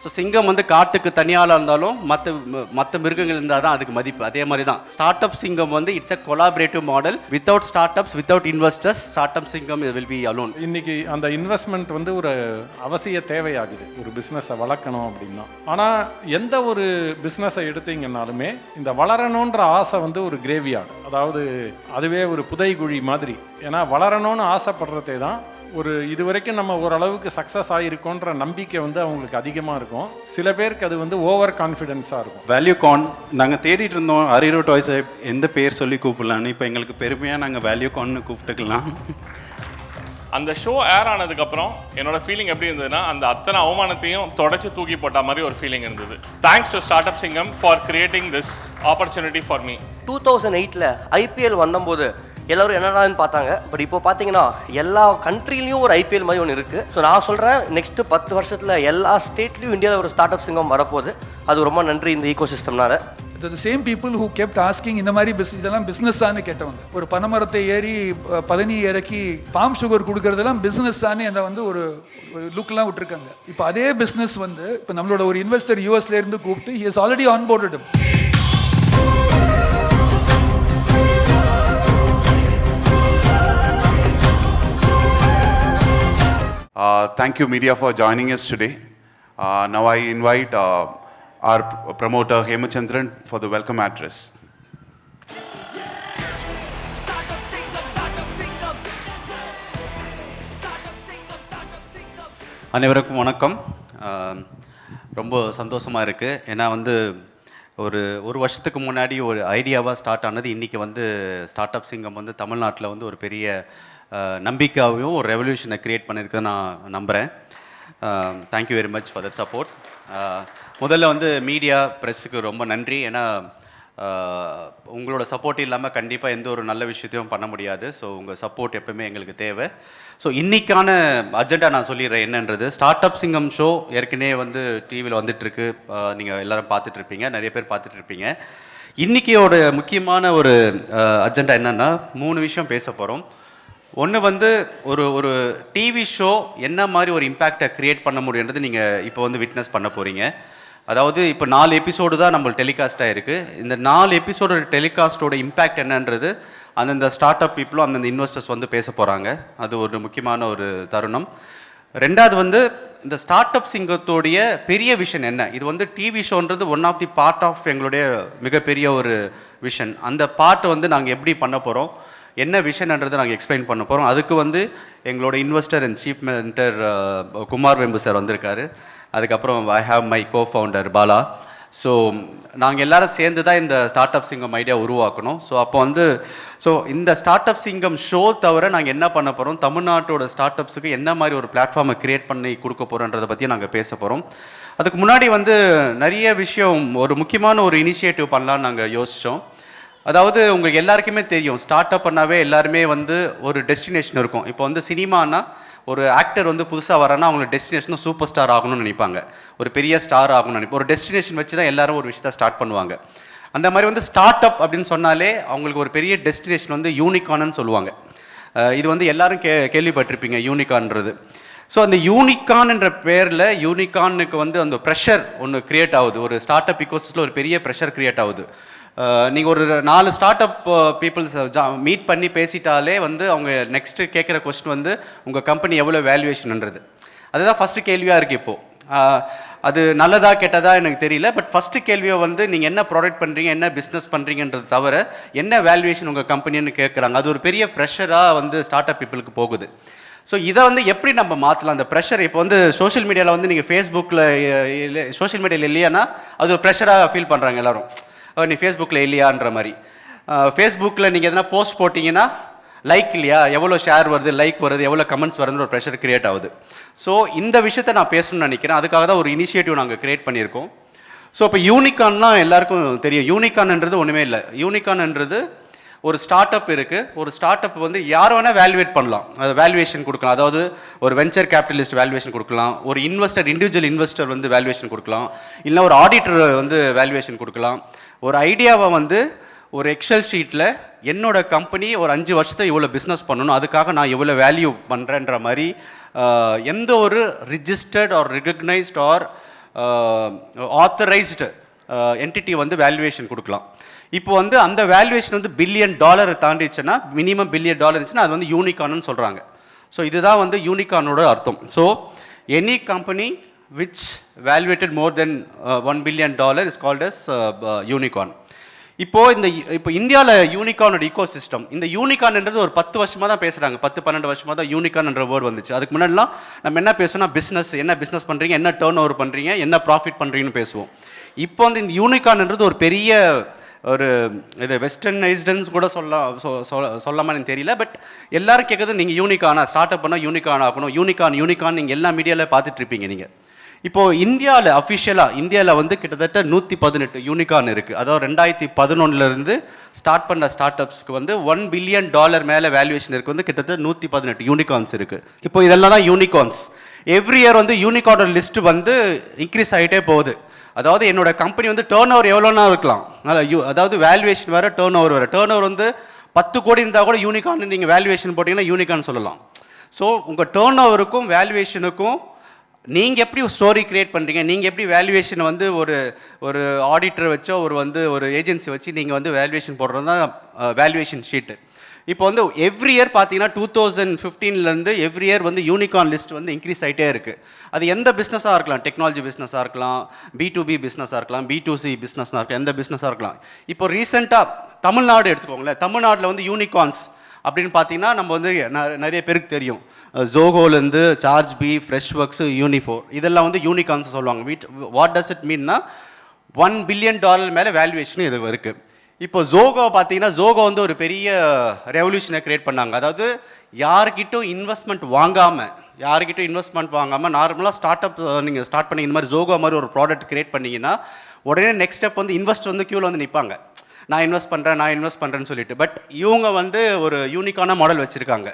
So சிங்கம் வந்து காட்டுக்கு தனியால் இருந்தாலும் மற்ற மிருகங்கள் இருந்தால் தான் அதுக்கு மதிப்பு. அதே மாதிரி தான் ஸ்டார்ட் அப் சிங்கம் வந்து it's a collaborative model. Without startups, without investors, startup Singam will be alone. இன்னைக்கு அந்த இன்வெஸ்ட்மெண்ட் வந்து ஒரு அவசிய தேவையாகுது ஒரு பிஸ்னஸை வளர்க்கணும் அப்படின்னா. ஆனால் எந்த ஒரு பிஸ்னஸை எடுத்தீங்கன்னாலுமே இந்த வளரணுன்ற ஆசை வந்து ஒரு கிரேவியார்டு, அதாவது அதுவே ஒரு புதைகுழி மாதிரி. ஏன்னா வளரணும்னு ஆசைப்படுறதே தான் ஒரு இது வரைக்கும் நம்ம ஓரளவுக்கு சக்ஸஸ் ஆகிருக்கோன்ற நம்பிக்கை வந்து அவங்களுக்கு அதிகமாக இருக்கும். சில பேருக்கு அது வந்து ஓவர் கான்ஃபிடென்ஸாக இருக்கும். வேல்யூகான் நாங்கள் தேடிட்டு இருந்தோம், அரிரோ டாய்ஸை எந்த பேர் சொல்லி கூப்பிடலான்னு. இப்போ எங்களுக்கு பெருமையாக நாங்கள் வேல்யூகான்னு கூப்பிட்டுக்கலாம். அந்த ஷோ ஏர் ஆனதுக்கப்புறம் என்னோட ஃபீலிங் எப்படி இருந்ததுன்னா, அந்த அத்தனை அவமானத்தையும் தொடச்சி தூக்கி போட்ட மாதிரி ஒரு ஃபீலிங் இருந்தது. தேங்க்ஸ் டு ஸ்டார்ட் அப் சிங்கம் for creating this opportunity for me. 2008 IPL வந்தபோது எல்லோரும் என்னடான்னு பார்த்தாங்க. பட் இப்போ பார்த்தீங்கன்னா எல்லா கண்ட்ரிலையும் ஒரு ஐபிஎல் மாதிரி ஒன்று இருக்குது. ஸோ நான் சொல்கிறேன், நெக்ஸ்ட்டு 10 வருஷத்தில் எல்லா ஸ்டேட்லேயும் இந்தியாவில் ஒரு ஸ்டார்ட் அப் சிங்கம் வரப்போகுது. அது ரொம்ப நன்றி இந்த ego சிஸ்டம்னால. The same people who kept asking இந்த மாதிரி இதெல்லாம் பிஸ்னஸ் ஆனு கேட்டவங்க, ஒரு பனைமரத்தை ஏறி பதனி இறக்கி பாம் சுகர் கொடுக்கறதெல்லாம் பிஸ்னஸ் ஆனு என்னை வந்து ஒரு லுக்லாம் விட்டுருக்காங்க. இப்போ அதே பிஸ்னஸ் வந்து இப்போ நம்மளோட ஒரு இன்வெஸ்டர் யூஎஸ்லேருந்து கூப்பிட்டு he has already onboarded him. Thank you media for joining us today. Now I invite our promoter Hemachandran for the welcome address. அனைவருக்கும் வணக்கம். ரொம்ப சந்தோஷமாக இருக்குது. ஏன்னா வந்து ஒரு வருஷத்துக்கு முன்னாடி ஒரு ஐடியாவாக ஸ்டார்ட் ஆனது இன்றைக்கி வந்து ஸ்டார்ட் அப் சிங்கம் வந்து தமிழ்நாட்டில் வந்து ஒரு பெரிய நம்பிக்கையாகவும் ஒரு ரெவல்யூஷனை க்ரியேட் பண்ணியிருக்க நான் நம்புகிறேன். Thank you very much for that support. முதல்ல வந்து மீடியா ப்ரெஸ்ஸுக்கு ரொம்ப நன்றி. ஏன்னா உங்களோட சப்போர்ட் இல்லாமல் கண்டிப்பாக எந்த ஒரு நல்ல விஷயத்தையும் பண்ண முடியாது. ஸோ உங்கள் சப்போர்ட் எப்பவுமே எங்களுக்கு தேவை. ஸோ இன்றைக்கான அஜெண்டா நான் சொல்லிடுறேன் என்னன்றது. ஸ்டார்ட் அப் சிங்கம் ஷோ ஏற்கனவே வந்து டிவியில் வந்துட்டுருக்கு, நீங்கள் எல்லோரும் பார்த்துட்ருப்பீங்க, நிறைய பேர் பார்த்துட்ருப்பீங்க. இன்றைக்கியோட முக்கியமான ஒரு அஜெண்டா என்னென்னா 3 விஷயம் பேச போகிறோம். ஒன்று வந்து ஒரு டிவி ஷோ என்ன மாதிரி ஒரு இம்பேக்டை க்ரியேட் பண்ண முடியுன்றது நீங்கள் இப்போ வந்து விட்னஸ் பண்ண போகிறீங்க. அதாவது இப்போ 4 எபிசோடு தான் நம்மளுக்கு டெலிகாஸ்ட்டாக இருக்குது. இந்த 4 எபிசோடு டெலிகாஸ்ட்டோட இம்பேக்ட் என்னன்றது அந்தந்த ஸ்டார்ட் அப் பீப்புளும் அந்தந்த இன்வெஸ்டர்ஸ் வந்து பேச போகிறாங்க. அது ஒரு முக்கியமான ஒரு தருணம். ரெண்டாவது வந்து இந்த ஸ்டார்ட் அப் சிங்கத்தோடைய பெரிய விஷன் என்ன. இது வந்து டிவி ஷோன்றது one of the part of எங்களுடைய மிகப்பெரிய ஒரு விஷன். அந்த பார்ட் வந்து நாங்கள் எப்படி பண்ண போகிறோம், என்ன விஷன்ன்றதை நாங்கள் எக்ஸ்பிளைன் பண்ண போகிறோம். அதுக்கு வந்து எங்களோட investor and chief mentor Kumar வெம்பு sir வந்திருக்காரு. அதுக்கப்புறம் I have my co-founder Bala. So நாங்கள் எல்லோரும் சேர்ந்து தான் இந்த ஸ்டார்ட் அப் சிங்கம் ஐடியா உருவாக்கணும். ஸோ அப்போ வந்து இந்த ஸ்டார்ட் அப் சிங்கம் ஷோ தவிர நாங்கள் என்ன பண்ண போகிறோம், தமிழ்நாட்டோட ஸ்டார்ட் அப்ஸுக்கு என்ன மாதிரி ஒரு பிளாட்ஃபார்மை க்ரியேட் பண்ணி கொடுக்க போகிறோன்றதை பற்றி நாங்கள் பேச போகிறோம். அதுக்கு முன்னாடி வந்து நிறைய விஷயம், ஒரு முக்கியமான ஒரு இனிஷியேட்டிவ் பண்ணலான்னு நாங்கள் யோசித்தோம். அதாவது உங்களுக்கு எல்லாருக்குமே தெரியும், ஸ்டார்ட் அப் பண்ணாவே எல்லாருமே வந்து ஒரு டெஸ்டினேஷன் இருக்கும். இப்போ வந்து சினிமானா ஒரு ஆக்டர் வந்து புதுசாக வரனா அவங்களுக்கு டெஸ்டினேஷனும் சூப்பர் ஸ்டார் ஆகணும்னு நினைப்பாங்க, ஒரு பெரிய ஸ்டார் ஆகணும்னு நினைப்பாங்க. ஒரு டெஸ்டினேஷன் வச்சு தான் எல்லாரும் ஒரு விஷயத்தை ஸ்டார்ட் பண்ணுவாங்க. அந்த மாதிரி வந்து ஸ்டார்ட் அப் அப்படின்னு சொன்னாலே அவங்களுக்கு ஒரு பெரிய டெஸ்டினேஷன் வந்து யூனிகான்னு சொல்லுவாங்க. இது வந்து எல்லாரும் கேள்விப்பட்டிருப்பீங்க யூனிகான்றது. ஸோ அந்த யூனிகான் என்ற பேரில் யூனிகானுக்கு வந்து அந்த ப்ரெஷர் ஒன்று க்ரியேட் ஆகுது. ஒரு ஸ்டார்ட் அப் இக்கோசிஸ்டமில் ஒரு பெரிய ப்ரெஷர் க்ரியேட் ஆகுது. நீங்கள் ஒரு 4 ஸ்டார்ட் அப் பீப்புள்ஸ் மீட் பண்ணி பேசிட்டாலே வந்து அவங்க நெக்ஸ்ட்டு கேட்குற கொஸ்டின் வந்து உங்கள் கம்பெனி எவ்வளோ வேல்யூவேஷன்ன்றது. அதுதான் ஃபஸ்ட்டு கேள்வியாக இருக்குது இப்போது. அது நல்லதா கெட்டதா எனக்கு தெரியல. பட் ஃபஸ்ட்டு கேள்வியை வந்து நீங்கள் என்ன ப்ராடக்ட் பண்ணுறீங்க, என்ன பிஸ்னஸ் பண்ணுறீங்கன்றது தவிர என்ன வேல்யூவேஷன் உங்கள் கம்பெனின்னு கேட்குறாங்க. அது ஒரு பெரிய ப்ரெஷராக வந்து ஸ்டார்ட் அப் பீப்புளுக்கு போகுது. ஸோ இதை வந்து எப்படி நம்ம மாற்றலாம் அந்த ப்ரெஷர். இப்போ வந்து சோஷியல் மீடியாவில் வந்து நீங்கள் ஃபேஸ்புக்கில் சோஷியல் மீடியாவில் இல்லையானா அது ஒரு ப்ரெஷராக ஃபீல் பண்ணுறாங்க எல்லோரும். நீ ஃபேஸ்புக்கில் இல்லையான்ற மாதிரி. ஃபேஸ்புக்கில் நீங்கள் எதனா போஸ்ட் போட்டிங்கன்னா லைக் இல்லையா, எவ்வளோ ஷேர் வருது, லைக் வருது, எவ்வளோ கமெண்ட்ஸ் வருதுன்னு ஒரு ப்ரெஷர் க்ரியேட் ஆகுது. ஸோ இந்த விஷயத்தை நான் பேசணும்னு நினைக்கிறேன். அதுக்காக தான் ஒரு இனிஷியேட்டிவ் நாங்கள் க்ரியேட் பண்ணியிருக்கோம். ஸோ இப்போ யூனிகான்னா எல்லாருக்கும் தெரியும். யூனிகான்ன்றது ஒன்றுமே இல்லை. யூனிகான்ன்றது ஒரு ஸ்டார்ட் அப் இருக்குது. ஒரு ஸ்டார்ட் அப் வந்து யார் வேணால் வேல்யூவேட் பண்ணலாம், அது வேல்யூவேஷன் கொடுக்கலாம். அதாவது ஒரு வெஞ்சர் கேபிட்டலிஸ்ட் வேல்யூவேஷன் கொடுக்கலாம், ஒரு இண்டிவிஜுவல் இன்வெஸ்டர் வந்து வேல்யூவேஷன் கொடுக்கலாம், இல்லை ஒரு ஆடிட்டர் வந்து வேல்யூவேஷன் கொடுக்கலாம். ஒரு ஐடியாவை வந்து ஒரு எக்ஸல் ஷீட்டில் என்னோட கம்பெனி ஒரு 5 வருஷத்தை இவ்வளோ பிஸ்னஸ் பண்ணணும், அதுக்காக நான் எவ்வளோ வேல்யூ பண்ணுறேன்ற மாதிரி எந்த ஒரு registered or recognised or authorised entity வந்து வேல்யூவேஷன் கொடுக்கலாம். இப்போ வந்து அந்த வேல்யூவேஷன் வந்து $1 பில்லியன் தாண்டிச்சுன்னா, மினிமம் $1 பில்லியன் இருந்துச்சுன்னா அது வந்து யூனிகார்ன்னு சொல்கிறாங்க. ஸோ இதுதான் வந்து யூனிகார்னோட அர்த்தம். So any company which valuated more than $1 billion is called as unicorn. இப்போ இந்தியாவில் யூனிகார்னோட ஈகோசிஸ்டம், இந்த யூனிகார்ன்ன்றது ஒரு 10 வருஷமாக தான் பேசுகிறாங்க. 10-12 வருஷமாக தான் யூனிகார்ன்ற வேர்டு வந்துச்சு. அதுக்கு முன்னாடிலாம் நம்ம என்ன பேசுவோம்னா பிஸ்னஸ், என்ன பிஸ்னஸ் பண்ணுறீங்க, என்ன டேர்ன் ஓவர் பண்ணுறீங்க, என்ன ப்ராஃபிட் பண்ணுறீங்கன்னு பேசுவோம். இப்போ வந்து இந்த யூனிகார்ன்ன்றது ஒரு பெரிய ஒரு இது வெஸ்டர்னைஸ்டுன்னு கூட சொல்லாமல் எனக்கு தெரியல. பட் எல்லாரும் கேட்குறது நீங்கள் யூனிகார்னா, ஸ்டார்ட் அப் பண்ணால் யூனிகார்ன் ஆகணும், யூனிகார்ன் நீங்கள் எல்லா மீடியாவில் பார்த்துட்டு இருப்பீங்க நீங்கள். இப்போது இந்தியாவில் அஃபிஷியலாக இந்தியாவில் வந்து கிட்டத்தட்ட 118 யூனிகார்ன் இருக்குது. அதாவது 2011 ஸ்டார்ட் பண்ண ஸ்டார்ட் அப்ஸ்க்கு வந்து $1 பில்லியன் மேலே வேல்யூவேஷன் இருக்குது. வந்து கிட்டத்தட்ட 118 யூனிகார்ன்ஸ் இருக்குது. இப்போ இதெல்லாம் தான் யூனிகார்ன்ஸ். எவ்ரி இயர் வந்து யூனிகார்ன் லிஸ்ட் வந்து இன்க்ரீஸ் ஆகிட்டே போகுது. அதாவது என்னோட கம்பெனி வந்து டேர்ன் ஓவர் எவ்வளோனா இருக்கலாம், அதாவது வேல்யூவேஷன் வேறு டேர்ன் ஓவர் வேறு. டேர்ன் ஓவர் வந்து 10 கோடி இருந்தால் கூட யூனிகார்ன் நீங்கள் வேல்யூவேஷன் போட்டிங்கன்னா யூனிகார்ன் சொல்லலாம். ஸோ உங்கள் டேர்ன் ஓவருக்கும் வேல்யூவேஷனுக்கும் நீங்கள் எப்படி ஸ்டோரி கிரியேட் பண்ணுறீங்க, நீங்கள் எப்படி வேல்யூவேஷனை வந்து ஒரு ஆடிட்டர் வச்சோ ஒரு ஏஜென்சி வச்சு நீங்கள் வந்து வேல்யூவேஷன் போடுறது தான் வேல்யூவேஷன் ஷீட்டு. இப்போ வந்து எவ்ரி இயர் பார்த்தீங்கன்னா 2015 எவ்ரி இயர் வந்து யூனிகார்ன் லிஸ்ட் வந்து இன்க்ரீஸ் ஆகிட்டே இருக்குது. அது எந்த பிஸ்னஸாக இருக்கலாம், டெக்னாலஜி பிஸ்னஸாக இருக்கலாம், B2B பிஸ்னஸாக இருக்கலாம், B2C பிஸ்னஸாக இருக்கலாம், எந்த பிஸ்னஸாக இருக்கலாம். இப்போ ரீசெண்டாக தமிழ்நாடு எடுத்துக்கோங்களேன். தமிழ்நாட்டில் வந்து யூனிகார்ன்ஸ் அப்படின்னு பார்த்தீங்கன்னா நம்ம வந்து நிறைய பேருக்கு தெரியும். ஜோகோலேருந்து சார்ஜ்பி, ஃப்ரெஷ் ஒர்க்ஸு, யூனிஃபோர், இதெல்லாம் வந்து யூனிகார்ன்ஸ் சொல்லுவாங்க. வாட் டஸ் இட் மீன்னா $1 பில்லியன் மேலே வேல்யூவேஷன் இது இருக்குது. இப்போ ஜோகோ பார்த்தீங்கன்னா ஜோகோ வந்து ஒரு பெரிய ரெவல்யூஷனை கிரியேட் பண்ணாங்க. அதாவது யார்கிட்டும் இன்வெஸ்ட்மெண்ட் வாங்காமல் நார்மலாக ஸ்டார்ட் அப் நீங்கள் ஸ்டார்ட் பண்ணி இந்த மாதிரி ஜோகோ மாதிரி ஒரு ப்ராடக்ட் கிரியேட் பண்ணிங்கன்னா உடனே நெக்ஸ்ட் ஸ்டெப் வந்து இன்வெஸ்ட் வந்து க்யூவில் வந்து நிற்பாங்க. நான் இன்வெஸ்ட் பண்ணுறேன்னு சொல்லிட்டு. பட் இவங்க வந்து ஒரு யூனிக்கான மாடல் வச்சுருக்காங்க.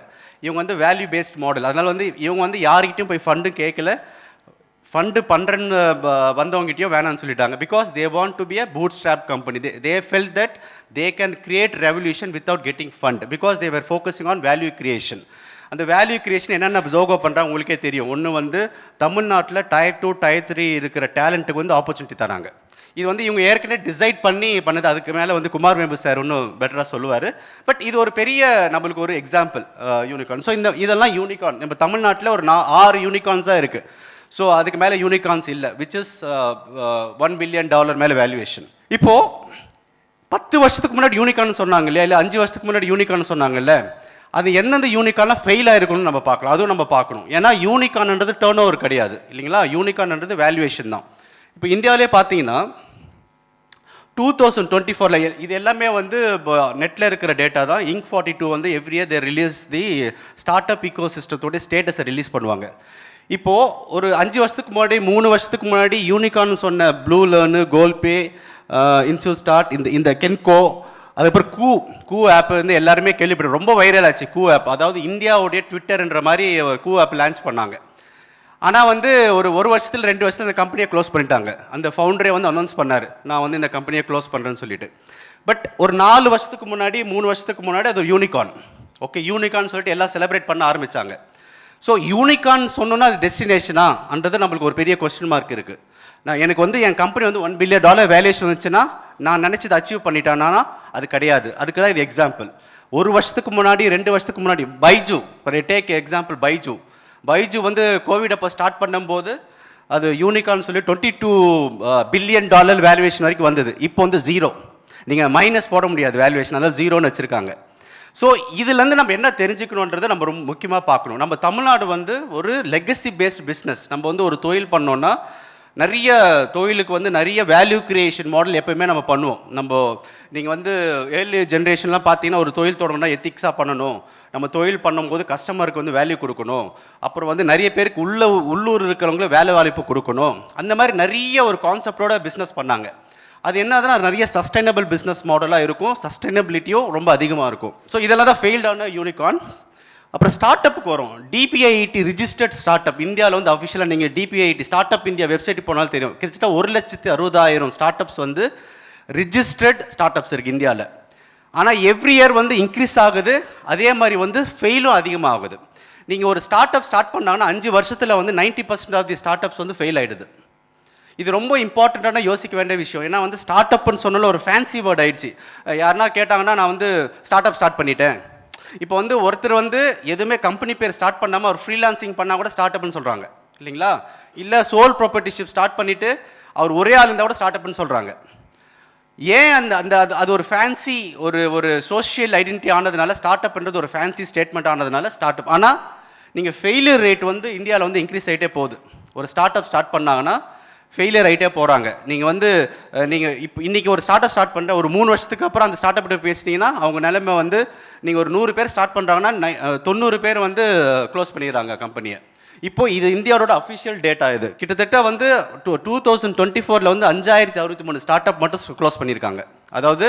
இவங்க வந்து வேல்யூ பேஸ்ட் மாடல். அதனால் வந்து இவங்க வந்து யார்கிட்டையும் போய் ஃபண்டு கேட்கல, ஃபண்டு பண்ணுறேன்னு வந்தவங்ககிட்டயும் வேணான்னு சொல்லிட்டாங்க. Because they want to be a bootstrap company. They felt that they can create revolution without getting fund, because they were focusing on value creation. அந்த வேல்யூ கிரியேஷன் என்னென்ன ஜோகோ பண்ணுறாங்க உங்களுக்கே தெரியும். ஒன்று வந்து தமிழ்நாட்டில் Tier 2 Tier 3 இருக்கிற டேலண்ட்டுக்கு வந்து ஆப்பர்ச்சுனிட்டி தராங்க. இது வந்து இவங்க ஏற்கனவே டிசைட் பண்ணி பண்ணது. அதுக்கு மேலே வந்து குமார் வேம்பு சார் இன்னும் பெட்டராக சொல்லுவார். பட் இது ஒரு பெரிய நம்மளுக்கு ஒரு எக்ஸாம்பிள் யூனிகார்ன். ஸோ இதெல்லாம் யூனிகார்ன். நம்ம தமிழ்நாட்டில் ஒரு 6 யூனிகார்ன்ஸ் தான் இருக்குது. ஸோ அதுக்கு மேலே யூனிகார்ன்ஸ் இல்லை, விச் இஸ் $1 பில்லியன் மேலே வேல்யூவேஷன். இப்போது 10 வருஷத்துக்கு முன்னாடி யூனிகார்ன் சொன்னாங்க இல்லையா, இல்லை 5 வருஷத்துக்கு முன்னாடி யூனிகார்ன் சொன்னாங்கல்ல, அது எந்தெந்த யூனிகார்ன்லாம் ஃபெயில் ஆயிருக்குன்னு நம்ம பார்க்கலாம். அதுவும் நம்ம பார்க்கணும். ஏன்னா யூனிகார்ன்ன்றது டேர்ன் ஓவர் கிடையாது இல்லைங்களா, யூனிகார்ன்ன்றது வேல்யூவேஷன் தான். இப்போ இந்தியாவிலே பார்த்தீங்கன்னா 2024 இது எல்லாமே வந்து நெட்டில் இருக்கிற டேட்டா தான். Inc 42 வந்து every year they release the startup ஈகோ சிஸ்டத்தோட ஸ்டேட்டஸை ரிலீஸ் பண்ணுவாங்க. இப்போது ஒரு 5 வருஷத்துக்கு முன்னாடி 3 வருஷத்துக்கு முன்னாடி யூனிகார்ன் சொன்ன ப்ளூ லேர்னு, கோல்பே, இன்சூர் ஸ்டார்ட், இந்த கென்கோ, அதுக்கப்புறம் கூ ஆப் வந்து எல்லாருமே கேள்விப்பட்டு ரொம்ப வைரல் ஆச்சு. கூ ஆப் அதாவது இந்தியாவுடைய ட்விட்டர்ன்ற மாதிரி கூ ஆப் லான்ச் பண்ணாங்க. ஆனால் வந்து ஒரு வருஷத்தில் 2 வருஷத்தில் அந்த கம்பெனியை க்ளோஸ் பண்ணிட்டாங்க. அந்த ஃபவுண்டரே வந்து அனௌன்ஸ் பண்ணார், நான் வந்து இந்த கம்பெனியை க்ளோஸ் பண்ணுறேன்னு சொல்லிட்டு. பட் ஒரு 4 வருஷத்துக்கு முன்னாடி 3 வருஷத்துக்கு முன்னாடி அது ஒரு யூனிகார்ன். ஓகே, யூனிகார்ன் சொல்லிட்டு எல்லாம் செலிப்ரேட் பண்ண ஆரம்பித்தாங்க. ஸோ யூனிகார்ன் சொன்னோன்னா அது டெஸ்டினேஷனான்றது நம்மளுக்கு ஒரு பெரிய கொஸ்டின் மார்க் இருக்குது. எனக்கு வந்து என் கம்பெனி வந்து $1 பில்லியன் வேல்யூவேஷன் வந்துச்சுன்னா நான் நினச்சதை அச்சீவ் பண்ணிட்டேன்னா அது கிடையாது. அதுக்கு தான் இது எக்ஸாம்பிள். 1 வருஷத்துக்கு முன்னாடி 2 வருஷத்துக்கு முன்னாடி பைஜு, டேக் எக்ஸாம்பிள் பைஜு வந்து கோவிட் அப்போ ஸ்டார்ட் பண்ணும்போது அது யூனிகார்ன் சொல்லி $22 பில்லியன் வேல்யூவேஷன் வரைக்கும் வந்தது. இப்போ வந்து 0, நீங்கள் மைனஸ் போட முடியாது வேல்யூவேஷன், அதனால் 0ன்னு வச்சுருக்காங்க. ஸோ இதுலேருந்து நம்ம என்ன தெரிஞ்சுக்கணுன்றதை நம்ம ரொம்ப முக்கியமாக பார்க்கணும். நம்ம தமிழ்நாடு வந்து ஒரு லெகசி பேஸ்ட் பிஸ்னஸ். நம்ம வந்து ஒரு தொழில் பண்ணோன்னா நிறைய தொழிலுக்கு வந்து நிறைய வேல்யூ கிரியேஷன் மாடல் எப்போயுமே நம்ம பண்ணுவோம். நீங்கள் வந்து ஏர்லி ஜென்ரேஷன்லாம் பார்த்தீங்கன்னா ஒரு தொழில் தொடங்கினா எத்திக்ஸாக பண்ணணும், நம்ம தொழில் பண்ணும்போது கஸ்டமருக்கு வந்து வேல்யூ கொடுக்கணும், அப்புறம் வந்து நிறைய பேருக்கு உள்ளூர் இருக்கிறவங்களும் வேலை வாய்ப்பு கொடுக்கணும், அந்த மாதிரி நிறைய ஒரு கான்செப்டோட பிஸ்னஸ் பண்ணாங்க. அது என்னதுன்னா நிறைய சஸ்டைனபிள் பிஸ்னஸ் மாடலாக இருக்கும், சஸ்டைனபிலிட்டியும் ரொம்ப அதிகமாக இருக்கும். ஸோ இதெல்லாம் தான் ஃபெயில்டான யூனிகார்ன். அப்புறம் ஸ்டார்ட் அப்புக்கு வரும். DPIIT ரிஜிஸ்டர்ட் ஸ்டார்ட் அப் இந்தியாவில் வந்து அஃபிஷியலாக நீங்கள் DPIIT start up India website போனாலும் தெரியும். கிட்டத்தட்ட 1,60,000 ஸ்டார்ட் அப்ஸ் வந்து ரிஜிஸ்டர்ட் ஸ்டார்ட் அப்ஸ் இருக்குது இந்தியாவில். ஆனால் எவ்ரி இயர் வந்து இன்க்ரீஸ் ஆகுது, அதே மாதிரி வந்து ஃபெயிலும் அதிகமாகுது. நீங்கள் ஒரு ஸ்டார்ட் அப் ஸ்டார்ட் பண்ணாங்கன்னா 5 வருஷத்தில் வந்து 90% ஆஃப் தி ஸ்டார்ட் அப்ஸ் வந்து ஃபெயில் ஆகிடுது. இது ரொம்ப இம்பார்ட்டண்ட்டான யோசிக்க வேண்டிய விஷயம். ஏன்னா வந்து ஸ்டார்ட் அப்னு சொன்னாலும் ஒரு ஃபேன்சி வேர்ட் ஆயிடுச்சு. யாருன்னா கேட்டாங்கன்னா நான் வந்து ஸ்டார்ட் பண்ணிட்டேன். இப்போ வந்து ஒருத்தர் வந்து எதுவுமே கம்பெனி பேர் ஸ்டார்ட் பண்ணாமல் ஒரு ஃப்ரீலான்சிங் பண்ணால் கூட ஸ்டார்ட் அப்னு சொல்கிறாங்க இல்லைங்களா? இல்லை சோல் ப்ராப்பர்ட்டிஷிப் ஸ்டார்ட் பண்ணிவிட்டு அவர் ஒரே ஆள் இருந்தால் கூட ஸ்டார்ட் அப்னு சொல்கிறாங்க. ஏன் அது ஒரு ஃபேன்சி ஒரு சோஷியல் ஐடென்டிட்டி ஆனதுனால ஸ்டார்ட் அப்ன்றது ஒரு ஃபேன்சி ஸ்டேட்மெண்ட் ஆனதுனால ஸ்டார்ட் அப். ஆனால் நீங்கள் ஃபெயிலியர் ரேட் வந்து இந்தியாவில் வந்து இன்க்ரீஸ் ஆகிட்டே போகுது. ஒரு ஸ்டார்ட் அப் ஸ்டார்ட் பண்ணாங்கன்னா ஃபெயிலியர் ஆகிட்டே போகிறாங்க. நீங்கள் வந்து இப்போ இன்றைக்கி ஒரு ஸ்டார்ட் அப் ஸ்டார்ட் பண்ணுற ஒரு 3 வருஷத்துக்கு அப்புறம் அந்த ஸ்டார்ட் அப்கிட்ட பேசினீங்கன்னா அவங்க நிலைமை வந்து நீங்கள் ஒரு 100 பேர் ஸ்டார்ட் பண்ணுறாங்கன்னா 90 பேர் வந்து க்ளோஸ் பண்ணிடுறாங்க கம்பெனியை. இப்போ இது இந்தியாவோட அஃபிஷியல் டேட்டா. இது கிட்டத்தட்ட வந்து 2024 வந்து 5063 ஸ்டார்ட் அப் மட்டும் க்ளோஸ் பண்ணியிருக்காங்க. அதாவது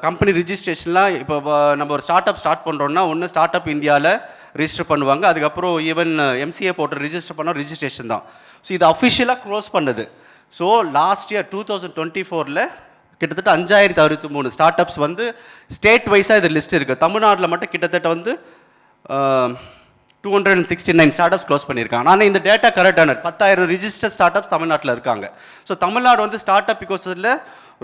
கம்பெனி ரிஜிஸ்ட்ரேஷன்லாம் இப்போ நம்ம ஒரு ஸ்டார்ட் அப் ஸ்டார்ட் பண்ணுறோன்னா ஒன்று ஸ்டார்ட் அப் இந்தியாவில் ரிஜிஸ்டர் பண்ணுவாங்க, அதுக்கப்புறம் ஈவன் எம்சிஏ போட்டு ரிஜிஸ்டர் பண்ணால் ரிஜிஸ்ட்ரேஷன் தான். ஸோ இது அஃபிஷியலாக க்ளோஸ் பண்ணுது. ஸோ லாஸ்ட் இயர் 2024 கிட்டத்தட்ட 5063 ஸ்டார்ட் அப்ஸ் வந்து ஸ்டேட் வைஸாக இது லிஸ்ட் இருக்குது. தமிழ்நாட்டில் மட்டும் கிட்டத்தட்ட வந்து 269 ஸ்டார்ட் அப்ஸ் க்ளோஸ் பண்ணியிருக்காங்க. ஆனால் இந்த டேட்டா கரெக்டான 10,000 ரிஜிஸ்டர் ஸ்டார்ட் அப்ஸ் தமிழ்நாட்டில் இருக்காங்க. ஸோ தமிழ்நாடு வந்து ஸ்டார்ட் அப் இக்கோசிஸ்டமில்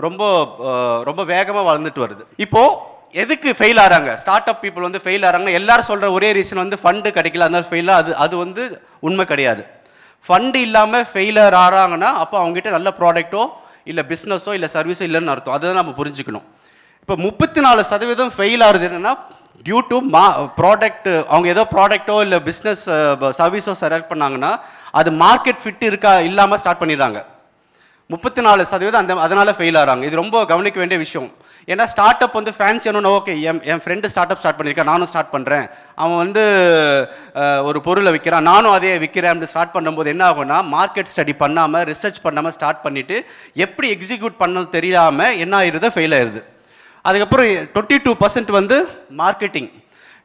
ரொம்ப வேகமாக வளர்ந்துட்டு வருது. இப்போது எதுக்கு ஃபெயில் ஆகிறாங்க ஸ்டார்ட் அப் பீப்புள் வந்து ஃபெயில் ஆகிறாங்கன்னா எல்லாரும் சொல்கிற ஒரே ரீசன் வந்து ஃபண்டு கிடைக்கல அதனால ஃபெயில். அது வந்து உண்மை கிடையாது. ஃபண்டு இல்லாமல் ஃபெயிலர் ஆகிறாங்கன்னா அப்போ அவங்ககிட்ட நல்ல ப்ராடக்ட்டோ இல்லை பிஸ்னஸோ இல்லை சர்வீஸோ இல்லைன்னு அர்த்தம். அதை நம்ம புரிஞ்சுக்கணும். இப்போ 34% ஃபெயில் ஆகுது என்னென்னா டியூ டு ப்ராடக்ட். அவங்க ஏதோ ப்ராடக்ட்டோ இல்லை பிஸ்னஸ் சர்வீஸோ செலக்ட் பண்ணாங்கன்னா அது மார்க்கெட் ஃபிட் இல்லாமல் ஸ்டார்ட் பண்ணிடுறாங்க. 34% அதனால் ஃபெயில் ஆகிறாங்க. இது ரொம்ப கவனிக்க வேண்டிய விஷயம். ஏன்னா ஸ்டார்ட் அப் வந்து ஃபேன்சி ஆனோன்னா ஓகே என் ஃப்ரெண்டு ஸ்டார்ட் அப் ஸ்டார்ட் பண்ணியிருக்கேன் நானும் ஸ்டார்ட் பண்ணுறேன், அவன் வந்து ஒரு பொருளை விற்கிறான் நானும் அதே விற்கிறேன் அப்படின்னு ஸ்டார்ட் பண்ணும்போது என்ன ஆகும்னா மார்க்கெட் ஸ்டடி பண்ணாமல் ரிசர்ச் பண்ணாமல் ஸ்டார்ட் பண்ணிவிட்டு எப்படி எக்ஸிக்யூட் பண்ணது தெரியாமல் என்ன ஆயிடுது ஃபெயில் ஆயிடுது. அதுக்கப்புறம் 22% வந்து மார்க்கெட்டிங்.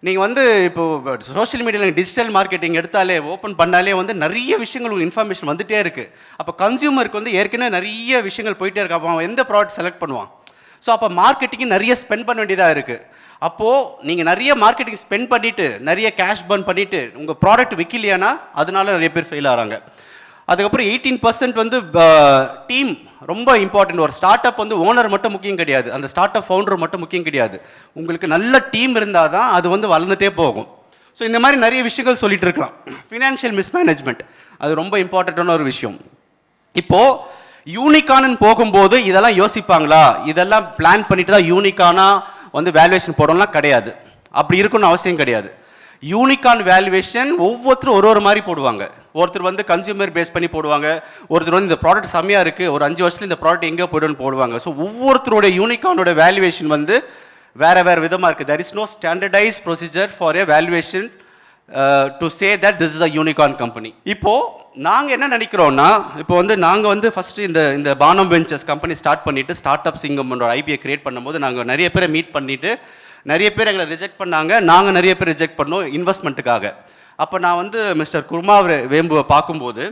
நீங்கள் வந்து இப்போது சோஷியல் மீடியாவில் டிஜிட்டல் மார்க்கெட்டிங் எடுத்தாலே ஓப்பன் பண்ணாலே வந்து நிறைய விஷயங்கள் உங்களுக்கு இன்ஃபர்மேஷன் வந்துகிட்டே இருக்குது. அப்போ கன்சியூமருக்கு வந்து ஏற்கனவே நிறைய விஷயங்கள் போயிட்டே இருக்கு. அப்போ அவன் எந்த ப்ராடக்ட் செலக்ட் பண்ணுவான்? ஸோ அப்போ மார்க்கெட்டிங்கு நிறைய ஸ்பெண்ட் பண்ண வேண்டியதாக இருக்குது. அப்போது நீங்கள் நிறைய மார்க்கெட்டிங் ஸ்பெண்ட் பண்ணிவிட்டு நிறைய கேஷ் பர்ன் பண்ணிவிட்டு உங்கள் ப்ராடக்ட் விற்கலையானா அதனால நிறைய பேர் ஃபெயில் ஆகிறாங்க. அதுக்கப்புறம் 18% வந்து டீம் ரொம்ப இம்பார்ட்டன்ட். ஒரு ஸ்டார்ட் அப் வந்து ஓனர் மட்டும் முக்கியம் கிடையாது, அந்த ஸ்டார்ட் அப் ஃபவுண்டர் மட்டும் முக்கியம் கிடையாது. உங்களுக்கு நல்ல டீம் இருந்தால் தான் அது வந்து வளர்ந்துட்டே போகும். ஸோ இந்த மாதிரி நிறைய விஷயங்கள் சொல்லிட்டு இருக்கலாம். ஃபினான்ஷியல் மிஸ்மேனேஜ்மெண்ட் அது ரொம்ப இம்பார்ட்டண்ட்டான ஒரு விஷயம். இப்போது யூனிகான்னு போகும்போது இதெல்லாம் யோசிப்பாங்களா? இதெல்லாம் பிளான் பண்ணிட்டு தான் யூனிகானா வந்து வேல்யூவேஷன் போடணும்லாம் கிடையாது. அப்படி இருக்குன்னு அவசியம் கிடையாது. யூனிகான் வேல்யூவேஷன் ஒவ்வொருத்தரும் ஒரு மாதிரி போடுவாங்க. ஒருத்தர் வந்து கன்சியூமர் பேஸ் பண்ணி போடுவாங்க, ஒருத்தர் வந்து இந்த ப்ராடக்ட் செம்மையாக இருக்குது ஒரு 5 வருஷத்தில் இந்த ப்ராடக்ட் எங்கே போய்டுன்னு போடுவாங்க. ஸோ ஒவ்வொருத்தருடைய யூனிகானோட வேல்யூவேஷன் வந்து வேறு விதமாக இருக்குது. There is no standardise procedure for a valuation to say that this is a unicorn company. இப்போது நாங்கள் என்ன நினைக்கிறோன்னா இப்போ வந்து நாங்கள் வந்து ஃபஸ்ட்டு இந்த பானம் வெஞ்சர்ஸ் கம்பெனி ஸ்டார்ட் பண்ணிவிட்டு ஸ்டார்ட் அப் சிங்கம்ன்ற ஐபியை கிரியேட் பண்ணும்போது நாங்கள் நிறைய பேரை மீட் பண்ணிவிட்டு நிறைய பேர் எங்களை ரிஜெக்ட் பண்ணாங்க, நாங்கள் நிறைய பேர் ரிஜெக்ட் பண்ணோம் இன்வெஸ்ட்மெண்ட்டுக்காக. அப்போ நான் வந்து மிஸ்டர் குர்மா வேம்புவை பார்க்கும்போது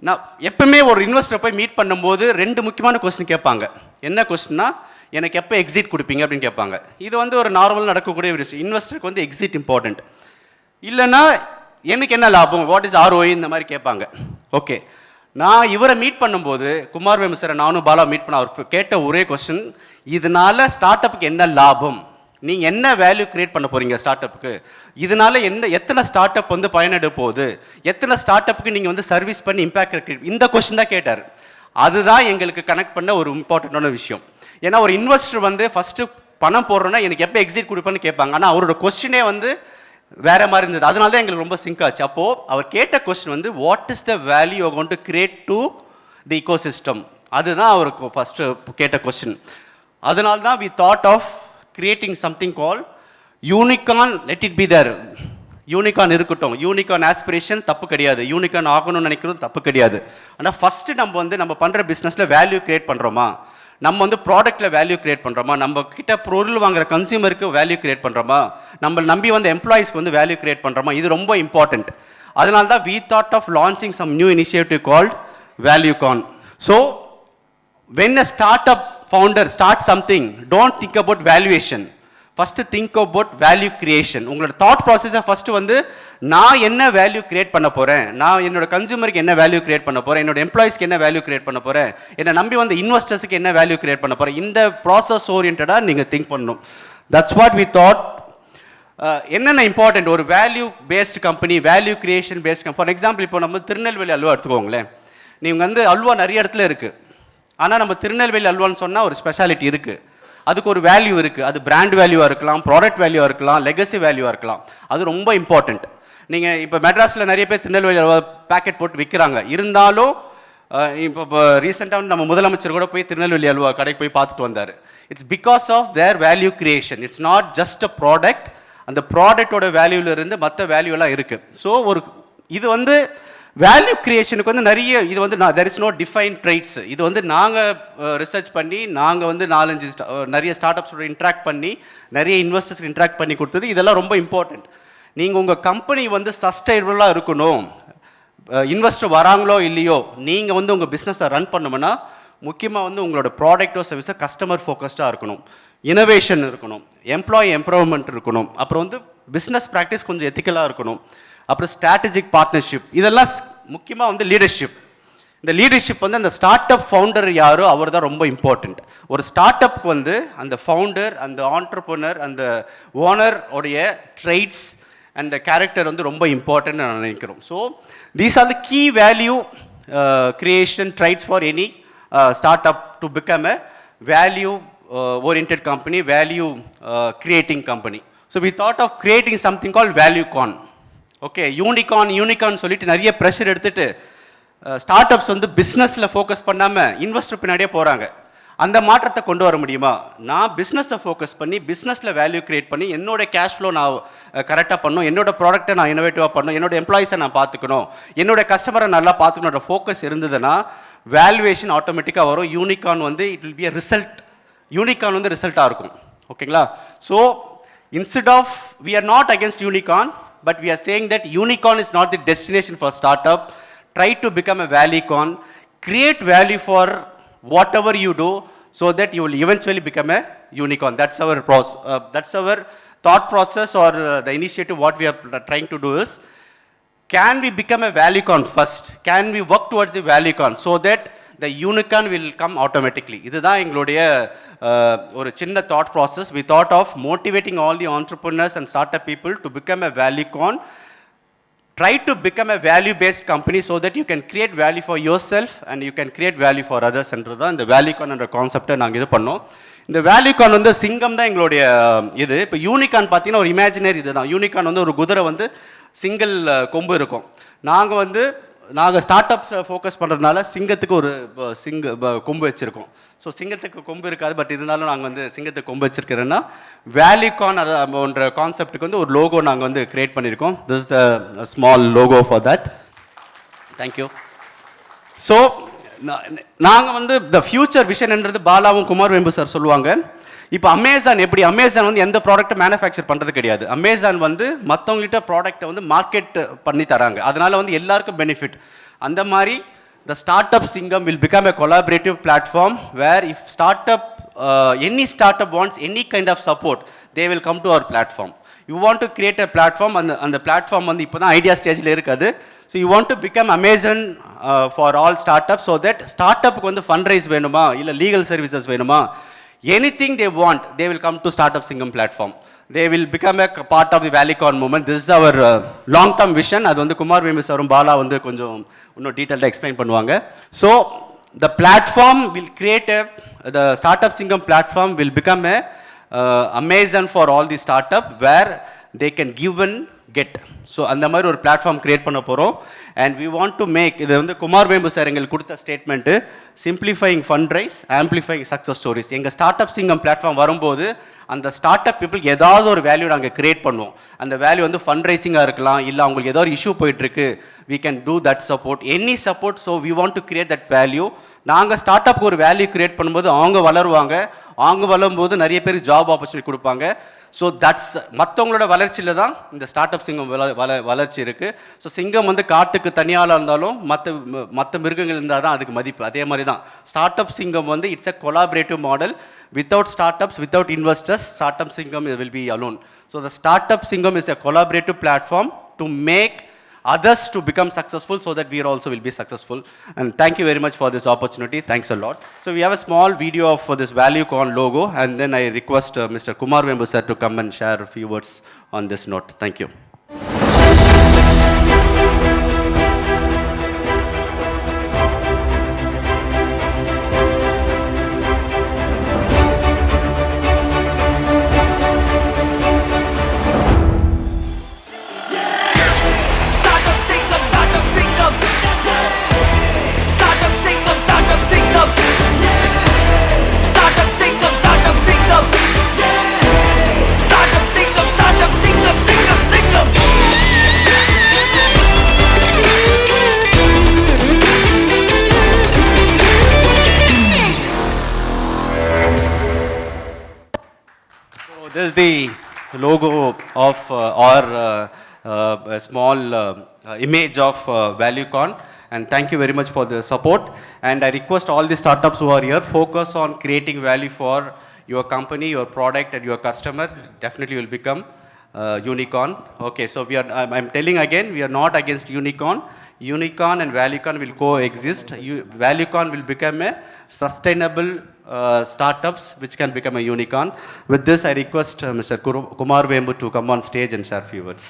நான் எப்பவுமே ஒரு இன்வெஸ்டரை போய் மீட் பண்ணும்போது 2 முக்கியமான கொஸ்டின் கேட்பாங்க. என்ன கொஸ்டின்னா எனக்கு எப்போ எக்ஸிட் கொடுப்பீங்க அப்படின்னு கேட்பாங்க. இது வந்து ஒரு நார்மல் நடக்கக்கூடிய ஒரு விஷயம். இன்வெஸ்டருக்கு வந்து எக்ஸிட் இம்பார்ட்டண்ட். இல்லைன்னா எனக்கு என்ன லாபம், வாட் இஸ் ROI இந்த மாதிரி கேட்பாங்க. ஓகே, நான் இவரை மீட் பண்ணும்போது குமார் வேம்பு சார் நானும் பாலா மீட் பண்ண அவர் கேட்ட ஒரே கொஸ்டின், இதனால ஸ்டார்ட் அப்புக்கு என்ன லாபம், நீங்கள் என்ன வேல்யூ கிரியேட் பண்ண போகிறீங்க ஸ்டார்ட் அப்புக்கு, இதனால எத்தனை ஸ்டார்ட் அப் வந்து பயனெடு போகுது, எத்தனை ஸ்டார்ட் அப்புக்கு நீங்கள் வந்து சர்வீஸ் பண்ணி இம்பாக்ட், இந்த கொஸ்டின் தான் கேட்டார். அதுதான் எங்களுக்கு கனெக்ட் பண்ண ஒரு இம்பார்ட்டண்ட்டான விஷயம். ஏன்னா ஒரு இன்வெஸ்டர் வந்து ஃபஸ்ட்டு பணம் போடுறோன்னா எனக்கு எப்போ எக்ஸிட் கொடுப்பேன்னு கேட்பாங்க. ஆனால் அவரோட கொஸ்டினே வந்து வேற மாதிரி இருந்தது. அதனால தான் எங்களுக்கு ரொம்ப சிங்க் ஆச்சு. அப்போது அவர் கேட்ட கொஸ்டின் வந்து what is the value you going to create to the ecosystem, அதுதான் அவருக்கு ஃபஸ்ட்டு கேட்ட கொஸ்டின். அதனால தான் we thought of creating something call unicorn. Let it be there, unicorn இருக்கட்டும். யூனிகான் ஆஸ்பிரேஷன் தப்பு கிடையாது, யூனிகான் ஆகணும்னு நினைக்கிறதும் தப்பு கிடையாது. ஆனால் ஃபஸ்ட்டு நம்ம பண்ணுற பிஸ்னஸில் வேல்யூ கிரியேட் பண்ணுறோமா, நம்ம வந்து ப்ராடக்ட்டில் வேல்யூ கிரியேட் பண்ணுறோமா, நம்ம கிட்ட பொருள் வாங்குற கன்சியூமருக்கு வேல்யூ கிரியேட் பண்ணுறோமா, நம்ம நம்பி வந்து எம்ப்ளாயிஸ்க்கு வந்து வேல்யூ கிரியேட் பண்ணுறோமா, இது ரொம்ப இம்பார்ட்டண்ட். அதனால தான் we thought of launching some new initiative called Valuecon. So when a startup founder start something, don't think about valuation. First think about value creation. உங்களோட தாட் ப்ராசஸை ஃபஸ்ட்டு வந்து நான் என்ன வேல்யூ கிரியேட் பண்ண போகிறேன், நான் என்னோட கன்சூமருக்கு என்ன வேல்யூ கிரியேட் பண்ண போகிறேன், என்னோட எம்ப்ளாயிஸ்க்கு என்ன வேல்யூ கிரியேட் பண்ண போகிறேன், என்னை நம்பி வந்த இன்வெஸ்டர்ஸுக்கு என்ன வேல்யூ கிரியேட் பண்ண போகிறேன், இந்த ப்ராசஸ் ஓரியன்டாக நீங்கள் திங்க் பண்ணணும். That's what we thought. என்னென்ன இம்பார்ட்டன்ட் ஒரு value based company, value creation based company. For example இப்போ நம்ம திருநெல்வேலி அல்வா எடுத்துக்கோங்களேன். நீங்கள் வந்து அல்வா நிறைய இடத்துல இருக்குது, ஆனால் நம்ம திருநெல்வேலி அல்வான்னு சொன்னால் ஒரு ஸ்பெஷாலிட்டி இருக்குது, அதுக்கு ஒரு வேல்யூ இருக்குது. அது பிராண்ட் வேல்யூவாக இருக்கலாம், ப்ராடக்ட் வேல்யூவாக இருக்கலாம், லெகசி வேல்யூவாக இருக்கலாம். அது ரொம்ப இம்பார்ட்டண்ட். நீங்கள் இப்போ மெட்ராஸில் நிறைய பேர் திருநெல்வேலி அல்வா பேக்கெட் போட்டு விற்கிறாங்க. இருந்தாலும் இப்போ ரீசெண்டாக வந்து நம்ம முதலமைச்சர் கூட போய் திருநெல்வேலி அல்வா கடைக்கு போய் பார்த்துட்டு வந்தார். It's because of their value creation. It's not just a product, அந்த ப்ராடக்டோட வேல்யூலேருந்து மற்ற வேல்யூலாம் இருக்குது. ஸோ ஒரு இது வந்து வேல்யூ கிரியேஷனுக்கு வந்து நிறைய இது வந்து there is no define traits. இது வந்து நாங்கள் ரிசர்ச் பண்ணி நாங்கள் வந்து 4-5 நிறைய ஸ்டார்ட் அப்ஸோட இன்ட்ராக்ட் பண்ணி நிறைய இன்வெஸ்டர்ஸ் இன்ட்ராக்ட் பண்ணி கொடுத்தது. இதெல்லாம் ரொம்ப இம்பார்ட்டண்ட். நீங்கள் உங்கள் கம்பெனி வந்து சஸ்டைனபிளாக இருக்கணும், இன்வெஸ்டர் வராங்களோ இல்லையோ, நீங்கள் வந்து உங்கள் பிஸ்னஸை ரன் பண்ணணும்னா முக்கியமாக வந்து உங்களோட ப்ராடக்டோ சர்வீஸோ கஸ்டமர் ஃபோக்கஸ்டாக இருக்கணும், இனோவேஷன் இருக்கணும், எம்ப்ளாயி எம்ப்ரூவ்மெண்ட் இருக்கணும், அப்புறம் வந்து பிஸ்னஸ் ப்ராக்டிஸ் கொஞ்சம் எத்திக்கலாக இருக்கணும், அப்புறம் ஸ்ட்ராட்டஜிக் பார்ட்னர்ஷிப். இதெல்லாம் முக்கியமாக வந்து லீடர்ஷிப். இந்த லீடர்ஷிப் வந்து அந்த ஸ்டார்ட் அப் ஃபவுண்டர் யாரோ அவர் தான் ரொம்ப இம்பார்ட்டண்ட். ஒரு ஸ்டார்ட் அப்க்கு வந்து அந்த ஃபவுண்டர், அந்த ஆண்டர்ப்ரனர், அந்த ஓனர் உடைய ட்ரைட்ஸ் அண்ட் கேரக்டர் வந்து ரொம்ப இம்பார்ட்டன்ட் நான் நினைக்கிறோம். So these are the key value creation traits for any startup to become a value oriented company, value creating company. So we thought of creating something called ValueCon. Okay, unicorn சொல்லிட்டு நிறைய pressure எடுத்துட்டு start ups வந்து பிஸ்னஸில் focus பண்ணாமல் investor பின்னாடியே போகிறாங்க. அந்த மாற்றத்தை கொண்டு வர முடியுமா? நான் பிஸ்னஸை ஃபோக்கஸ் பண்ணி பிஸ்னஸில் வேல்யூ கிரியேட் பண்ணி என்னோட கேஷ் ஃப்ளோ நான் கரெக்டாக பண்ணணும், என்னோட ப்ராடக்ட்டை நான் இனோவேட்டிவாக பண்ணணும், என்னோட எம்ப்ளாயிஸை நான் பார்த்துக்கணும், என்னோட கஸ்டமரை நல்லா பார்த்துக்கணுன்ற ஃபோக்கஸ் இருந்ததுன்னா வேல்யூவேஷன் ஆட்டோமேட்டிக்காக வரும். யூனிகார்ன் வந்து it will be a result. Unicorn வந்து ரிசல்ட்டாக இருக்கும். ஓகேங்களா? So instead of we are not against unicorn, but we are saying that unicorn is not the destination for startup. Try to become a valuecorn, create value for whatever you do so that you will eventually become a unicorn. That's our thought process or the initiative. What we are trying to do is, can we become a ValueCon first? Can we work towards the ValueCon so that the unicorn will come automatically? இதுதான் எங்களுடைய ஒரு சின்ன thought process. We thought of motivating all the entrepreneurs and startup people to become a ValueCon. Try to become a value-based company so that you can create value for yourself and you can create value for others. என்றதான் இந்த ValueCon என்ற கான்செப்டை நாங்கள் இது பண்ணோம். இந்த ValueCon வந்து சிங்கம் தான் எங்களுடைய இது. இப்போ யூனிகார்ன் பார்த்தீங்கன்னா ஒரு இமேஜினரி இது தான். யூனிகார்ன் வந்து ஒரு குதிரை வந்து சிங்கிள் கொம்பு இருக்கும். நாங்கள் ஸ்டார்ட் அப்ஸை ஃபோக்கஸ் பண்ணுறதுனால சிங்கத்துக்கு ஒரு கொம்பு வச்சுருக்கோம். ஸோ சிங்கத்துக்கு கொம்பு இருக்காது, பட் இருந்தாலும் நாங்கள் வந்து சிங்கத்துக்கு கொம்பு வச்சுருக்கிறேன்னா ValueCon என்ற கான்செப்ட்டுக்கு வந்து ஒரு லோகோ நாங்கள் வந்து க்ரியேட் பண்ணியிருக்கோம். This is the small logo for that. Thank you. So நாங்கள் வந்து the future விஷன்ன்றது பாலாவும் Kumar Vembu sir சொல்லுவாங்க. இப்போ அமேசான் எப்படி, அமேசான் வந்து எந்த ப்ராடக்ட்டை மேனுஃபேக்சர் பண்ணுறது கிடையாது. அமேசான் வந்து மற்றவங்கள்ட்ட ப்ராடக்ட்டை வந்து மார்க்கெட் பண்ணி தராங்க. அதனால் வந்து எல்லாருக்கும் பெனிஃபிட். அந்த மாதிரி the startup Singham will become a collaborative platform where if any startup wants any kind of support, they will come to our platform. You want to create a platform and the platform வந்து இப்போ தான் idea ஸ்டேஜில் இருக்காது. So you want to become Amazon for all startup. So that ஸ்டார்ட் அப்புக்கு வந்து fund raise வேணுமா, இல்லை லீகல் சர்வீசஸ் வேணுமா, anything they want, they will come to Startup Singham platform. They will become a part of the ValueCon movement. This is our long-term vision. அது வந்து குமார் வேம்பு சாரும் பாலா வந்து கொஞ்சம் இன்னும் டீட்டெயிலாக எக்ஸ்பிளைன் பண்ணுவாங்க. So the platform will create the Startup Singham platform will become a Amazon for all the startup where they can give and get. So அந்த மாதிரி ஒரு பிளாட்ஃபார்ம் கிரியேட் பண்ண போகிறோம். And we want to make, இது வந்து Kumar Vembu sir எங்களுக்கு கொடுத்த statement, simplifying fund raise, amplifying success stories. எங்கள் ஸ்டார்ட் அப் சிங்கம் பிளாட்ஃபார்ம் வரும்போது அந்த ஸ்டார்ட் அப் பீப்புள் ஏதாவது ஒரு வேல்யூ நாங்கள் கிரியேட் பண்ணுவோம். அந்த வேல்யூ வந்து ஃபண்ட் ரைசிங்காக இருக்கலாம், இல்லை அவங்களுக்கு ஏதோ ஒரு இஷ்யூ போயிட்டுருக்கு, we can do that support, any support. So we want to create that value. நாங்கள் ஸ்டார்ட் அப்க்கு ஒரு வேல்யூ கிரியேட் பண்ணும்போது அவங்க வளருவாங்க, அவங்க வளரும்போது நிறைய பேருக்கு ஜாப் ஆப்பர்ச்சுனிட்டி கொடுப்பாங்க. ஸோ தட்ஸ் மற்றவங்களோட வளர்ச்சியில் தான் இந்த ஸ்டார்ட் அப் சிங்கம் வளர்ச்சி இருக்குது. ஸோ சிங்கம் வந்து காட்டுக்கு தனியாளாக இருந்தாலும் மற்ற மிருகங்கள் இருந்தால் தான் அதுக்கு மதிப்பு. அதே மாதிரி தான் ஸ்டார்ட் அப் சிங்கம் வந்து it's a collaborative model. Without startups, without investors, startup Singam will be alone. So the startup Singam is a collaborative platform to make others to become successful so that we also will be successful. And thank you very much for this opportunity. Thanks a lot. So we have a small video of this ValueCon logo, and then I request Mr. Kumar Vembu sir to come and share a few words on this note. Thank you. This is the logo of a small image of ValueCon, and thank you very much for the support. And I request all the startups who are here, focus on creating value for your company, your product, and your customer. Definitely will become unicorn. Okay, so I'm telling again, we are not against unicorn. Unicorn and ValueCon will coexist. ValueCon will become a sustainable startups which can become a unicorn. With this, I request Mr. Kumar Vembu to come on stage and share a few words.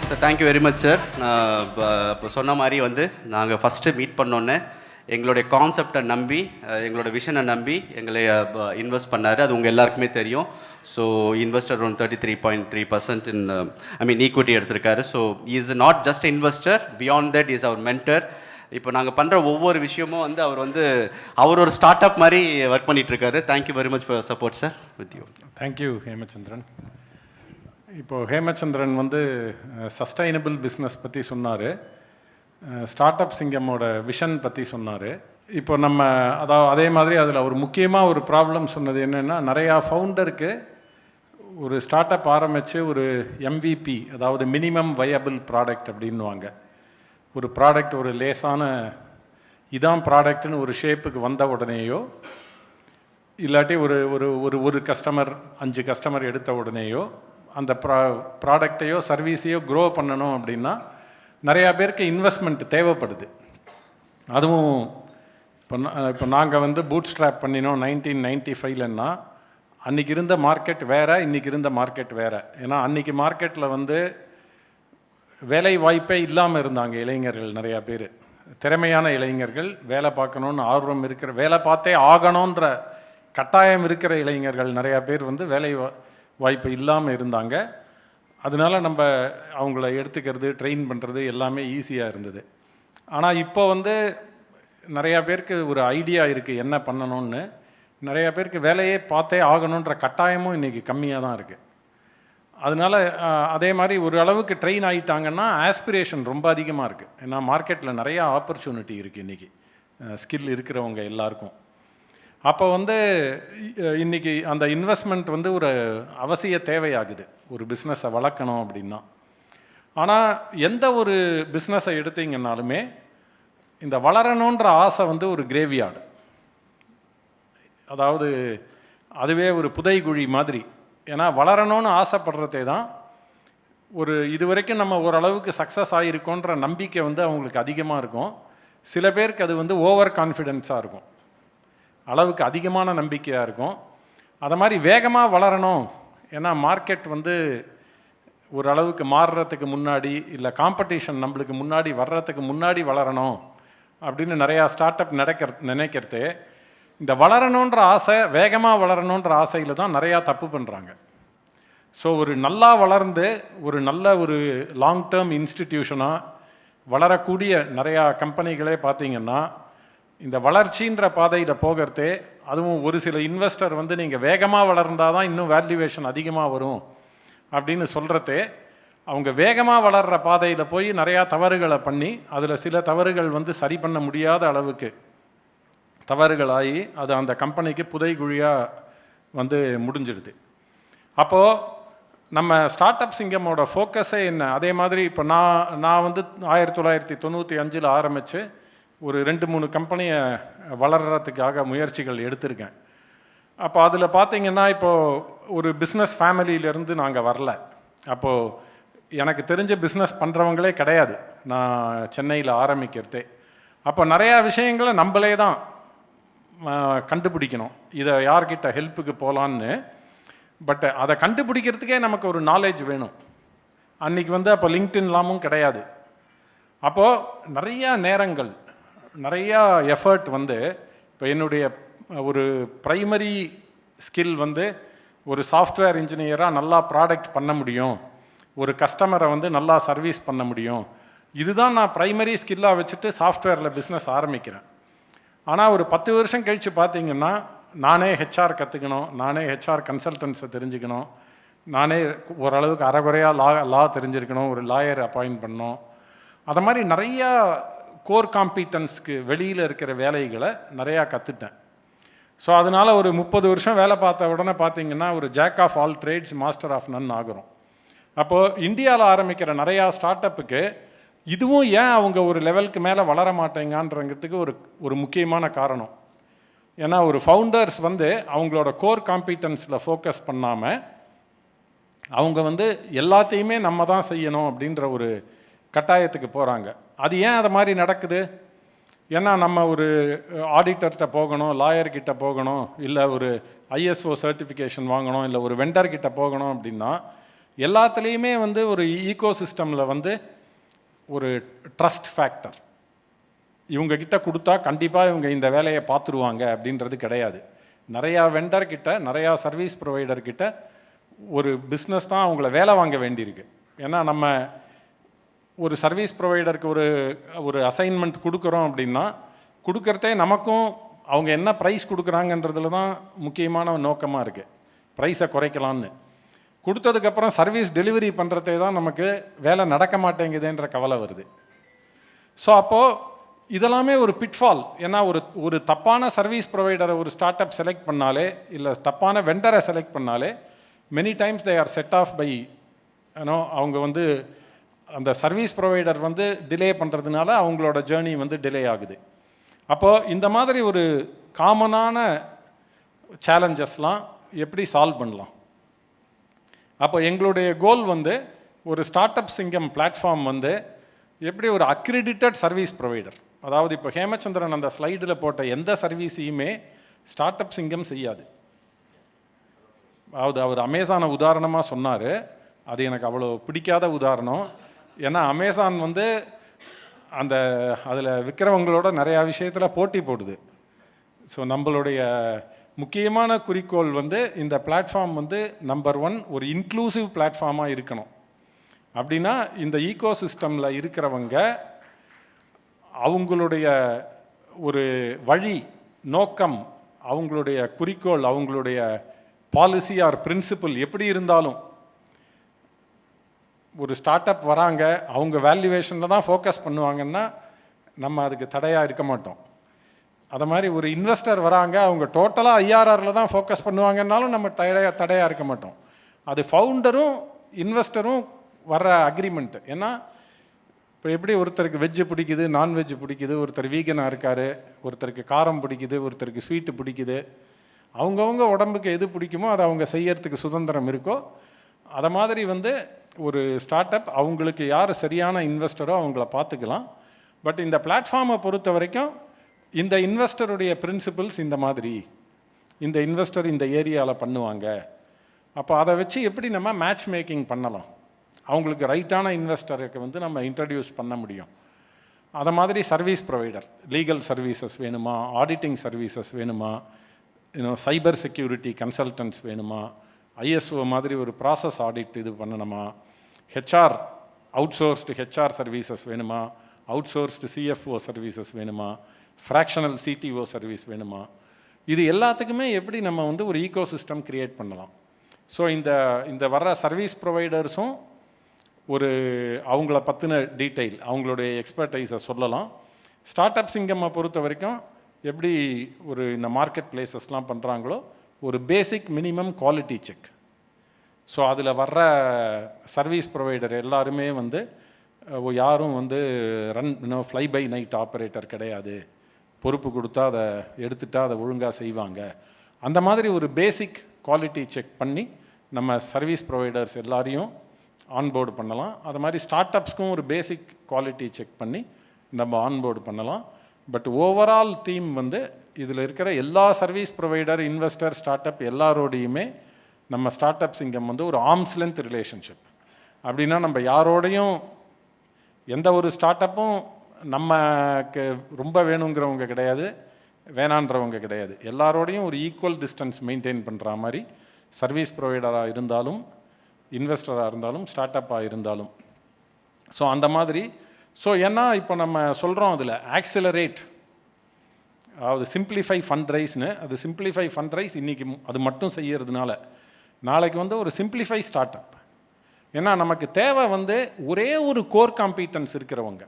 So thank you very much, sir. இப்போ சொன்ன மாதிரி வந்து நாங்கள் first meet பண்ணோன்னே எங்களுடைய கான்செப்டை நம்பி, எங்களோட விஷனை நம்பி எங்களை இன்வெஸ்ட் பண்ணார். அது உங்கள் எல்லாருக்குமே தெரியும். So investor around 33.3% in equity எடுத்திருக்காரு. So is not just investor, beyond that is அவர் மென்டர். இப்போ நாங்கள் பண்ணுற ஒவ்வொரு விஷயமும் வந்து அவர் ஒரு ஸ்டார்ட் அப் மாதிரி ஒர்க் பண்ணிகிட்ருக்காரு. Thank you very much for support sir. With you. Thank you Hemachandran. இப்போது ஹேமச்சந்திரன் வந்து சஸ்டைனபிள் பிஸ்னஸ் பற்றி சொன்னார், ஸ்டார்ட் அப் சிங்கமோட விஷன் பற்றி சொன்னார். இப்போ நம்ம அதே மாதிரி அதில் ஒரு முக்கியமாக ஒரு ப்ராப்ளம் சொன்னது என்னென்னா, நிறையா ஃபவுண்டருக்கு ஒரு ஸ்டார்ட் அப் ஆரம்பித்து ஒரு MVP, அதாவது மினிமம் வயபிள் ப்ராடக்ட் அப்படின்வாங்க. ஒரு ப்ராடக்ட் ஒரு லேசான இதான் ப்ராடக்ட்னு ஒரு ஷேப்புக்கு வந்த உடனேயோ, இல்லாட்டி ஒரு ஒரு ஒரு கஸ்டமர் 5 கஸ்டமர் எடுத்த உடனேயோ அந்த ப்ராடக்டையோ சர்வீஸையோ க்ரோ பண்ணணும் அப்படின்னா நிறையா பேருக்கு இன்வெஸ்ட்மெண்ட் தேவைப்படுது. அதுவும் இப்போ நாங்கள் வந்து பூட் ஸ்ட்ராப் பண்ணினோம் 1995லன்னா, அன்றைக்கி இருந்த மார்க்கெட் வேறு, இன்றைக்கி இருந்த மார்க்கெட் வேறு. ஏன்னா அன்றைக்கி மார்க்கெட்டில் வந்து வேலை வாய்ப்பே இல்லாமல் இருந்தாங்க இளைஞர்கள். நிறையா பேர் திறமையான இளைஞர்கள், வேலை பார்க்கணுன்னு ஆர்வம் இருக்கிற, வேலை பார்த்தே ஆகணுன்ற கட்டாயம் இருக்கிற இளைஞர்கள் நிறையா பேர் வந்து வேலை வாய்ப்பு இல்லாமல் இருந்தாங்க. அதனால நம்ம அவங்கள எடுத்துக்கிறது, ட்ரெயின் பண்ணுறது எல்லாமே ஈஸியாக இருந்தது. ஆனால் இப்போ வந்து நிறையா பேருக்கு ஒரு ஐடியா இருக்குது என்ன பண்ணணும்னு. நிறையா பேருக்கு வேலையே பார்த்தே ஆகணுன்ற கட்டாயமும் இன்றைக்கி கம்மியாக தான் இருக்குது. அதனால் அதே மாதிரி ஒரு அளவுக்கு ட்ரெயின் ஆகிட்டாங்கன்னா ஆஸ்பிரேஷன் ரொம்ப அதிகமாக இருக்குது. ஏன்னா மார்க்கெட்டில் நிறையா ஆப்பர்ச்சுனிட்டி இருக்குது இன்றைக்கி ஸ்கில் இருக்கிறவங்க எல்லாருக்கும். அப்போ வந்து இன்றைக்கி அந்த இன்வெஸ்ட்மெண்ட் வந்து ஒரு அவசிய தேவையாகுது ஒரு பிஸ்னஸை வளர்க்கணும் அப்படின்னா. ஆனால் எந்த ஒரு பிஸ்னஸை எடுத்தீங்கன்னாலுமே இந்த வளரணுன்ற ஆசை வந்து ஒரு கிரேவியார்டு, அதாவது அதுவே ஒரு புதைகுழி மாதிரி. ஏன்னா வளரணும்னு ஆசைப்படுறதே தான் ஒரு இது வரைக்கும் நம்ம ஓரளவுக்கு சக்ஸஸ் ஆகிருக்கோன்ற நம்பிக்கை வந்து அவங்களுக்கு அதிகமாக இருக்கும். சில பேருக்கு அது வந்து ஓவர் கான்ஃபிடென்ஸாக இருக்கும், அளவுக்கு அதிகமான நம்பிக்கையாக இருக்கும். அதை மாதிரி வேகமாக வளரணும், ஏன்னா மார்க்கெட் வந்து ஒரு அளவுக்கு மாறுறதுக்கு முன்னாடி, இல்லை காம்படிஷன் நம்மளுக்கு முன்னாடி வர்றதுக்கு முன்னாடி வளரணும் அப்படின்னு நிறையா ஸ்டார்ட் அப் நினைக்கிறது. இந்த வளரணுன்ற ஆசை, வேகமாக வளரணுன்ற ஆசையில் தான் நிறையா தப்பு பண்ணுறாங்க. ஸோ ஒரு நல்லா வளர்ந்து ஒரு நல்ல ஒரு லாங் டேர்ம் இன்ஸ்டிடியூஷனாக வளரக்கூடிய நிறையா கம்பெனிகளே பார்த்திங்கன்னா இந்த வளர்ச்சின்ற பாதையில் போகிறதே, அதுவும் ஒரு சில இன்வெஸ்டர் வந்து நீங்கள் வேகமாக வளர்ந்தால் தான் இன்னும் வேல்யூவேஷன் அதிகமாக வரும் அப்படின்னு சொல்கிறதே அவங்க வேகமாக வளர்கிற பாதையில் போய் நிறையா தவறுகளை பண்ணி அதில் சில தவறுகள் வந்து சரி பண்ண முடியாத அளவுக்கு தவறுகளாகி அது அந்த கம்பெனிக்கு புதைகுழியாக வந்து முடிஞ்சிடுது. அப்போது நம்ம ஸ்டார்ட் அப் சிங்கமோட ஃபோக்கஸே என்ன? அதே மாதிரி இப்போ நான் வந்து 1995 ஆரம்பித்து ஒரு 2-3 கம்பெனியை வளர்கிறதுக்காக முயற்சிகள் எடுத்திருக்கேன். அப்போ அதில் பார்த்தீங்கன்னா இப்போது ஒரு பிஸ்னஸ் ஃபேமிலியிலேருந்து நாங்கள் வரல. அப்போது எனக்கு தெரிஞ்ச பிஸ்னஸ் பண்ணுறவங்களே கிடையாது நான் சென்னையில் ஆரம்பிக்கிறதே. அப்போ நிறையா விஷயங்களை நம்மளே தான் கண்டுபிடிக்கணும், இதை யார்கிட்ட ஹெல்ப்புக்கு போகலான்னு. பட் அதை கண்டுபிடிக்கிறதுக்கே நமக்கு ஒரு நாலேஜ் வேணும். அன்றைக்கி வந்து அப்போ லிங்க்டின்லாமும் கிடையாது. அப்போது நிறையா நேரங்கள், நிறையா எஃபர்ட் வந்து இப்போ என்னுடைய ஒரு ப்ரைமரி ஸ்கில் வந்து ஒரு சாஃப்ட்வேர் இன்ஜினியராக நல்லா ப்ராடக்ட் பண்ண முடியும், ஒரு கஸ்டமரை வந்து நல்லா சர்வீஸ் பண்ண முடியும். இதுதான் நான் ப்ரைமரி ஸ்கில்லாக வச்சுட்டு சாஃப்ட்வேரில் பிஸ்னஸ் ஆரம்பிக்கிறேன். ஆனால் ஒரு 10 வருஷம் கழித்து பார்த்தீங்கன்னா நானே ஹெச்ஆர் கற்றுக்கணும், நானே ஹெச்ஆர் கன்சல்டன்ஸை தெரிஞ்சுக்கணும், நானே ஓரளவுக்கு அரைகுறையாக லா தெரிஞ்சிருக்கணும், ஒரு லாயர் அப்பாயிண்ட் பண்ணணும். அது மாதிரி நிறையா கோர் காம்பீட்டன்ஸ்க்கு வெளியில் இருக்கிற வேலைகளை நிறையா கற்றுட்டேன். ஸோ அதனால் ஒரு 30 வருஷம் வேலை பார்த்த உடனே பார்த்தீங்கன்னா ஒரு jack of all trades master of none ஆகிறோம். அப்போது இந்தியாவில் ஆரம்பிக்கிற நிறையா ஸ்டார்ட் அப்புக்கு இதுவும் ஏன் அவங்க ஒரு லெவலுக்கு மேலே வளர மாட்டேங்கான்றங்கிறதுக்கு ஒரு முக்கியமான காரணம். ஏன்னா ஒரு ஃபவுண்டர்ஸ் வந்து அவங்களோட கோர் காம்பீட்டன்ஸில் ஃபோக்கஸ் பண்ணாமல் அவங்க வந்து எல்லாத்தையுமே நம்ம தான் செய்யணும் அப்படின்ற ஒரு கட்டாயத்துக்கு போகிறாங்க. அது ஏன் அது மாதிரி நடக்குது? ஏன்னா நம்ம ஒரு ஆடிட்டர்கிட்ட போகணும், லாயர்கிட்ட போகணும், இல்லை ஒரு ஐஎஸ்ஓ சர்டிஃபிகேஷன் வாங்கணும், இல்லை ஒரு வெண்டர்கிட்ட போகணும் அப்படின்னா எல்லாத்துலேயுமே வந்து ஒரு ஈகோ சிஸ்டமில் வந்து ஒரு ட்ரஸ்ட் ஃபேக்டர், இவங்கக்கிட்ட கொடுத்தா கண்டிப்பாக இவங்க இந்த வேலையை பார்த்துருவாங்க அப்படின்றது கிடையாது. நிறையா வெண்டர்கிட்ட, நிறையா சர்வீஸ் ப்ரொவைடர்கிட்ட ஒரு பிஸ்னஸ் தான் அவங்கள வேலை வாங்க வேண்டியிருக்கு. ஏன்னா நம்ம ஒரு சர்வீஸ் ப்ரொவைடருக்கு ஒரு அசைன்மெண்ட் கொடுக்குறோம் அப்படின்னா கொடுக்குறதே நமக்கும் அவங்க என்ன ப்ரைஸ் கொடுக்குறாங்கன்றதுல தான் முக்கியமான நோக்கமாக இருக்குது. ப்ரைஸை குறைக்கலான்னு கொடுத்ததுக்கப்புறம் சர்வீஸ் டெலிவரி பண்ணுறதே தான் நமக்கு வேலை நடக்க மாட்டேங்குதுன்ற கவலை வருது. ஸோ அப்போது இதெல்லாமே ஒரு பிட்ஃபால். ஏன்னா ஒரு தப்பான சர்வீஸ் ப்ரொவைடரை ஒரு ஸ்டார்ட் அப் செலக்ட் பண்ணாலே, இல்லை தப்பான வெண்டரை செலக்ட் பண்ணாலே many times they are set off by அவங்க வந்து அந்த சர்வீஸ் ப்ரொவைடர் வந்து டிலே பண்ணுறதுனால அவங்களோட ஜேர்னி வந்து டிலே ஆகுது. அப்போது இந்த மாதிரி ஒரு காமனான சேலஞ்சஸ்லாம் எப்படி சால்வ் பண்ணலாம்? அப்போ எங்களுடைய கோல் வந்து ஒரு ஸ்டார்ட் அப் சிங்கம் பிளாட்ஃபார்ம் வந்து எப்படி ஒரு அக்ரிடிட்டட் சர்வீஸ் ப்ரொவைடர், அதாவது இப்போ ஹேமச்சந்திரன் அந்த ஸ்லைடில் போட்ட எந்த சர்வீஸையுமே ஸ்டார்ட் அப் சிங்கம் செய்யாது. அதாவது அவர் அமேசானை உதாரணமாக சொன்னார், அது எனக்கு அவ்வளோ பிடிக்காத உதாரணம். ஏன்னா அமேசான் வந்து அதில் விற்கிறவங்களோட நிறையா விஷயத்தில் போட்டி போடுது. ஸோ நம்மளுடைய முக்கியமான குறிக்கோள் வந்து இந்த பிளாட்ஃபார்ம் வந்து நம்பர் 1 ஒரு இன்க்ளூசிவ் பிளாட்ஃபார்மாக இருக்கணும். அப்படின்னா இந்த ஈகோ சிஸ்டமில் இருக்கிறவங்க அவங்களுடைய ஒரு வழி, நோக்கம், அவங்களுடைய குறிக்கோள், அவங்களுடைய பாலிசி ஆர் பிரின்சிபல் எப்படி இருந்தாலும் ஒரு ஸ்டார்ட் அப் வராங்க, அவங்க வேல்யூவேஷனில் தான் ஃபோக்கஸ் பண்ணுவாங்கன்னா நம்ம அதுக்கு தடையாக இருக்க மாட்டோம். அது மாதிரி ஒரு இன்வெஸ்டர் வராங்க, அவங்க டோட்டலாக ஐஆர்ஆரில் தான் ஃபோக்கஸ் பண்ணுவாங்கன்னாலும் நம்ம தடையாக இருக்க மாட்டோம். அது ஃபவுண்டரும் இன்வெஸ்டரும் வர்ற அக்ரிமெண்ட்டு. ஏன்னா இப்போ எப்படி ஒருத்தருக்கு வெஜ்ஜு பிடிக்குது, நான்வெஜ்ஜு பிடிக்குது, ஒருத்தர் வீகனாக இருக்கார், ஒருத்தருக்கு காரம் பிடிக்குது, ஒருத்தருக்கு ஸ்வீட்டு பிடிக்குது, அவங்கவுங்க உடம்புக்கு எது பிடிக்குமோ அதை அவங்க செய்யறதுக்கு சுதந்திரம் இருக்கோ, அதை மாதிரி வந்து ஒரு ஸ்டார்ட் அப் அவங்களுக்கு யார் சரியான இன்வெஸ்டரோ அவங்கள பார்த்துக்கலாம். பட் இந்த பிளாட்ஃபார்மை பொறுத்த வரைக்கும் இந்த இன்வெஸ்டருடைய பிரின்சிபிள்ஸ் இந்த மாதிரி, இந்த இன்வெஸ்டர் இந்த ஏரியாவில் பண்ணுவாங்க. அப்போ அதை வச்சு எப்படி நம்ம மேட்ச் மேக்கிங் பண்ணலாம், அவங்களுக்கு ரைட்டான இன்வெஸ்டருக்கு வந்து நம்ம இன்ட்ரடியூஸ் பண்ண முடியும். அதை மாதிரி சர்வீஸ் ப்ரொவைடர், லீகல் சர்வீசஸ் வேணுமா, ஆடிட்டிங் சர்வீசஸ் வேணுமா, சைபர் செக்யூரிட்டி கன்சல்டன்ட்ஸ் வேணுமா, ஐஎஸ்ஓ மாதிரி ஒரு ப்ராசஸ் ஆடிட் இது பண்ணணுமா, ஹெச்ஆர் அவுட்சோர்ஸ்டு ஹெச்ஆர் சர்வீசஸ் வேணுமா, அவுட்சோர்ஸ்டு சிஎஃப்ஓ சர்வீசஸ் வேணுமா, ஃப்ராக்ஷனல் சிடிஓ சர்வீஸ் வேணுமா, இது எல்லாத்துக்குமே எப்படி நம்ம வந்து ஒரு ஈகோ சிஸ்டம் க்ரியேட் பண்ணலாம். ஸோ இந்த வர்ற சர்வீஸ் ப்ரொவைடர்ஸும் ஒரு அவங்கள பற்றின டீட்டெயில், அவங்களுடைய எக்ஸ்பர்டைஸை சொல்லலாம். ஸ்டார்ட் அப் சிங்கம்மை பொறுத்த வரைக்கும் எப்படி ஒரு இந்த மார்க்கெட் பிளேசஸ்லாம் பண்ணுறாங்களோ ஒரு basic minimum quality check. So அதில் வர்ற சர்வீஸ் ப்ரொவைடர் எல்லாருமே வந்து யாரும் வந்து ஃப்ளை பை நைட் ஆப்ரேட்டர் கிடையாது, பொறுப்பு கொடுத்தா அதை எடுத்துட்டா அதை ஒழுங்காக செய்வாங்க. அந்த மாதிரி ஒரு பேசிக் குவாலிட்டி செக் பண்ணி நம்ம சர்வீஸ் ப்ரொவைடர்ஸ் எல்லாரையும் ஆன்போர்டு பண்ணலாம். அது மாதிரி ஸ்டார்ட் அப்ஸ்க்கும் ஒரு பேசிக் குவாலிட்டி செக் பண்ணி நம்ம ஆன்போர்டு பண்ணலாம். பட் ஓவரால் தீம் வந்து இதில் இருக்கிற எல்லா service provider, investor, startup எல்லாரோடையுமே நம்ம ஸ்டார்ட் அப் சிங்கம் வந்து ஒரு ஆர்ம்ஸ் லென்த் ரிலேஷன்ஷிப். அப்படின்னா நம்ம யாரோடையும் எந்த ஒரு ஸ்டார்ட் அப்பும் நமக்கு ரொம்ப வேணுங்கிறவங்க கிடையாது, வேணான்றவங்க கிடையாது. எல்லாரோடையும் ஒரு ஈக்குவல் டிஸ்டன்ஸ் மெயின்டைன் பண்ணுற மாதிரி சர்வீஸ் ப்ரொவைடராக இருந்தாலும், இன்வெஸ்டராக இருந்தாலும், ஸ்டார்ட் அப்பாக இருந்தாலும். ஸோ அந்த மாதிரி ஏன்னா இப்போ நம்ம சொல்கிறோம் அதில் ஆக்சிலரேட், அதாவது சிம்பிளிஃபை ஃபண்ட் ரைஸ்னு. அது சிம்பிளிஃபை ஃபண்ட் ரைஸ் இன்றைக்கி அது மட்டும் செய்யறதுனால நாளைக்கு வந்து ஒரு சிம்பிளிஃபை ஸ்டார்ட் அப். ஏன்னா நமக்கு தேவை வந்து ஒரே ஒரு கோர் காம்பீட்டன்ஸ் இருக்கிறவங்க.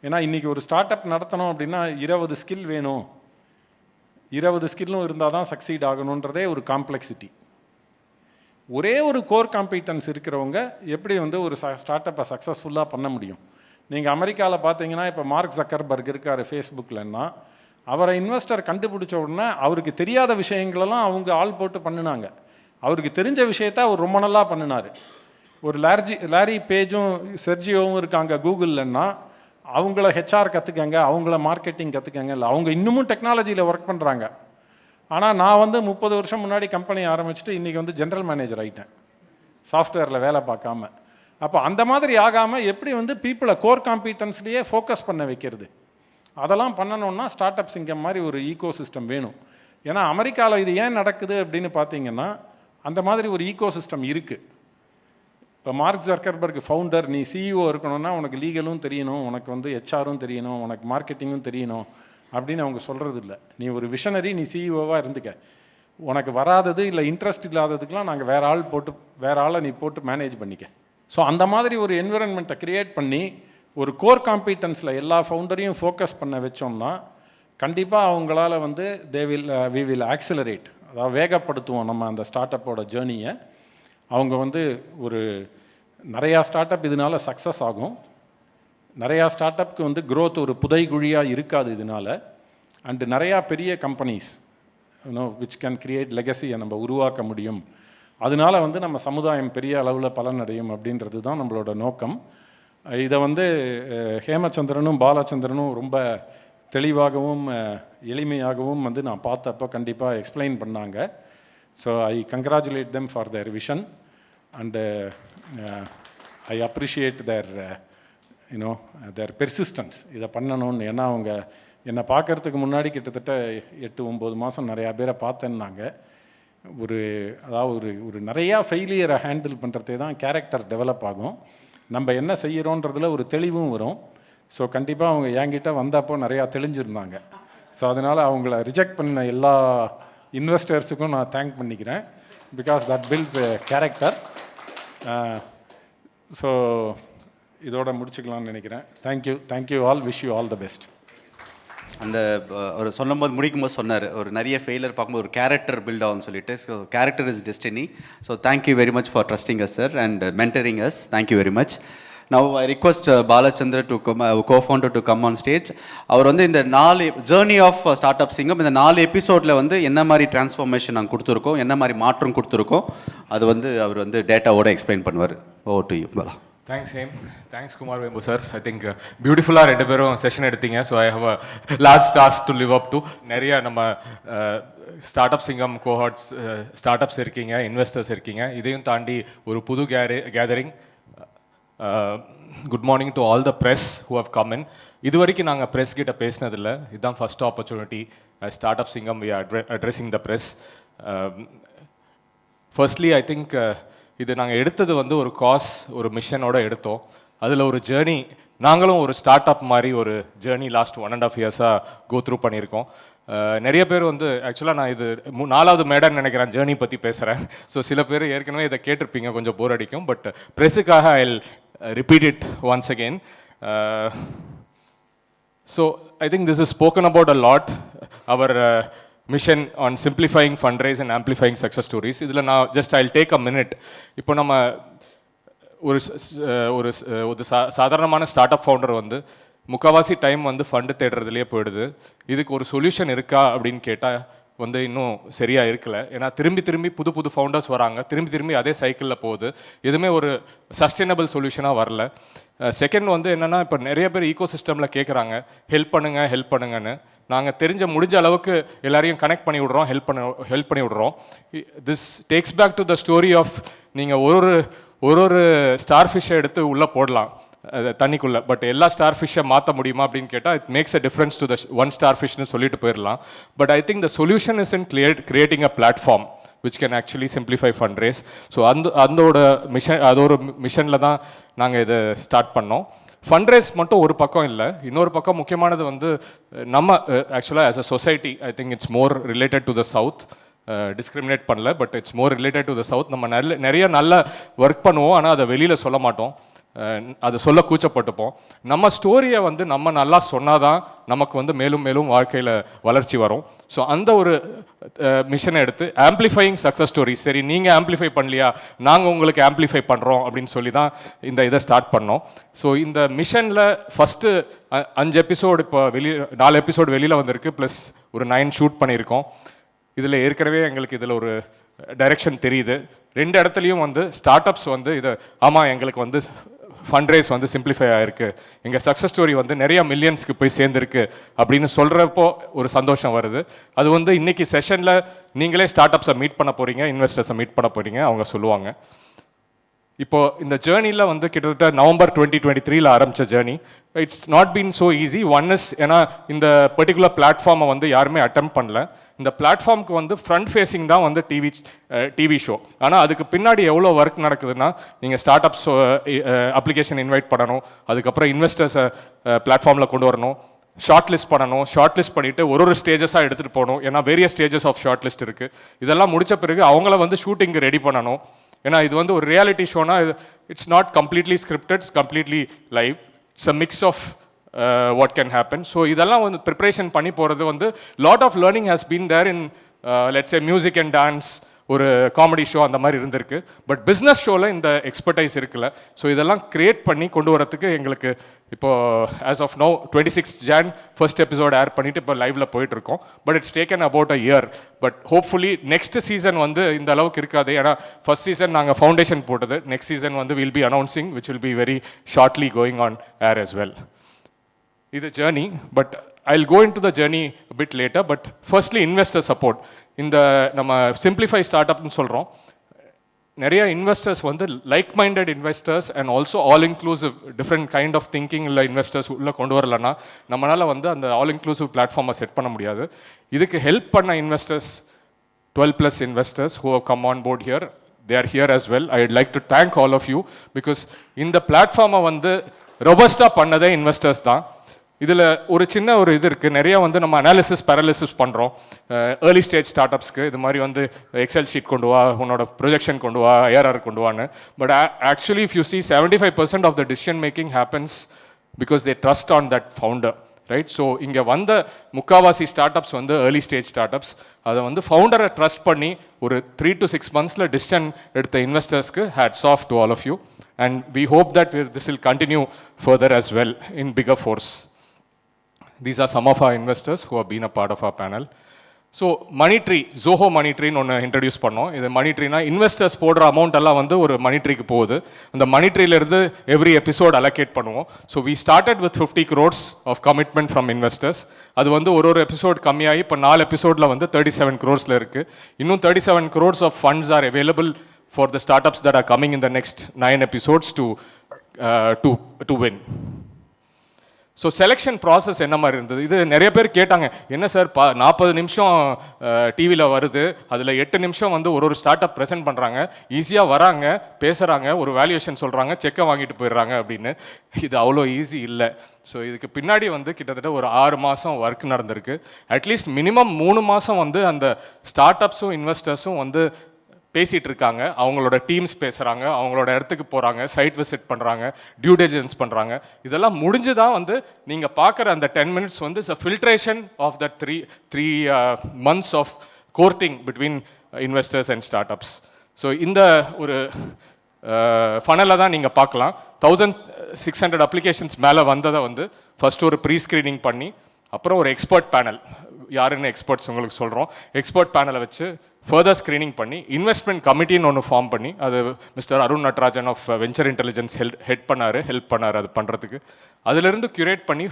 ஏன்னா இன்றைக்கி ஒரு ஸ்டார்ட் அப் நடத்தணும் அப்படின்னா 20 ஸ்கில் வேணும், 20 ஸ்கில்லும் இருந்தால் தான் சக்சீட் ஆகணுன்றதே ஒரு காம்ப்ளெக்சிட்டி. ஒரே ஒரு கோர் காம்பீட்டன்ஸ் இருக்கிறவங்க எப்படி வந்து ஒரு ஸ்டார்ட் அப்பை சக்ஸஸ்ஃபுல்லாக பண்ண முடியும்? நீங்கள் அமெரிக்காவில் பார்த்தீங்கன்னா இப்போ மார்க் ஜக்கர்பர்க் இருக்கார் ஃபேஸ்புக்கில்னா, அவரை இன்வெஸ்டர் கண்டுபிடிச்ச உடனே அவருக்கு தெரியாத விஷயங்களெல்லாம் அவங்க ஆள் போட்டு பண்ணினாங்க. அவருக்கு தெரிஞ்ச விஷயத்த அவர் ரொம்ப நல்லா பண்ணினார். ஒரு லாரி பேஜும் செர்ஜியோவும் இருக்காங்க கூகுள்லன்னா, அவங்கள ஹெச்ஆர் கற்றுக்கங்க, அவங்கள மார்க்கெட்டிங் கற்றுக்கங்க. இல்லை, அவங்க இன்னமும் டெக்னாலஜியில் ஒர்க் பண்ணுறாங்க. ஆனால் நான் வந்து 30 வருஷம் முன்னாடி கம்பெனி ஆரம்பிச்சுட்டு இன்றைக்கி வந்து ஜென்ரல் மேனேஜர் ஆகிட்டேன், சாஃப்ட்வேரில் வேலை பார்க்காம. அப்போ அந்த மாதிரி ஆகாமல் எப்படி வந்து பீப்புளை கோர் காம்பீட்டன்ஸ்லேயே ஃபோக்கஸ் பண்ண வைக்கிறது, அதெல்லாம் பண்ணணுன்னா ஸ்டார்ட் அப் சிங்கம் மாதிரி ஒரு ஈகோ சிஸ்டம் வேணும். ஏன்னா அமெரிக்காவில் இது ஏன் நடக்குது அப்படின்னு பார்த்தீங்கன்னா, அந்த மாதிரி ஒரு ஈகோ சிஸ்டம் இருக்குது. இப்போ மார்க் ஜக்கர்பர்க் ஃபவுண்டர், நீ சிஇஓ இருக்கணும்னா உனக்கு லீகலும் தெரியணும், உனக்கு வந்து ஹெச்ஆரும் தெரியணும், உனக்கு மார்க்கெட்டிங்கும் தெரியணும் அப்படின்னு அவங்க சொல்கிறது இல்லை. நீ ஒரு விஷனரி, நீ சிஇஓவாக இருந்துக்க, உனக்கு வராதது இல்லை இன்ட்ரெஸ்ட் இல்லாததுக்கெலாம் நாங்கள் வேறு ஆளை நீ போட்டு மேனேஜ் பண்ணிக்க. ஸோ அந்த மாதிரி ஒரு என்விரான்மெண்ட்டை க்ரியேட் பண்ணி ஒரு கோர் காம்பீட்டன்ஸில் எல்லா ஃபவுண்டரையும் ஃபோக்கஸ் பண்ண வச்சோம்னா கண்டிப்பாக அவங்களால வந்து வி வில் ஆக்சிலரேட், அதாவது வேகப்படுத்துவோம் நம்ம அந்த ஸ்டார்ட் அப்போட ஜேர்னியை. அவங்க வந்து ஒரு நிறையா ஸ்டார்ட் அப் இதனால் சக்ஸஸ் ஆகும். நிறையா ஸ்டார்ட் அப்க்கு வந்து க்ரோத் ஒரு புதைகுழியாக இருக்காது இதனால். அண்டு நிறையா பெரிய கம்பெனிஸ் விச் கேன் கிரியேட் லெகசியை நம்ம உருவாக்க முடியும். அதனால வந்து நம்ம சமுதாயம் பெரிய அளவில் பலனடையும் அப்படின்றது தான் நம்மளோட நோக்கம். இதை வந்து ஹேமச்சந்திரனும் பாலச்சந்திரனும் ரொம்ப தெளிவாகவும் எளிமையாகவும் வந்து நான் பார்த்தப்போ கண்டிப்பாக எக்ஸ்பிளைன் பண்ணாங்க. So I congratulate them for their vision and I appreciate their their persistence இதை பண்ணணும்னு. ஏன்னா அவங்க என்னை பார்க்குறதுக்கு முன்னாடி கிட்டத்தட்ட 8-9 மாதம் நிறையா பேரை பார்த்தேன்னாங்க. அதாவது ஒரு நிறையா ஃபெயிலியரை ஹேண்டில் பண்ணுறதே தான் கேரக்டர் டெவலப் ஆகும். நம்ம என்ன செய்கிறோன்றதுல ஒரு தெளிவும் வரும். ஸோ கண்டிப்பாக அவங்க என்கிட்ட வந்தப்போ நிறையா தெளிஞ்சிருந்தாங்க. ஸோ அதனால் அவங்கள ரிஜெக்ட் பண்ணின எல்லா இன்வெஸ்டர்ஸுக்கும் நான் தேங்க் பண்ணிக்கிறேன். Because that builds a character. So இதோட முடிச்சுக்கலாம்னு நினைக்கிறேன். Thank you all, wish you all the best. அந்த ஒரு சொல்லும்போது முடிக்கும்போது சொன்னார், ஒரு நிறைய ஃபெயிலியர் பார்க்கும்போது ஒரு கேரக்டர் பில்ட் ஆகும்னு சொல்லிட்டு. So character is destiny. So thank you very much for trusting us sir and mentoring us. Thank you very much. Now I request Balachandra to come, co-founder to come on stage. அவர் வந்து இந்த 4 journey of startup சிங்கம், இந்த 4 எபிசோடில் வந்து என்ன மாதிரி transformation நாங்கள் கொடுத்துருக்கோம், என்ன மாதிரி மாற்றம் கொடுத்துருக்கோம், அது வந்து அவர் வந்து டேட்டாவோட எக்ஸ்பிளைன் பண்ணுவார். Over to you Bala. Thanks Hem. Thanks Kumar Vembu sir. I think பியூட்டிஃபுல்லாக 2 பேரும் செஷன் எடுத்தீங்க. So I have a large task to live up to. நிறைய நம்ம startup Singam cohorts startups இருக்கீங்க, இன்வெஸ்டர்ஸ் இருக்கீங்க. இதையும் தாண்டி ஒரு புது gathering. Good morning to all the press who have come in. இது வரைக்கும் நாங்கள் ப்ரெஸ் கிட்ட பேசினதில்லை. இதுதான் first opportunity. Startup Singam we are addressing the press. Firstly I think இது நாங்கள் எடுத்தது வந்து ஒரு ஒரு மிஷனோட எடுத்தோம். அதில் ஒரு ஜேர்னி, நாங்களும் ஒரு ஸ்டார்ட் அப் மாதிரி ஒரு ஜேர்னி லாஸ்ட் 1.5 இயர்ஸாக கோ த்ரூ பண்ணியிருக்கோம். நிறைய பேர் வந்து ஆக்சுவலாக நான் இது 4வது மேடைன்னு நினைக்கிறேன் ஜேர்னி பற்றி பேசுகிறேன். ஸோ சில பேர் ஏற்கனவே இதை கேட்டிருப்பீங்க, கொஞ்சம் போர் அடிக்கும். பட் ப்ரெஸ்ஸுக்காக I repeat it once again. So I think this is spoken about a lot, our mission on simplifying fundraise and amplifying success stories. இதில் நான் just I'll take a minute. இப்போ நம்ம ஒரு சாதாரணமான ஸ்டார்ட் அப் ஃபவுண்டர் வந்து முக்கால்வாசி time வந்து fund தேடுறதுலேயே போயிடுது. இதுக்கு ஒரு சொல்யூஷன் இருக்கா அப்படின்னு கேட்டால் வந்து இன்னும் சரியாக இருக்கல. ஏன்னா திரும்பி புது ஃபவுண்டர்ஸ் வராங்க, திரும்பி அதே சைக்கிளில் போகுது. எதுவுமே ஒரு சஸ்டைனபிள் சொல்யூஷனாக வரல. செகண்ட் வந்து என்னென்னா, இப்போ நிறைய பேர் ஈகோ சிஸ்டமில் கேட்குறாங்க ஹெல்ப் பண்ணுங்கன்னு. நாங்கள் முடிஞ்ச அளவுக்கு எல்லாரையும் கனெக்ட் பண்ணி விடுறோம், ஹெல்ப் பண்ணி விடுறோம். This takes back to the story of நீங்கள் ஒரு ஸ்டார் ஃபிஷ்ஷை எடுத்து உள்ளே போடலாம் தண்ணிக்குள்ளே, பட் எல்லா ஸ்டார் ஃபிஷ்ஷை மாற்ற முடியுமா அப்படின்னு கேட்டால் it makes a difference to the one ஸ்டார் ஃபிஷ்னு சொல்லிட்டு போயிடலாம். But I think the solution is in creating a platform which can actually simplify fundraise. So அதோட மிஷனில் தான் நாங்கள் இதை ஸ்டார்ட் பண்ணோம். ஃபண்ட்ரேஸ் மட்டும் ஒரு பக்கம் இல்லை, இன்னொரு பக்கம் முக்கியமானது வந்து நம்ம ஆக்சுவலாக as a society I think it's more related to the south. Discriminate பண்ணல, but it's more related to the south. நம்ம நிறைய நல்ல ஒர்க் பண்ணுவோம், ஆனால் அதை வெளியில் சொல்ல மாட்டோம், அதை சொல்ல கூச்சப்பட்டுப்போம். நம்ம ஸ்டோரியை வந்து நம்ம நல்லா சொன்னாதான் நமக்கு வந்து மேலும் வாழ்க்கையில் வளர்ச்சி வரும். ஸோ அந்த ஒரு மிஷனை எடுத்து ஆம்ப்ளிஃபையிங் சக்ஸஸ் ஸ்டோரிஸ், சரி நீங்கள் ஆம்ப்ளிஃபை பண்ணலையா, நாங்கள் உங்களுக்கு ஆம்ப்ளிஃபை பண்ணுறோம் அப்படின்னு சொல்லி தான் இதை ஸ்டார்ட் பண்ணோம். ஸோ இந்த மிஷனில் ஃபஸ்ட்டு 5 எபிசோடு இப்போ 4 எபிசோடு வெளியில் வந்திருக்கு, ப்ளஸ் ஒரு 9 ஷூட் பண்ணியிருக்கோம். இதில் ஏற்கனவே எங்களுக்கு இதில் ஒரு டைரெக்ஷன் தெரியுது. 2 இடத்துலையும் வந்து ஸ்டார்ட் அப்ஸ் வந்து இதை எங்களுக்கு வந்து ஃபண்ட்ரேஸ் வந்து சிம்பிளிஃபை ஆகிருக்கு, எங்கள் சக்ஸஸ் ஸ்டோரி வந்து நிறைய மில்லியன்ஸ்க்கு போய் சேர்ந்துருக்கு அப்படின்னு சொல்கிறப்போ ஒரு சந்தோஷம் வருது. அது வந்து இன்றைக்கி செஷனில் நீங்களே ஸ்டார்ட் அப்ஸை மீட் பண்ண போகிறீங்க, இன்வெஸ்டர்ஸை மீட் பண்ண போகிறீங்க, அவங்க சொல்லுவாங்க. இப்போது இந்த ஜேர்னியில் வந்து கிட்டத்தட்ட நவம்பர் 2023 ஆரம்பித்த journey. It's not been so easy. One is ஏன்னா இந்த பர்டிகுலர் பிளாட்ஃபார்மை வந்து யாருமே அட்டெம்ப்ட் பண்ணல. இந்த பிளாட்ஃபார்முக்கு வந்து ஃப்ரண்ட் ஃபேஸிங் தான் வந்து டிவி ஷோ. ஆனால் அதுக்கு பின்னாடி எவ்வளோ ஒர்க் நடக்குதுன்னா, நீங்கள் ஸ்டார்ட் அப்ஸ் அப்ளிகேஷன் இன்வைட் பண்ணணும், அதுக்கப்புறம் இன்வெஸ்டர்ஸை பிளாட்ஃபார்மில் கொண்டு வரணும், ஷார்ட் லிஸ்ட் பண்ணணும், ஷார்ட் லிஸ்ட் பண்ணிவிட்டு ஒரு ஸ்டேஜஸாக எடுத்துகிட்டு போகணும். ஏன்னா various stages of shortlist இருக்குது. இதெல்லாம் முடித்த பிறகு அவங்கள வந்து ஷூட்டிங்கு ரெடி பண்ணணும். ஏன்னா இது வந்து ஒரு ரியாலிட்டி ஷோனா, it's not completely scripted, it's completely live. It's a mix of what can happen. So இதெல்லாம் வந்து ப்ரிப்ரேஷன் பண்ணி போகிறது வந்து lot of learning has been there in let's a music and dance, ஒரு காமெடி ஷோ அந்த மாதிரி இருந்திருக்கு. பட் பிஸ்னஸ் ஷோவில் இந்த எக்ஸ்பர்டைஸ் இருக்குல்ல. ஸோ இதெல்லாம் கிரியேட் பண்ணி கொண்டு வரத்துக்கு எங்களுக்கு இப்போது as of now 26 Jan first episode air பண்ணிவிட்டு இப்போ லைவில் போயிட்டுருக்கோம். But it's taken about a year. But hopefully next season வந்து இந்த அளவுக்கு இருக்காது. ஏன்னா ஃபர்ஸ்ட் சீசன் நாங்கள் ஃபவுண்டேஷன் போட்டது, நெக்ஸ்ட் சீசன் வந்து will be announcing which will be very shortly going on air as well. இது journey, but I'll go into the journey a bit later. But firstly, investor support. இந்த நம்ம simplify start அப்னு சொல்கிறோம். நிறைய investors வந்து like minded investors and also all inclusive different kind of thinking உள்ள investors உள்ளே கொண்டு வரலன்னா நம்மளால் வந்து அந்த ஆல் இன்க்ளூசிவ் பிளாட்ஃபார்மை செட் பண்ண முடியாது. இதுக்கு ஹெல்ப் பண்ண investors 12+ investors who have come on board here, they are here as well. I would like to thank all of you because இந்த பிளாட்ஃபார்மை வந்து ரொபஸ்டாக பண்ணதே இன்வெஸ்டர்ஸ் தான். இதில் ஒரு சின்ன ஒரு இது இருக்குது, நிறையா வந்து நம்ம அனாலிசிஸ் பேரலிசிஸ் பண்ணுறோம் ஏர்லி ஸ்டேஜ் ஸ்டார்ட் அப்ஸ்க்கு. இது மாதிரி வந்து எக்ஸல் ஷீட் கொண்டு வா, உன்னோட ப்ரொஜெக்ஷன் கொண்டு வா, ARR கொண்டு வான்னு. But actually if you see 75% of the decision making happens because they trust on that founder, right? So இங்கே வந்த முக்காவாசி ஸ்டார்ட் அப்ஸ் வந்து ஏர்லி ஸ்டேஜ் ஸ்டார்ட் அப்ஸ். அதை வந்து ஃபவுண்டரை ட்ரஸ்ட் பண்ணி ஒரு 3 to 6 months டிசிஷன் எடுத்த இன்வெஸ்டர்ஸ்க்கு hats off to all of you. And we hope that this will continue further as well in bigger force. These are some of our investors who have been a part of our panel. So Moneytree, Zoho மணிட்ரீன்னு ஒன்று introduce பண்ணோம். இது மணிட்ரீனா investors போடுற amount எல்லாம் வந்து ஒரு மணிட்ரீக்கு போகுது. அந்த மணிட்ரீலேருந்து எவ்ரி எபிசோட் அலோகேட் பண்ணுவோம். So we started with 50 crores of commitment from investors. அது வந்து ஒரு எபிசோட் கம்மியாகி இப்போ 4 எபிசோடில் வந்து 37 crores இருக்குது. இன்னும் 37 crores of funds are available for the startups that are coming in the next 9 episodes to win. So selection process என்ன மாதிரி இருந்தது? இது நிறைய பேர் கேட்டாங்க, என்ன சார் 40 நிமிஷம் டிவியில் வருது, அதில் 8 நிமிஷம் வந்து ஒரு ஸ்டார்ட் அப் ப்ரெசென்ட் பண்ணுறாங்க, ஈஸியாக வராங்க, பேசுகிறாங்க, ஒரு வேல்யூவேஷன் சொல்கிறாங்க, செக்கை வாங்கிட்டு போயிடுறாங்க அப்படின்னு. இது அவ்வளோ ஈஸி இல்லை. ஸோ இதுக்கு பின்னாடி வந்து கிட்டத்தட்ட ஒரு 6 மாதம் ஒர்க் நடந்திருக்கு. அட்லீஸ்ட் மினிமம் 3 மாதம் வந்து அந்த ஸ்டார்ட் அப்ஸும் இன்வெஸ்டர்ஸும் வந்து பேசிகிட்டு இருக்காங்க, அவங்களோட டீம்ஸ் பேசுகிறாங்க, அவங்களோட இடத்துக்கு போகிறாங்க, சைட் விசிட் பண்ணுறாங்க, டியூ டெலிஜென்ஸ் பண்ணுறாங்க. இதெல்லாம் முடிஞ்சு தான் வந்து நீங்கள் பார்க்குற அந்த 10 minutes வந்து it's a filtration of that three months of courting between investors and startups. So இந்த ஒரு ஃபனலை தான் நீங்கள் பார்க்கலாம். 1600 அப்ளிகேஷன்ஸ் மேலே வந்ததை வந்து ஃபஸ்ட்டு ஒரு ப்ரீ ஸ்க்ரீனிங் பண்ணி, அப்புறம் ஒரு எக்ஸ்பர்ட் பேனல், யாருன்னு எக்ஸ்பர்ட்ஸ் உங்களுக்கு சொல்கிறோம், எக்ஸ்பர்ட் பேனலை வச்சு ஃபர்தர் ஸ்க்ரீனிங் பண்ணி இன்வெஸ்ட்மெண்ட் கமிட்டின்னு ஒன்று ஃபார்ம் பண்ணி, அது Mr Arun Natarajan of venture intelligence help பண்ணார் அது பண்ணுறதுக்கு. அதிலிருந்து க்யூரேட் பண்ணி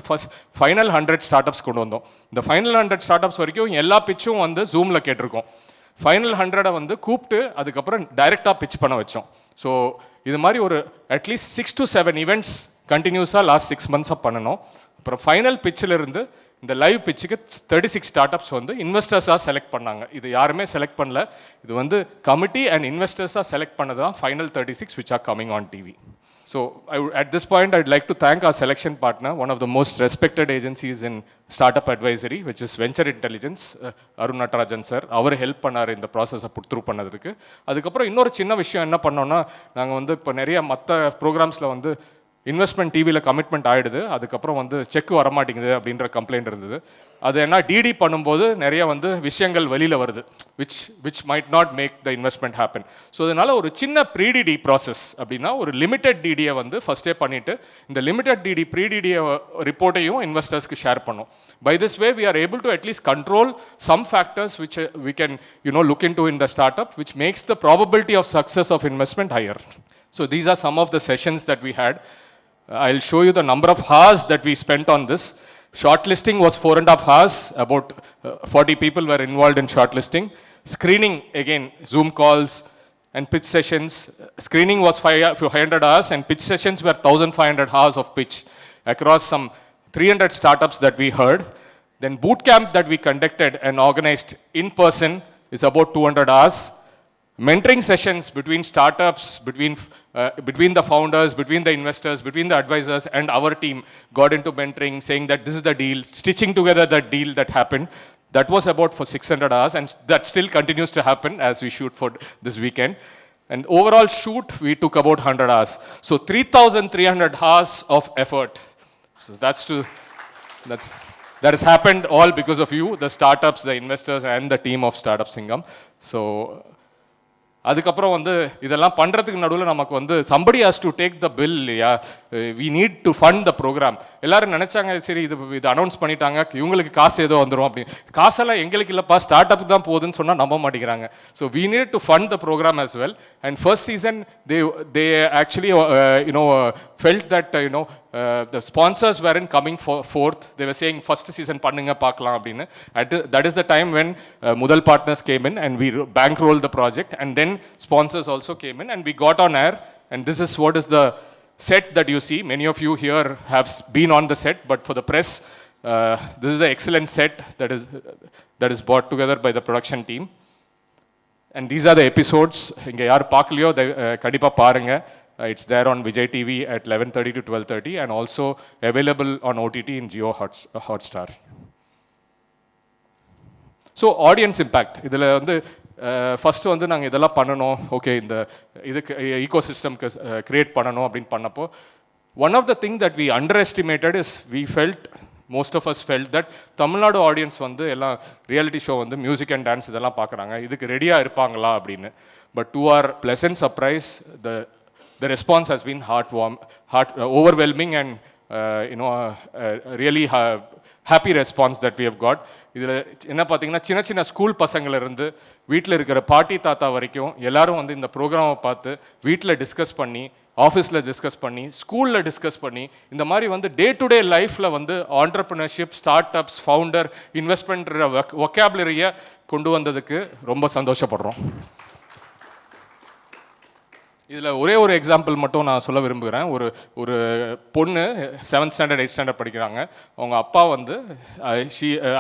ஃபைனல் 100 ஸ்டார்ட் அப்ஸ் கொண்டு வந்தோம். இந்த ஃபைனல் 100 ஸ்டார்ட் அப்ஸ் வரைக்கும் எல்லா பிச்சும் வந்து ஜூமில் கேட்டிருக்கோம். ஃபைனல் 100 வந்து கூப்பிட்டு அதுக்கப்புறம் டைரெக்டாக பிச் பண்ண வச்சோம். ஸோ இது மாதிரி ஒரு அட்லீஸ்ட் 6 to 7 ஈவெண்ட்ஸ் கண்டினியூஸாக லாஸ்ட் 6 months பண்ணணும். அப்புறம் ஃபைனல் பிச்சிலிருந்து இந்த லைவ் பிச்சுக்கு 36 ஸ்டார்ட் அப்ஸ் வந்து இன்வெஸ்டர்ஸாக செலக்ட் பண்ணாங்க. இது யாருமே செலக்ட் பண்ணல, இது வந்து கமிட்டி அண்ட் இன்வெஸ்டர்ஸாக செலக்ட் பண்ணது தான் final 36 which are coming on TV. So at this point I'd like to thank our selection partner, one of the most respected agencies in startup advisory, which is Venture Intelligence, Arun Natarajan sir. Our help பண்ணார் இந்த ப்ராசஸை put through பண்ணதுக்கு. அதுக்கப்புறம் இன்னொரு சின்ன விஷயம் என்ன பண்ணோன்னா, நாங்கள் வந்து இப்போ நிறைய மற்ற ப்ரோக்ராம்ஸில் வந்து இன்வெஸ்ட்மெண்ட் டிவியில் கமிட்மெண்ட் ஆகிடுது, அதுக்கப்புறம் வந்து செக் வரமாட்டேங்குது அப்படின்ற கம்ப்ளைண்ட் இருந்தது. அது என்ன டிடி பண்ணும்போது நிறைய வந்து விஷயங்கள் வெளியில் வருது, which might not make the investment happen. So அதனால் ஒரு சின்ன ப்ரீடிடி ப்ராசஸ் அப்படின்னா ஒரு லிமிடெட் டிடியை வந்து ஃபஸ்ட்டே பண்ணிவிட்டு இந்த லிமிடெட் டிடி ப்ரீடிடியை ரிப்போர்ட்டையும் இன்வெஸ்டர்ஸ்க்கு ஷேர் பண்ணோம். By this way we are able to at least control some factors which we can look into in the startup, which makes the probability of success of investment higher. So these are some of the sessions that we had. I'll show you the number of hours that we spent on this. Shortlisting was 4.5 hours. About 40 people were involved in shortlisting. Screening, again, Zoom calls and pitch sessions. Screening was 500 hours and pitch sessions were 1,500 hours of pitch across some 300 startups that we heard. Then boot camp that we conducted and organized in person is about 200 hours. Mentoring sessions between startups, between the founders, between the investors, between the advisors and our team got into mentoring, saying that this is the deal, stitching together the deal that happened. That was about for 600 hours and that still continues to happen as we shoot for this weekend. And overall shoot, we took about 100 hours. So 3,300 hours of effort. So that has happened all because of you, the startups, the investors and the team of Startup Singham. So அதுக்கப்புறம் வந்து இதெல்லாம் பண்ணுறதுக்கு நடுவில் நமக்கு வந்து somebody has to take the bill இல்லையா, we need to fund the program. எல்லாரும் நினச்சாங்க சரி இது அனௌன்ஸ் பண்ணிட்டாங்க இவங்களுக்கு காசு ஏதோ வந்துடும் அப்படின்னு. காசெல்லாம் எங்களுக்கு இல்லைப்பா, ஸ்டார்ட் அப் தான் போகுதுன்னு சொன்னால் நம்ப மாட்டேங்கிறாங்க. So we needed to fund the program as well. And first season they actually felt that the sponsors weren't coming forth. They were saying first season பண்ணுங்க பார்க்கலாம் அப்படின்னு. That is the time when Mudal Partners came in and we bankrolled the project, and then sponsors also came in and we got on air. And this is what is the set that you see. Many of you here have been on the set, but for the press, this is the excellent set that is brought together by the production team. And these are the episodes. இங்கே யார் பார்க்கலையோ கண்டிப்பாக பாருங்க. It's there on Vijay TV at 11:30 to 12:30 and also available on OTT in Jio Hotstar. So audience impact. இதில் வந்து first வந்து நாங்கள் இதெல்லாம் பண்ணணும், ஓகே இந்த இதுக்கு ஈகோ சிஸ்டம்க்கு க்ரியேட் பண்ணணும் அப்படின்னு பண்ணப்போ one of the thing that we underestimated is we felt, most of us felt that Tamil Nadu audience வந்து எல்லாம் ரியாலிட்டி ஷோ வந்து மியூசிக் அண்ட் டான்ஸ் இதெல்லாம் பார்க்குறாங்க, இதுக்கு ரெடியாக இருப்பாங்களா அப்படின்னு. But to our pleasant surprise the response has been overwhelming and really happy response that we have got. இதில் என்ன பார்த்தீங்கன்னா சின்ன சின்ன ஸ்கூல் பசங்களிருந்து வீட்டில் இருக்கிற பாட்டி தாத்தா வரைக்கும் எல்லாரும் வந்து இந்த ப்ரோக்ராமை பார்த்து வீட்டில் டிஸ்கஸ் பண்ணி, ஆஃபீஸில் டிஸ்கஸ் பண்ணி, ஸ்கூலில் டிஸ்கஸ் பண்ணி, இந்த மாதிரி வந்து டே டு டே லைஃப்பில் வந்து ஆண்டர்ப்ரினர்ஷிப், ஸ்டார்ட் அப்ஸ், ஃபவுண்டர், இன்வெஸ்ட்மெண்ட்ற வொக்காபுலரியை கொண்டு வந்ததுக்கு ரொம்ப சந்தோஷப்படுறோம். இதில் ஒரே ஒரு எக்ஸாம்பிள் மட்டும் நான் சொல்ல விரும்புகிறேன். ஒரு பொண்ணு 7th ஸ்டாண்டர்ட் 8th ஸ்டாண்டர்ட் படிக்கிறாங்க. அவங்க அப்பா வந்து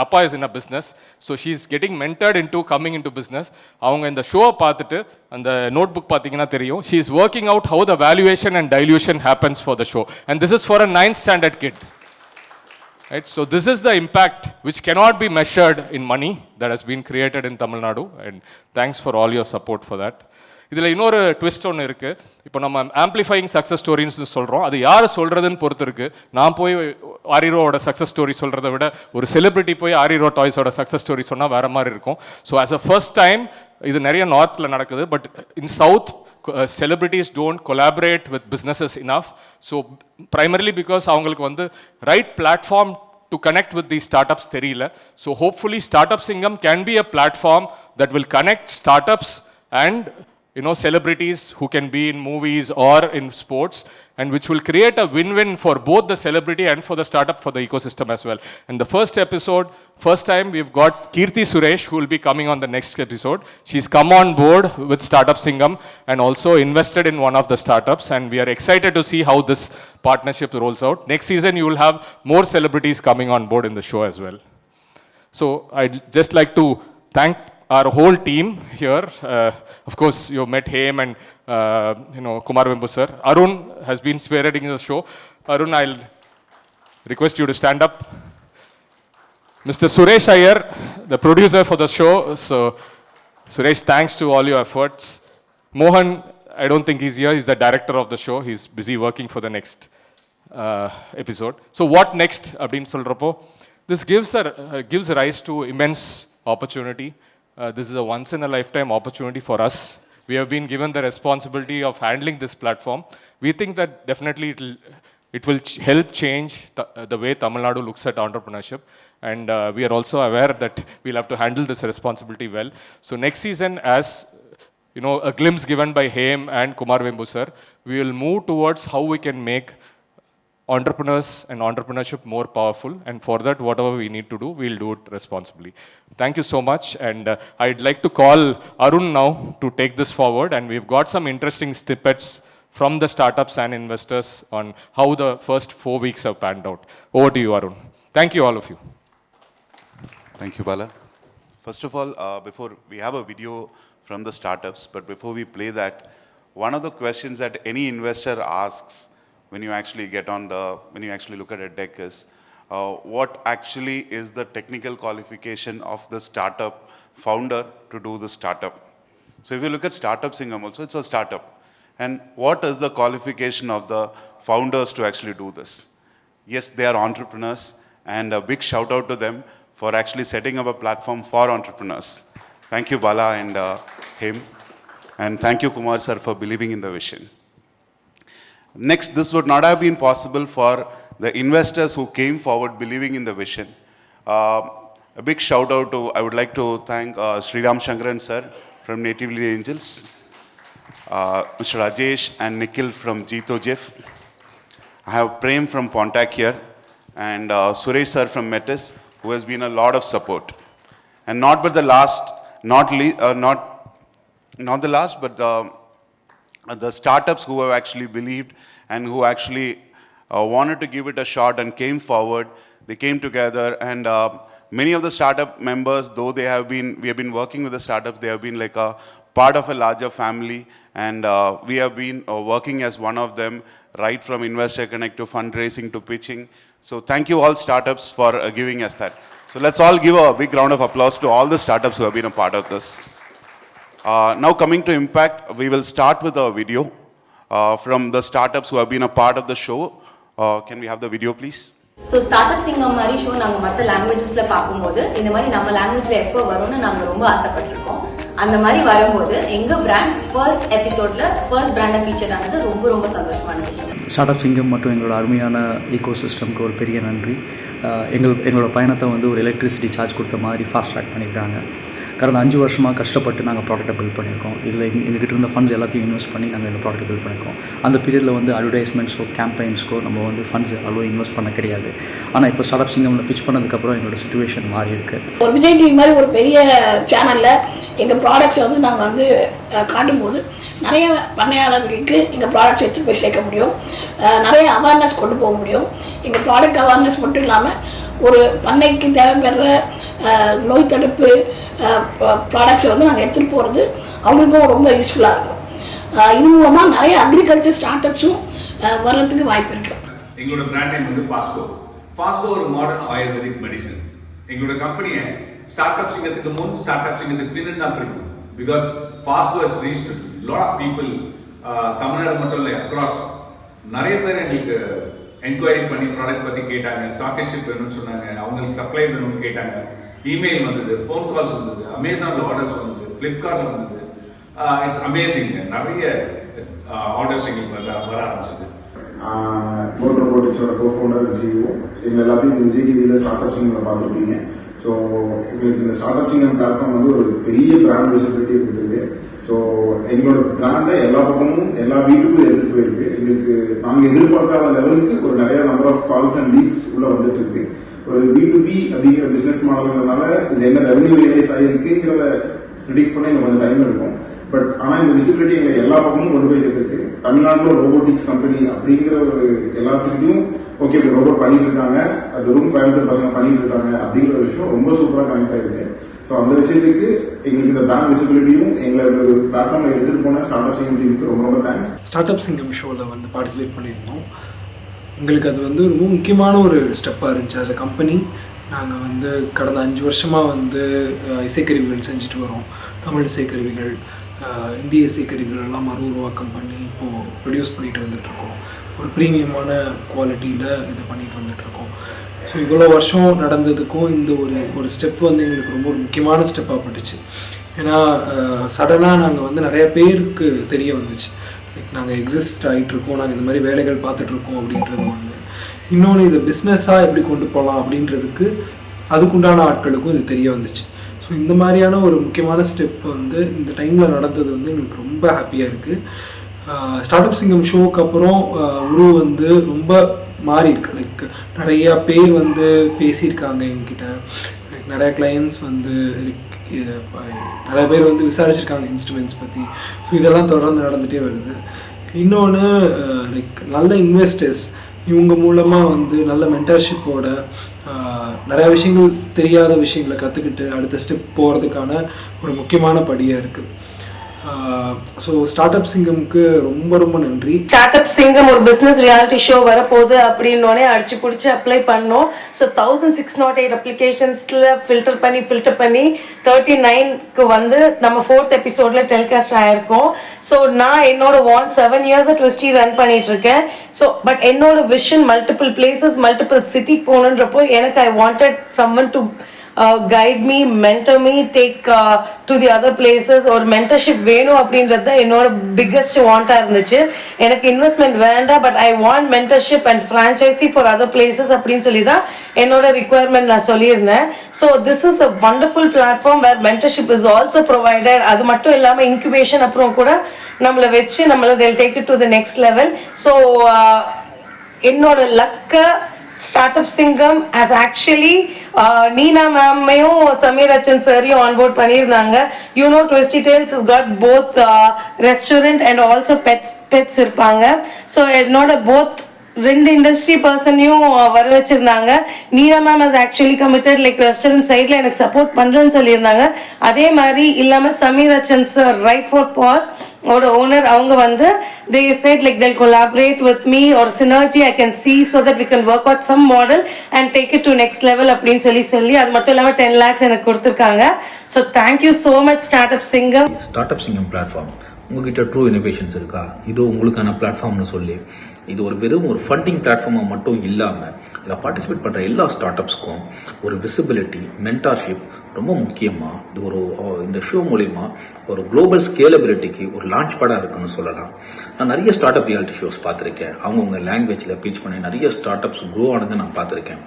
அப்பா is in a business. So she is getting mentored in to coming in to business. அவங்க இந்த ஷோவை பார்த்துட்டு அந்த நோட் புக் பார்த்தீங்கன்னா தெரியும். She is working out how the valuation and dilution happens for the show. And this is for a 9th standard kid. Right, so this is the impact which cannot be measured in money that has been created in Tamil Nadu, and thanks for all your support for that. இதில் இன்னொரு twist ஒன்று இருக்குது. இப்போ நம்ம ஆம்ப்ளிஃபைங் success ஸ்டோரின்னு சொல்கிறோம். அது யார் சொல்கிறதுன்னு பொறுத்து இருக்குது. நான் போய் ஆரிரோட சக்ஸஸ் ஸ்டோரி சொல்கிறத விட ஒரு செலிபிரிட்டி போய் ஆரிரோ டாய்ஸோட சக்ஸஸ் ஸ்டோரி சொன்னால் வேறு மாதிரி இருக்கும். So as a first time இது நிறைய நார்த்தில் நடக்குது. But in South celebrities don't collaborate with businesses enough. So primarily because அவங்களுக்கு வந்து right platform to connect with these startups தெரியல. So hopefully Startup Singham can be a platform that will connect startups and celebrities who can be in movies or in sports, and which will create a win-win for both the celebrity and for the startup, for the ecosystem as well. And the first time we've got Kirti Suresh, who will be coming on the next episode. She's come on board with Startup Singham and also invested in one of the startups, and we are excited to see how this partnership rolls out. Next season you will have more celebrities coming on board in the show as well. So I'd just like to thank our whole team here. Of course, you met Hem and Kumar Vembu sir. Arun has been spearheading the show. Arun, I'll request you to stand up. Mr. Suresh Iyer, the producer for the show. So, Suresh, thanks to all your efforts. Mohan, I don't think he's here. He's the director of the show. He's busy working for the next episode. So, what next? Abdin Solrapo. This gives rise to immense opportunity. This is a once-in-a-lifetime opportunity for us. We have been given the responsibility of handling this platform. We think that definitely it will help change the way Tamil Nadu looks at entrepreneurship. And we are also aware that we'll have to handle this responsibility well. So next season, as a glimpse given by Hem and Kumar Vembu sir, we will move towards how we can make entrepreneurs and entrepreneurship more powerful, and for that whatever we need to do, we'll do it responsibly. Thank you so much, and I'd like to call Arun now to take this forward, and we've got some interesting snippets from the startups and investors on how the first 4 weeks have panned out. Over to you, Arun. Thank you, all of you. Thank you, Bala. First of all, before we have a video from the startups, but before we play that, one of the questions that any investor asks when you actually look at a deck is, what actually is the technical qualification of the startup founder to do the startup? So if you look at Startup Singham also, it's a startup. And what is the qualification of the founders to actually do this? Yes, they are entrepreneurs, and a big shout out to them for actually setting up a platform for entrepreneurs. Thank you, Bala and him. And thank you, Kumar sir, for believing in the vision. Next, this would not have been possible for the investors who came forward believing in the vision. A big shout out to, I would like to thank Sriram Shankaran sir from Natively Angels, Mr. Rajesh and Nikhil from Jeeto Jif. I have Prem from Pontac here, and Suresh sir from Metis, who has been a lot of support. And not the last, but the startups who have actually believed and who actually wanted to give it a shot and came forward. They came together, and many of the startup members, though we have been working with the startups, they have been like a part of a larger family, and we have been working as one of them, right from Investor Connect to fundraising to pitching. So thank you all startups for giving us that. So let's all give a big round of applause to all the startups who have been a part of this. Now coming to impact, we will start with a video from the startups who have been a part of the show. Can we have the video, please? So Startup Singham மாதிரி show நாங்க மற்ற லாங்குவேஜஸ்ல பார்க்கும்போது இந்த மாதிரி நம்ம லாங்குவேஜ்ல எப்போ வரும்னு நாங்க ரொம்ப ஆசைப்பட்டிருக்கோம். அந்த மாதிரி வரும்போது எங்க பிராண்ட் ஃபர்ஸ்ட் எபிசோட்ல ஃபர்ஸ்ட் பிராண்டை ஃபீச்சர் ஆனது ரொம்ப ரொம்ப சந்தோஷமான விஷயம். ஸ்டார்ட்அப் சிங்கம் மற்றும் எங்களோட அருமையான ஈகோ சிஸ்டம்க்கு ஒரு பெரிய நன்றி. எங்களோட பயணத்தை ஒரு எலக்ட்ரிசிட்டி சார்ஜ் கொடுத்த மாதிரி ஃபாஸ்ட் ட்ராக் பண்ணியிருக்காங்க. கடந்த 5 வருஷமாக கஷ்டப்பட்டு நாங்கள் ப்ராடக்ட்டை பில்ட் பண்ணியிருக்கோம். இதில் எங்ககிட்ட இருந்த ஃபண்ட்ஸ் எல்லாத்தையும் இன்வெஸ்ட் பண்ணி நாங்கள் இந்த ப்ராடக்ட்டை பில்ட் பண்ணியிருக்கோம். அந்த பீரியடில் வந்து அட்வர்டைஸ்மெண்ட்ஸோ கேம்பெயின்ஸ்க்கோ நம்ம வந்து ஃபண்ட்ஸ் அவ்வளோ இன்வெஸ்ட் பண்ண கிடையாது. ஆனால் இப்போ ஸ்டார்ட் அப் சிங்கமில் பிச் பண்ணதுக்கப்புறம் எங்களோட சுச்சுவேஷன் மாறி இருக்குது. ஒரு விஜய் டிவி மாதிரி ஒரு பெரிய சேனலில் எங்கள் ப்ராடக்ட்ஸை வந்து நாங்கள் வந்து காட்டும்போது நிறைய பண்ணையாளர்களுக்கு எங்கள் ப்ராடக்ட்ஸ் எடுத்து போய் சேர்க்க முடியும், நிறைய அவேர்னஸ் கொண்டு போக முடியும். எங்கள் ப்ராடக்ட் அவேர்னஸ் மட்டும் இல்லாமல் ஒரு பண்ணைக்கு தேவைப்படுற நோய் தடுப்பு ப்ராடக்ட்ஸை வந்து நாங்கள் எடுத்துகிட்டு போகிறது அவங்களுக்கும் ரொம்ப யூஸ்ஃபுல்லாக இருக்கும். இது மூலமாக நிறைய அக்ரிகல்ச்சர் ஸ்டார்ட் அப்ஸும் வர்றதுக்கு வாய்ப்பு இருக்குது. எங்களோட பிராண்ட் நேம் வந்து ஃபாஸ்கோ. ஃபாஸ்கோ ஒரு மாடர்ன் ஆயுர்வேதிக் மெடிசன். எங்களோட கம்பெனியை ஸ்டார்ட் அப் சிங்கத்துக்கு முன், ஸ்டார்ட் அப் சிங்கத்துக்கு பின்னு தான் பிரிக்கும். Because Fasco has reached lot of people. Tamil Nadu மட்டும் இல்லை, அக்ராஸ் நிறைய பேர் எங்களுக்கு என்கொயரி பண்ணி ப்ராடக்ட் பற்றி கேட்டாங்க, ஸ்டாக்கர்ஷிப் வேணும்னு சொன்னாங்க, அவங்களுக்கு சப்ளை வேணும்னு கேட்டாங்க. இமெயில் வந்தது, ஃபோன் கால்ஸ் வந்தது, அமேசானில் ஆர்டர்ஸ் வந்தது, ஃப்ளிப்கார்ட்டில் வந்தது. It's amazing. நிறைய ஆர்டர்ஸ் எங்களுக்கு வர ஆரம்பிச்சது. மோட்டர் ரோபோட்டிக்ஸோட கோஃபவுண்டர் ஜிஓ. எங்கள் எல்லாத்தையும் ஜிடிவியில் ஸ்டார்ட் அப் சிங்கமில் பார்த்துருப்பீங்க. ஸோ எங்களுக்கு இந்த ஸ்டார்ட் அப் சிங்கம் பிளாட்ஃபார்ம் வந்து ஒரு பெரிய பிராண்ட் விசிபிலிட்டியை கொடுத்துருக்கு. ஸோ எங்களோட பிராண்டை எல்லா பக்கமும் எல்லா வீட்டுக்கும் எடுத்துகிட்டு போயிருக்கு. எங்களுக்கு நாங்கள் எதிர்பார்க்காத லெவலுக்கு ஒரு நிறைய number of calls and leads உள்ளே வந்துட்டு இருக்கு. ஒரு B2B அப்படிங்கிற பிஸ்னஸ் மாடல்னால இது என்ன ரெவன்யூ ரியலைஸ் ஆகிருக்குங்கிறத ப்ரிடிக்ட் பண்ண எனக்கு கொஞ்சம் டைம் இருக்கும். பட் ஆனால் இந்த விசிபிலிட்டி எங்களை எல்லா பக்கமும் கொண்டு போய் சேர்த்துருக்கு. தமிழ்நாட்டில் ரோபோட்டிக்ஸ் கம்பெனி அப்படிங்கிற ஒரு எல்லாத்துக்கிட்டையும் ஓகே இப்படி ரோபோட் பண்ணிட்டு இருக்காங்க, அது ரூம் கோயம்புத்தூர் பசங்க பண்ணிட்டு இருக்காங்க அப்படிங்கிற விஷயம் ரொம்ப சூப்பராக கனெக்ட் ஆகிருக்கு. ஸோ அந்த விஷயத்துக்கு எங்களுக்கு இந்த பிராண்ட் விசிபிலிட்டியும் எங்களை ஒரு பிளாட்ஃபார்மில் எடுத்துகிட்டு போன ஸ்டார்ட் அப் சிங்கம் டீமுக்கு ரொம்ப ரொம்ப தேங்க்ஸ். ஸ்டார்ட் அப் சிங்கம் ஷோவில் வந்து பார்ட்டிசிபேட் பண்ணியிருந்தோம். எங்களுக்கு அது வந்து ரொம்ப முக்கியமான ஒரு ஸ்டெப்பாக இருந்துச்சு. ஆஸ் அ கம்பெனி நாங்கள் வந்து கடந்த 5 வருஷமாக வந்து இசைக்கருவிகள் செஞ்சுட்டு வரோம். தமிழ் இசைக்கருவிகள், இந்திய இசைக்கருவிகள் எல்லாம் மறு உருவாக்கம் பண்ணி இப்போது ப்ரொடியூஸ் பண்ணிட்டு வந்துட்டுருக்கோம். ஒரு ப்ரீமியமான குவாலிட்டியில் இதை பண்ணிட்டு வந்துட்டுருக்கோம். ஸோ இவ்வளோ வருஷம் நடந்ததுக்கும் இந்த ஒரு ஸ்டெப் வந்து எங்களுக்கு ரொம்ப ஒரு முக்கியமான ஸ்டெப்பாக பட்டுச்சு. ஏன்னா சடனாக நாங்கள் வந்து நிறைய பேருக்கு தெரிய வந்துச்சு, நாங்கள் எக்ஸிஸ்ட் ஆகிட்டுருக்கோம், நாங்கள் இந்த மாதிரி வேலைகள் பார்த்துட்ருக்கோம் அப்படின்றது ஒன்று. இன்னொன்று இதை பிஸ்னஸாக எப்படி கொண்டு போகலாம் அப்படின்றதுக்கு அதுக்குண்டான ஆட்களுக்கும் இது தெரிய வந்துச்சு. ஸோ இந்த மாதிரியான ஒரு முக்கியமான ஸ்டெப் வந்து இந்த டைமில் நடந்தது வந்து எங்களுக்கு ரொம்ப ஹாப்பியாக இருக்குது. ஸ்டார்ட் அப் சிங்கம் ஷோக்கு அப்புறம் வந்து ரொம்ப மாறி இருக்கு. லைக் நிறையா பேர் வந்து பேசியிருக்காங்க எங்ககிட்ட, நிறையா கிளையன்ட்ஸ் வந்து நிறைய பேர் வந்து விசாரிச்சிருக்காங்க இன்ஸ்ட்ருமெண்ட்ஸ் பற்றி. ஸோ இதெல்லாம் தொடர்ந்து நடந்துகிட்டே வருது. இன்னொன்று லைக் நல்ல இன்வெஸ்டர்ஸ் இவங்க மூலமாக வந்து நல்ல மென்டர்ஷிப்போட நிறையா விஷயங்கள், தெரியாத விஷயங்களை கற்றுக்கிட்டு அடுத்த ஸ்டெப் போகிறதுக்கான ஒரு முக்கியமான படியாக இருக்குது. ஸோ ஸ்டார்ட் அப் சிங்கம்க்கு ரொம்ப ரொம்ப நன்றி. ஸ்டார்ட் அப் சிங்கம் ஒரு பிஸ்னஸ் ரியாலிட்டி ஷோ வரப்போகுது அப்படின்னோடனே அடிச்சு பிடிச்சி அப்ளை பண்ணோம். ஸோ 1608 அப்ளிகேஷன்ஸில் ஃபில்டர் பண்ணி 39க்கு வந்து நம்ம 4th எபிசோடில் டெலிகாஸ்ட் ஆகிருக்கோம். ஸோ நான் என்னோட 7 இயர்ஸாக ட்விஸ்டி ரன் பண்ணிட்டு இருக்கேன். ஸோ பட் என்னோட vision multiple places, multiple city போகணுன்றப்போ எனக்கு I wanted someone to guide me, mentor me, take to the other places. ஒரு மென்டர்ஷிப் வேணும் அப்படின்றது தான் என்னோட பிக்கஸ்ட் வாண்டாக இருந்துச்சு. எனக்கு இன்வெஸ்ட்மெண்ட் வேண்டாம், but I want mentorship and franchisee for other places அப்படின்னு சொல்லி தான் என்னோட ரிக்குவயர்மெண்ட் நான் சொல்லியிருந்தேன். So this is a wonderful platform where mentorship is also provided. அது மட்டும் இல்லாமல் இன்குபேஷன் அப்புறம் கூட நம்மளை வச்சு they'll take it to the next level. So என்னோட லக்கை startup Singam has actually Neena மேமையும் சமீர் அச்சன் சாரையும் ஆன்போர்ட் பண்ணியிருந்தாங்க. Twisty Tales has got both restaurant and also pets இருப்பாங்க. ஸோ என்னோட போத் 2 இண்டஸ்ட்ரி பர்சனையும் வர வச்சிருந்தாங்க. Neena ma'am has actually committed like restaurant சைடில் எனக்கு சப்போர்ட் பண்ணுறேன்னு சொல்லியிருந்தாங்க. அதே மாதிரி இல்லாமல் Sameer Achan sir right for paws ஓட ஓனர், அவங்க வந்து they said like they'll collaborate with me or synergy I can see so that we can work out some model and take it to next level அப்படின்னு சொல்லி அது மட்டும் இல்லாமல் 10 lakhs எனக்கு கொடுத்துருக்காங்க. So thank you so much startup Singam. Startup Singam platform உங்ககிட்ட true innovations இருக்கா, இது உங்களுக்கான பிளாட்ஃபார்ம்னு சொல்லி இது வெறும் ஒரு ஃபண்டிங் பிளாட்ஃபார்மாக மட்டும் இல்லாமல் இதில் பார்ட்டிசிபேட் பண்ணுற எல்லா ஸ்டார்ட் அப்ஸ்க்கும் ஒரு விசிபிலிட்டி, மென்டார்ஷிப், ரொம்ப முக்கியமாக இது இந்த ஷோ மூலிமா ஒரு குளோபல் ஸ்கேலபிலிட்டிக்கு ஒரு லான்ச் படம் இருக்குன்னு சொல்லலாம். நான் நிறைய ஸ்டார்ட் அப் ரியாலிட்டி ஷோஸ் பார்த்துருக்கேன். அவங்கவுங்க லாங்குவேஜில் பீச் பண்ணி நிறைய ஸ்டார்ட் அப்ஸ் க்ரோ ஆனதை நான் பார்த்துருக்கேன்.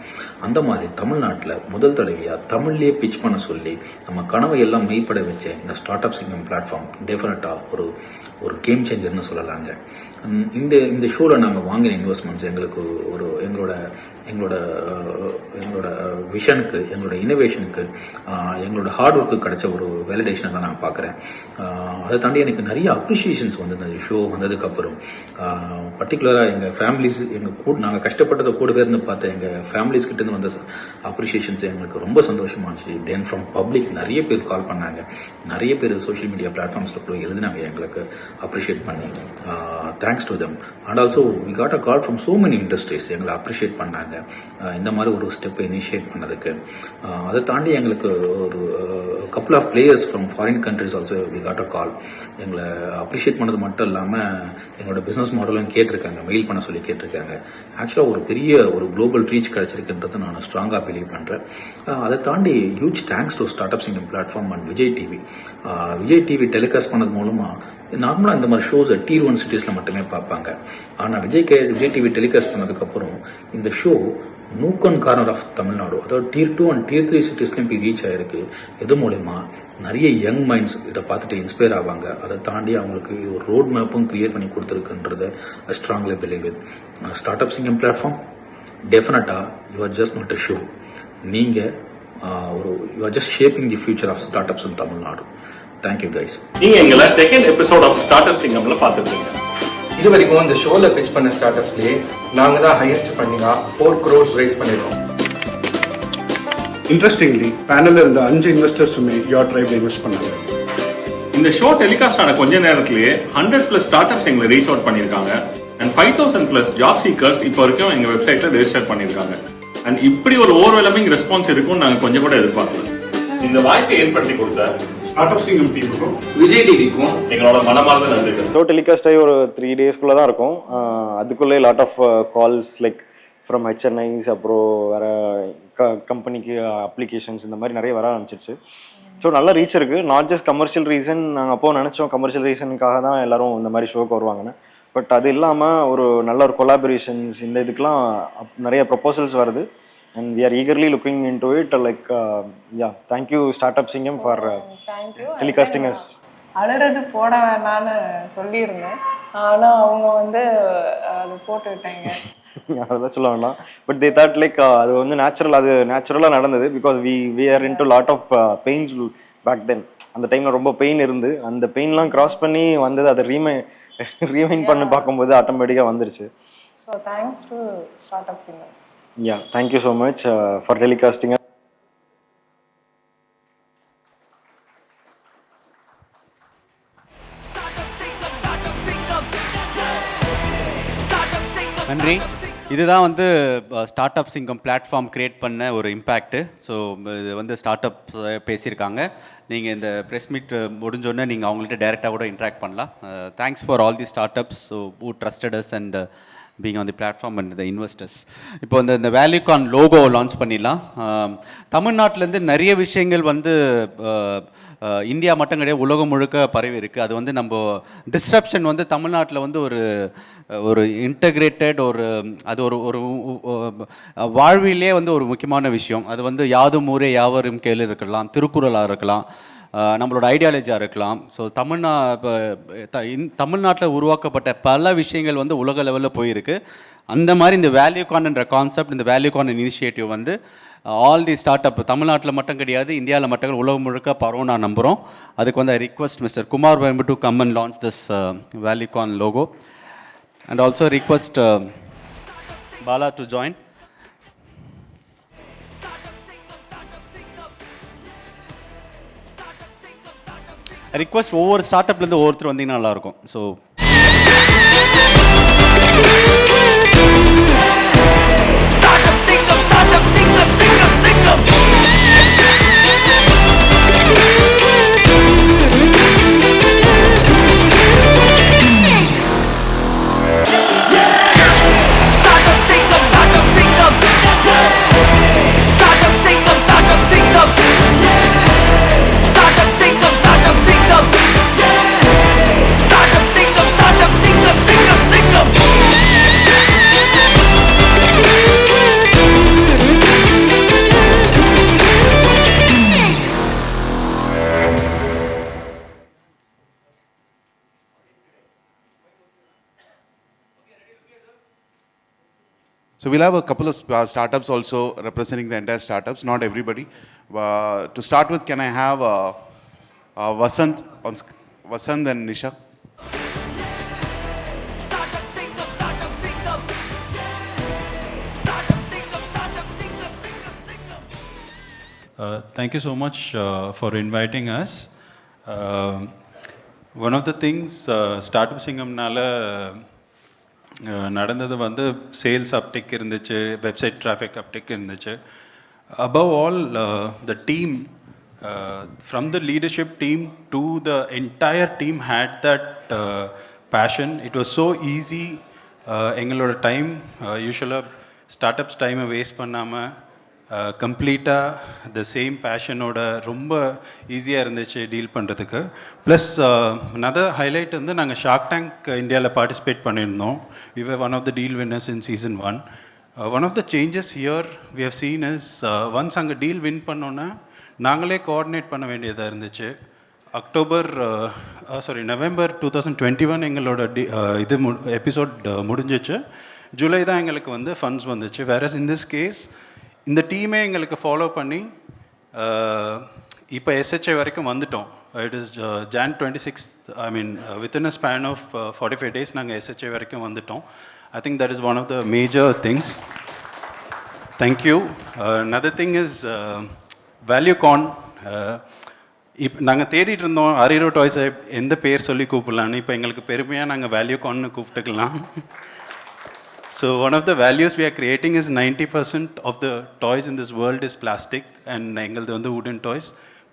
அந்த மாதிரி தமிழ்நாட்டில் முதல் தடவையாக தமிழ்லேயே பீச் பண்ண சொல்லி நம்ம கனவை எல்லாம் மெய்ப்பட வச்ச இந்த ஸ்டார்ட் அப் சிங்கம் பிளாட்ஃபார்ம் டெஃபினட்டாக ஒரு கேம் சேஞ்சர்னு சொல்லலாங்க. இந்த ஷோவில் நாங்கள் வாங்கின இன்வெஸ்ட்மெண்ட்ஸ் எங்களுக்கு எங்களோட விஷனுக்கு, எங்களோட இனோவேஷனுக்கு, எங்களோட ஹார்ட் ஒர்க்கு கிடைச்ச ஒரு வேலிடேஷனை தான் நான் பார்க்குறேன். அதை தாண்டி எனக்கு நிறைய அப்ரிஷியேஷன்ஸ் வந்து இந்த ஷோ வந்ததுக்கப்புறம், பர்டிகுலராக எங்கள் ஃபேமிலிஸ் நாங்கள் கஷ்டப்பட்டதை கூடவே இருந்து பார்த்த எங்கள் ஃபேமிலிஸ் கிட்டேருந்து வந்த அப்ரிஷியேஷன்ஸ் எங்களுக்கு ரொம்ப சந்தோஷமாக இருந்துச்சு. தென் ஃப்ரம் பப்ளிக் நிறைய பேர் கால் பண்ணாங்க, நிறைய பேர் சோஷியல் மீடியா பிளாட்ஃபார்ம்ஸில் போய் எழுதினாங்க எங்களுக்கு அப்ரிஷியேட் பண்ணி. Thanks to them. And also we got a call from so many industries எங்களை அப்ரிஷியேட் பண்ணாங்க இந்த மாதிரி ஒரு ஸ்டெப்பை இனிஷியேட் பண்ணதுக்கு. அதை தாண்டி எங்களுக்கு ஒரு couple of players from foreign countries also we got a call. எங்களை அப்ரிஷியேட் பண்ணது மட்டும் இல்லாமல் எங்களோட பிஸ்னஸ் மாடலும் கேட்டிருக்காங்க, மெயில் பண்ண சொல்லி கேட்டிருக்காங்க. ஆக்சுவலாக ஒரு பெரிய குளோபல் ரீச் கிடைச்சிருக்குன்றதை நான் ஸ்ட்ராங்காக பிலீவ் பண்ணுறேன். அதை தாண்டி huge thanks to startup Singam platform and Vijay TV telecast பண்ணது மூலமாக நார்மலாக இந்த மாதிரி ஷோஸை Tier 1 சிட்டிஸில் மட்டுமே பார்ப்பாங்க. ஆனால் விஜய் டிவி டெலிகாஸ்ட் பண்ணதுக்கப்புறம் இந்த show nook and corner of Tamil Nadu, அதாவது Tier 2 அண்ட் Tier 3 சிட்டிஸ்லையும் போய் ரீச் ஆகிருக்கு. இது மூலமா நிறைய யங் மைண்ட்ஸ் இதை பார்த்துட்டு இன்ஸ்பயர் ஆவாங்க. அதை தாண்டி அவங்களுக்கு ஒரு ரோட் மேப்பும் கிரியேட் பண்ணி கொடுத்துருக்குன்றத strongly believe it. Startup Singam platform டெஃபினட்டாக you are just not a show. நீங்கள் you are just shaping the future of startups in Tamil Nadu. Thank you guys. நீங்க எங்களை second episode of startup சிங்கம்ல பார்த்துருக்கீங்க. இது வரைக்கும் இந்த ஷோவில் பிச் பண்ண ஸ்டார்ட் அப்ஸ்லேயே நாங்கள் தான் ஹையஸ்ட் ஃபண்டிங்காக 4 crores ரைஸ் பண்ணியிருக்கோம். இன்ட்ரெஸ்டிங்லி பேனலில் இருந்த 5 இன்வெஸ்டர்ஸுமே யோர் ட்ரைப்ல இன்வெஸ்ட் பண்ணாங்க. இந்த ஷோ டெலிகாஸ்ட் ஆன கொஞ்ச நேரத்திலேயே 100+ ஸ்டார்ட் அப்ஸ் எங்களை ரீச் அவுட் பண்ணியிருக்காங்க. அண்ட் 5000+ ஜாப் சீக்கர்ஸ் இப்போ வரைக்கும் எங்கள் வெப்சைட்டில் ரெஜிஸ்டர் பண்ணியிருக்காங்க. அண்ட் இப்படி ஒரு ஓவர்வெலமிங் ரெஸ்பான்ஸ் இருக்கும்னு நாங்கள் கொஞ்சம் கூட எதிர்பார்க்கல. இந்த வாய்ப்பை ஏற்படுத்தி கொடுத்த ஸ்டார்ட் அப் சிங்கம் டீமுக்கும் விஜய் டிவிக்கும் எங்களோட மனமார்ந்த நன்றிகள். ஷோ டெலிகாஸ்ட் ஆகி ஒரு 3 daysக்குள்ளே தான் இருக்கும். அதுக்குள்ளே lot of calls like from HNIs, அப்புறம் வேறு கம்பெனிக்கு அப்ளிகேஷன்ஸ் இந்த மாதிரி நிறைய வர ஆரம்பிச்சிருச்சு. ஸோ நல்ல ரீச் இருக்குது. Not just commercial reason. நாங்கள் அப்போது நினச்சோம் கமர்ஷியல் ரீசனுக்காக தான் எல்லோரும் இந்த மாதிரி ஷோக்கு வருவாங்கன்னு. பட் அது இல்லாமல் ஒரு நல்ல ஒரு கொலாபரேஷன்ஸ், இந்த இதுக்கெலாம் நிறைய ப்ரொபோசல்ஸ் வருது. And we are eagerly looking into it. Like, yeah, thank you Startup Singham for telecasting us. அழுறது போட வேணான்னு சொல்லியிருந்தேன், ஆனால் அவங்க வந்து அது போட்டுவிட்டாங்க. அதெல்லாம் சொல்ல வேண்டாம். பட் தே தாட் லைக் அது வந்து நேச்சுரலாக நடந்தது. Because we are into lot of pains back then. அந்த டைமில் ரொம்ப பெயின் இருந்து அந்த பெயின்லாம் கிராஸ் பண்ணி வந்தது. அதை ரீமைண்ட் பண்ணி பார்க்கும்போது ஆட்டோமேட்டிக்காக வந்துருச்சு. So thanks to Startup Singham. Yeah, thank you so much for telecasting. நன்றி. இதுதான் வந்து start up Singam platform create பண்ண ஒரு இம்பேக்ட்டு. ஸோ இது வந்து ஸ்டார்ட் அப் பேசியிருக்காங்க. நீங்கள் இந்த ப்ரெஸ் மீட் முடிஞ்சோடனே நீங்கள் அவங்கள்ட்ட டைரெக்டாக கூட இன்ட்ராக்ட் பண்ணலாம். Thanks for all the start ups who trusted us and being on the platform and the investors. இப்போ இந்த வேல்யூகான் லோகோ லான்ச் பண்ணிடலாம். தமிழ்நாட்டிலேருந்து நிறைய விஷயங்கள் வந்து இந்தியா மட்டும் கிடையாது, உலகம் முழுக்க பரவி இருக்குது. அது வந்து நம்ம டிஸ்ரப்ஷன் வந்து தமிழ்நாட்டில் வந்து ஒரு இன்டகிரேட்டட் அது ஒரு வாழ்விலே வந்து ஒரு முக்கியமான விஷயம். அது வந்து யாதும் ஊரே யாவரும் கேளு இருக்கலாம், திருக்குறளாக இருக்கலாம், நம்மளோட ஐடியாலஜியாக இருக்கலாம். ஸோ தமிழ்நாட்டில் உருவாக்கப்பட்ட பல விஷயங்கள் வந்து உலக லெவலில் போயிருக்கு. அந்த மாதிரி இந்த வேல்யூகான்ன்ற கான்செப்ட், இந்த வேல்யூகான் இனிஷியேட்டிவ் வந்து ஆல் தி ஸ்டார்ட் அப் தமிழ்நாட்டில் மட்டும் கிடையாது, இந்தியாவில் மட்டும் உலகம் முழுக்க பரவும் நான் நம்புகிறோம். அதுக்கு வந்து I request mister Kumar Vembu to come and launch this Valuecon logo and also request Bala to join. I request ஒவ்வொரு ஸ்டார்ட்அப்லேருந்து ஒவ்வொருத்தர் வந்தீங்கன்னா நல்லாயிருக்கும். So Startup Singham. So we'll have a couple of startups also representing the entire startups, not everybody. To start with, can I have Vasant and Nisha? Thank you so much for inviting us. One of the things Startup Singamனால நடந்தது வந்து sales அப்டிக் இருந்துச்சு, website traffic அப்டிக் இருந்துச்சு. Above all, the team, from the leadership team to the entire team had that passion. It was so easy. எங்களோட time யூஸ்வலாக startups டைமை waste பண்ணாமல் கம்ப்ளீட்டாக the same பேஷனோட ரொம்ப ஈஸியாக இருந்துச்சு டீல் பண்ணுறதுக்கு. ப்ளஸ் another ஹைலைட் வந்து நாங்கள் ஷார்க் டேங்க் இந்தியாவில் பார்ட்டிசிபேட் பண்ணியிருந்தோம். we were one of the deal winners in season 1. One of the changes here we have seen is once அங்கே டீல் வின் பண்ணோன்னா நாங்களே கோஆர்டினேட் பண்ண வேண்டியதாக இருந்துச்சு. நவம்பர் 2021 எங்களோட இது எபிசோட் முடிஞ்சிச்சு. ஜூலை தான் எங்களுக்கு வந்து ஃபண்ட்ஸ் வந்துச்சு. வேறஸ் இன் திஸ் கேஸ் இந்த டீமே எங்களுக்கு ஃபாலோ பண்ணி இப்போ எஸ்ஹெச்ஐ வரைக்கும் வந்துட்டோம். It is Jan 26th, I mean within a span of 45 days நாங்கள் எஸ்ஹெச்ஐ வரைக்கும் வந்துட்டோம். I think that is one of the major things. Thank you. another thing is Valuecon. இப்போ நாங்கள் தேடிட்டு இருந்தோம் அரிரோ டாய்ஸை எந்த பேர் சொல்லி கூப்பிடலான்னு. இப்போ எங்களுக்கு பெருமையாக நாங்கள் வேல்யூகான்னு கூப்பிட்டுக்கலாம். So one of the values we are creating is 90% of the toys in this world is plastic and engaldu vandu wooden toys,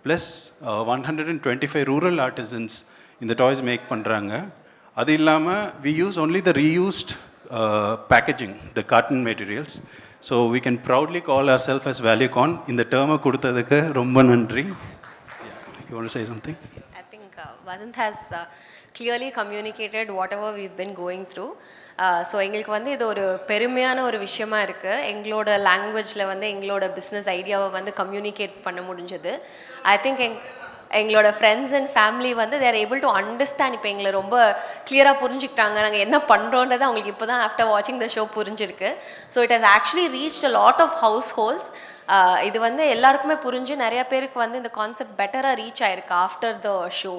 plus 125 rural artisans in the toys make பண்றாங்க. அது இல்லாம we use only the reused packaging, the carton materials. So we can proudly call ourselves as ValueCon. இந்த term கொடுத்ததுக்கு ரொம்ப நன்றி. You want to say something? I think Vasant has clearly communicated whatever we've been going through. So எங்களுக்கு வந்து இது ஒரு பெருமையான ஒரு விஷயமா இருக்குது. எங்களோட லாங்குவேஜில் வந்து எங்களோட பிஸ்னஸ் ஐடியாவை வந்து கம்யூனிகேட் பண்ண முடிஞ்சது. ஐ திங்க் எங்களோட ஃப்ரெண்ட்ஸ் அண்ட் ஃபேமிலி வந்து தேர் ஏபிள் டு அண்டர்ஸ்டாண்ட். இப்போ எங்களை ரொம்ப கிளியராக புரிஞ்சுக்கிட்டாங்க நாங்கள் என்ன பண்ணுறோன்றது அவங்களுக்கு இப்போ தான் ஆஃப்டர் வாட்சிங் த ஷோ புரிஞ்சிருக்கு. So it has actually reach a lot of households. இது வந்து எல்லாருக்குமே புரிஞ்சு நிறைய பேருக்கு வந்து இந்த கான்செப்ட் பெட்டராக ரீச் ஆயிருக்கு after the show.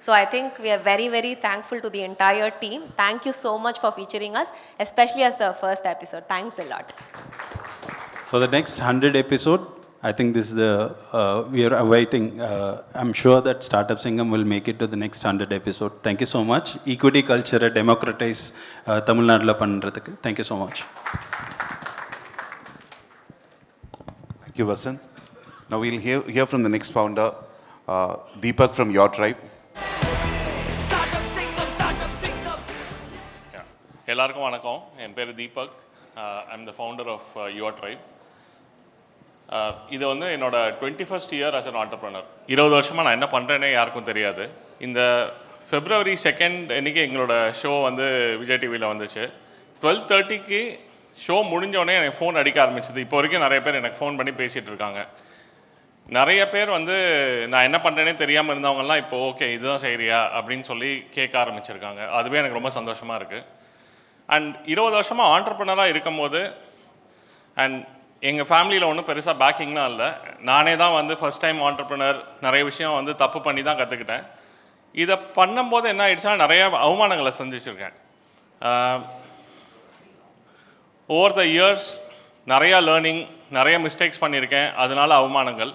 So I think we are very, very thankful to the entire team. Thank you so much for featuring us, especially as the first episode. Thanks a lot. For the next 100 episode, I think this is the, we are awaiting. I'm sure that Startup Singham will make it to the next 100 episode. Thank you so much. Equity culture, democratize Tamil Nadu la பண்றதுக்கு. Thank you so much. Thank you, Vasant. Now we'll hear from the next founder, Deepak from Your Tribe. எல்லாருக்கும் வணக்கம். என் பேர் Deepak. I'm the founder of your tribe. இது வந்து என்னோட 21st year as an entrepreneur. 20 வருஷமாக நான் என்ன பண்ணுறேனே யாருக்கும் தெரியாது. இந்த February 2nd அன்றைக்கி எங்களோட ஷோ வந்து விஜய் டிவியில் வந்துச்சு. 12:30க்கு ஷோ முடிஞ்சோடனே எனக்கு ஃபோன் அடிக்க ஆரம்பிச்சிது. இப்போ வரைக்கும் நிறைய பேர் எனக்கு ஃபோன் பண்ணி பேசிகிட்டு இருக்காங்க. நிறைய பேர் வந்து நான் என்ன பண்ணுறேனே தெரியாமல் இருந்தவங்கலாம் இப்போ ஓகே இதுதான் செய்கிறியா அப்படின்னு சொல்லி கேட்க ஆரம்பிச்சிருக்காங்க. அதுவே எனக்கு ரொம்ப சந்தோஷமாக இருக்குது. அண்ட் 20 வருஷமாக ஆண்டர்ப்ரனராக இருக்கும்போது அண்ட் எங்கள் ஃபேமிலியில் ஒன்றும் பெருசாக பேக்கிங்லாம் இல்லை. நானே தான் வந்து ஃபஸ்ட் டைம் ஆண்டர்ப்ரனர். நிறைய விஷயம் வந்து தப்பு பண்ணி தான் கற்றுக்கிட்டேன். இதை பண்ணும்போது என்ன ஆயிடுச்சுன்னா நிறைய அவமானங்களை சந்திச்சிருக்கேன். ஓவர் த இயர்ஸ் நிறையா லேர்னிங், நிறைய மிஸ்டேக்ஸ் பண்ணியிருக்கேன். அதனால அவமானங்கள்.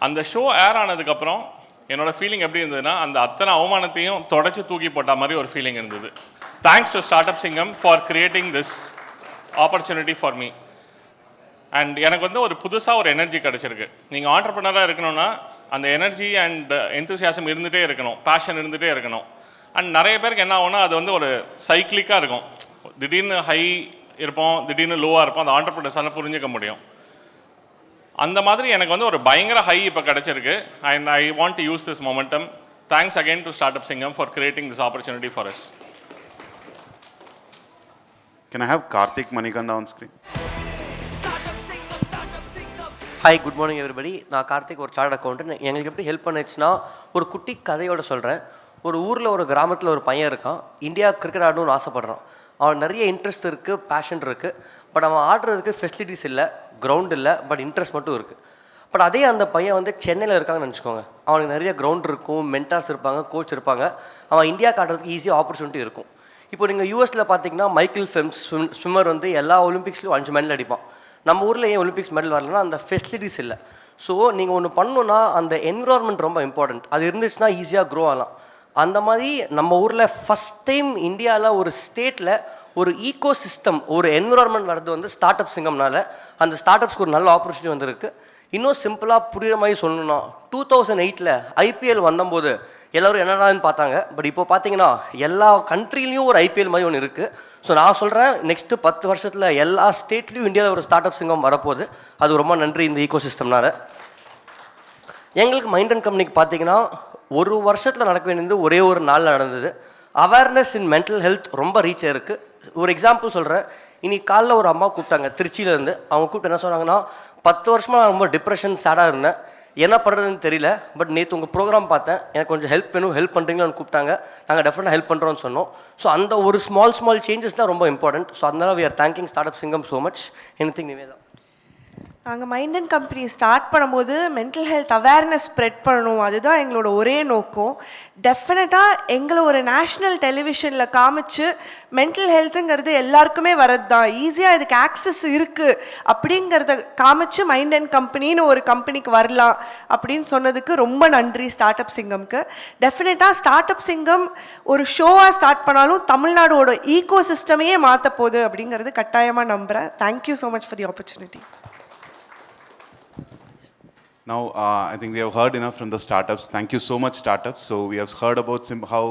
அந்த ஷோ ஏர் ஆனதுக்கப்புறம் என்னோடய ஃபீலிங் எப்படி இருந்ததுன்னா அந்த அத்தனை அவமானத்தையும் தொடச்சி தூக்கி போட்ட மாதிரி ஒரு ஃபீலிங் இருந்தது. Thanks to Startup Singham for creating this opportunity for me. And எனக்கு வந்து ஒரு புதுசாக ஒரு எனர்ஜி கிடச்சிருக்கு. நீங்கள் ஆண்டர்ப்ரனராக இருக்கணும்னா அந்த எனர்ஜி அண்ட் எந்தூசியாசம் இருந்துகிட்டே இருக்கணும், பேஷன் இருந்துகிட்டே இருக்கணும். அண்ட் நிறைய பேருக்கு என்ன ஆகும்னா அது வந்து ஒரு சைக்கிளிக்காக இருக்கும். திடீர்னு ஹை இருப்போம், திடீர்னு லோவாக இருப்போம். அந்த ஆண்டர்ப்ரனர்ஸால் புரிஞ்சிக்க முடியும். அந்த மாதிரி எனக்கு வந்து ஒரு பயங்கர ஹை இப்போ கிடச்சிருக்கு. And I want to use this momentum. Thanks again to Startup Singham for creating this opportunity for us. Can I have Karthik Manikanda on screen? Hi, good morning everybody. நான் கார்த்திக், ஒரு சார்ட் அக்கௌண்ட். எங்களுக்கு எப்படி help பண்ணிச்சுன்னா ஒரு குட்டி கதையோட சொல்கிறேன். ஒரு ஊரில் ஒரு கிராமத்தில் ஒரு பையன் இருக்கான். இந்தியா கிரிக்கெட் ஆடணும்னு ஆசைப்பட்றான். அவன் நிறைய இன்ட்ரெஸ்ட் இருக்குது, பேஷன் இருக்குது. பட் அவன் ஆடுறதுக்கு ஃபெசிலிட்டிஸ் இல்லை, கிரவுண்ட் இல்லை, பட் இன்ட்ரெஸ்ட் மட்டும் இருக்குது. பட் அதே அந்த பையன் வந்து சென்னையில் இருக்காங்கன்னு நினச்சிக்கோங்க. அவனுக்கு நிறைய கிரவுண்ட் இருக்கும், மென்டார்ஸ் இருப்பாங்க, கோச் இருப்பாங்க. அவன் இந்தியா காட்டுறதுக்கு ஈஸியாக ஆப்பர்ச்சுனிட்டி இருக்கும். இப்போ நீங்கள் யூஎஸில் பார்த்தீங்கன்னா மைக்கேல் ஃபெல்ப்ஸ் ஸ்விம்மர் வந்து எல்லா ஒலிம்பிக்ஸ்லையும் 5 மெடல் அடிப்பான். நம்ம ஊரில் ஏன் ஒலிம்பிக்ஸ் மெடல் வரலன்னா அந்த ஃபெசிலிட்டிஸ் இல்லை. ஸோ நீங்கள் ஒன்று பண்ணணுன்னா அந்த என்விரான்மெண்ட் ரொம்ப இம்பார்ட்டண்ட். அது இருந்துச்சுன்னா ஈஸியாக க்ரோ ஆகலாம். அந்த மாதிரி நம்ம ஊரில் ஃபஸ்ட் டைம் இந்தியாவில் ஒரு ஸ்டேட்டில் ஒரு ஈகோ சிஸ்டம், ஒரு என்விரான்மெண்ட் வரது வந்து ஸ்டார்ட் அப் சிங்கம்னால. அந்த ஸ்டார்ட் அப்ஸ்க்கு ஒரு நல்ல ஆப்பர்ச்சுனிட்டி வந்திருக்கு. இன்னும் சிம்பிளாக புரிகிற மாதிரி சொல்லணும்னா 2008 ஐபிஎல் வந்தபோது எல்லோரும் என்னடான்னு பார்த்தாங்க. பட் இப்போ பார்த்தீங்கன்னா எல்லா கண்ட்ரிலையும் ஒரு ஐபிஎல் மாதிரி ஒன்று இருக்குது. ஸோ நான் சொல்கிறேன், நெக்ஸ்ட்டு 10 வருஷத்தில் எல்லா ஸ்டேட்லேயும் இந்தியாவில் ஒரு ஸ்டார்ட் அப் சிங்கம் வரப்போகுது. அது ரொம்ப நன்றி இந்த ஈகோ சிஸ்டம்னால. எங்களுக்கு மைண்ட் அண்ட் கம்பெனிக்கு பார்த்தீங்கன்னா ஒரு வருஷத்தில் நடக்க வேண்டியது ஒரே ஒரு நாள் நடந்தது. அவேர்னஸ் இன் மென்டல் ஹெல்த் ரொம்ப ரீச் ஆகிருக்கு. ஒரு எக்ஸாம்பிள் சொல்கிறேன். இன்னைக்கு காலைல ஒரு அம்மா கூப்பிட்டாங்க திருச்சியிலேருந்து. அவங்க கூப்பிட்டு என்ன சொன்னாங்கன்னா, 10 வருஷமாக நான் ரொம்ப டிப்ரெஷன் சேடாக இருந்தேன், என்ன பண்ணுறதுன்னு தெரியல. பட் நேற்று உங்கள் ப்ரோக்ராம் பார்த்தேன், எனக்கு கொஞ்சம் ஹெல்ப் வேணும், ஹெல்ப் பண்ணுறீங்களான்னு கூப்பிட்டாங்க. நாங்கள் டெஃபினட்டாக ஹெல்ப் பண்ணுறோன்னு சொன்னோம். ஸோ அந்த ஒரு ஸ்மால் சேஞ்சஸ் தான் ரொம்ப இம்பார்ட்டன்ட். ஸோ அதனால we are thinking startup சிங்கம் ஸோ மச். எனிதிங் நிவேதா? நாங்கள் மைண்ட் அண்ட் கம்பெனி ஸ்டார்ட் பண்ணும்போது மென்டல் ஹெல்த் அவேர்னஸ் ஸ்ப்ரெட் பண்ணணும், அதுதான் எங்களோட ஒரே நோக்கம். டெஃபினட்டாக எங்களை ஒரு நேஷ்னல் டெலிவிஷனில் காமிச்சு மென்டல் ஹெல்த்துங்கிறது எல்லாருக்குமே வரது தான், ஈஸியாக இதுக்கு ஆக்சஸ் இருக்குது அப்படிங்கிறத காமிச்சு மைண்ட் அண்ட் கம்பெனின்னு ஒரு கம்பெனிக்கு வரலாம் அப்படின்னு சொன்னதுக்கு ரொம்ப நன்றி ஸ்டார்ட் அப் சிங்கம்க்கு. டெஃபினட்டாக ஸ்டார்ட் அப் சிங்கம் ஒரு ஷோவாக ஸ்டார்ட் பண்ணாலும் தமிழ்நாடோட ஈகோ சிஸ்டமையே மாற்ற போகுது அப்படிங்கிறது கட்டாயமாக நம்புகிறேன். Thank you so much for the opportunity. Now, I think we have heard enough from the startups. Thank you so much, startups. So we have heard about how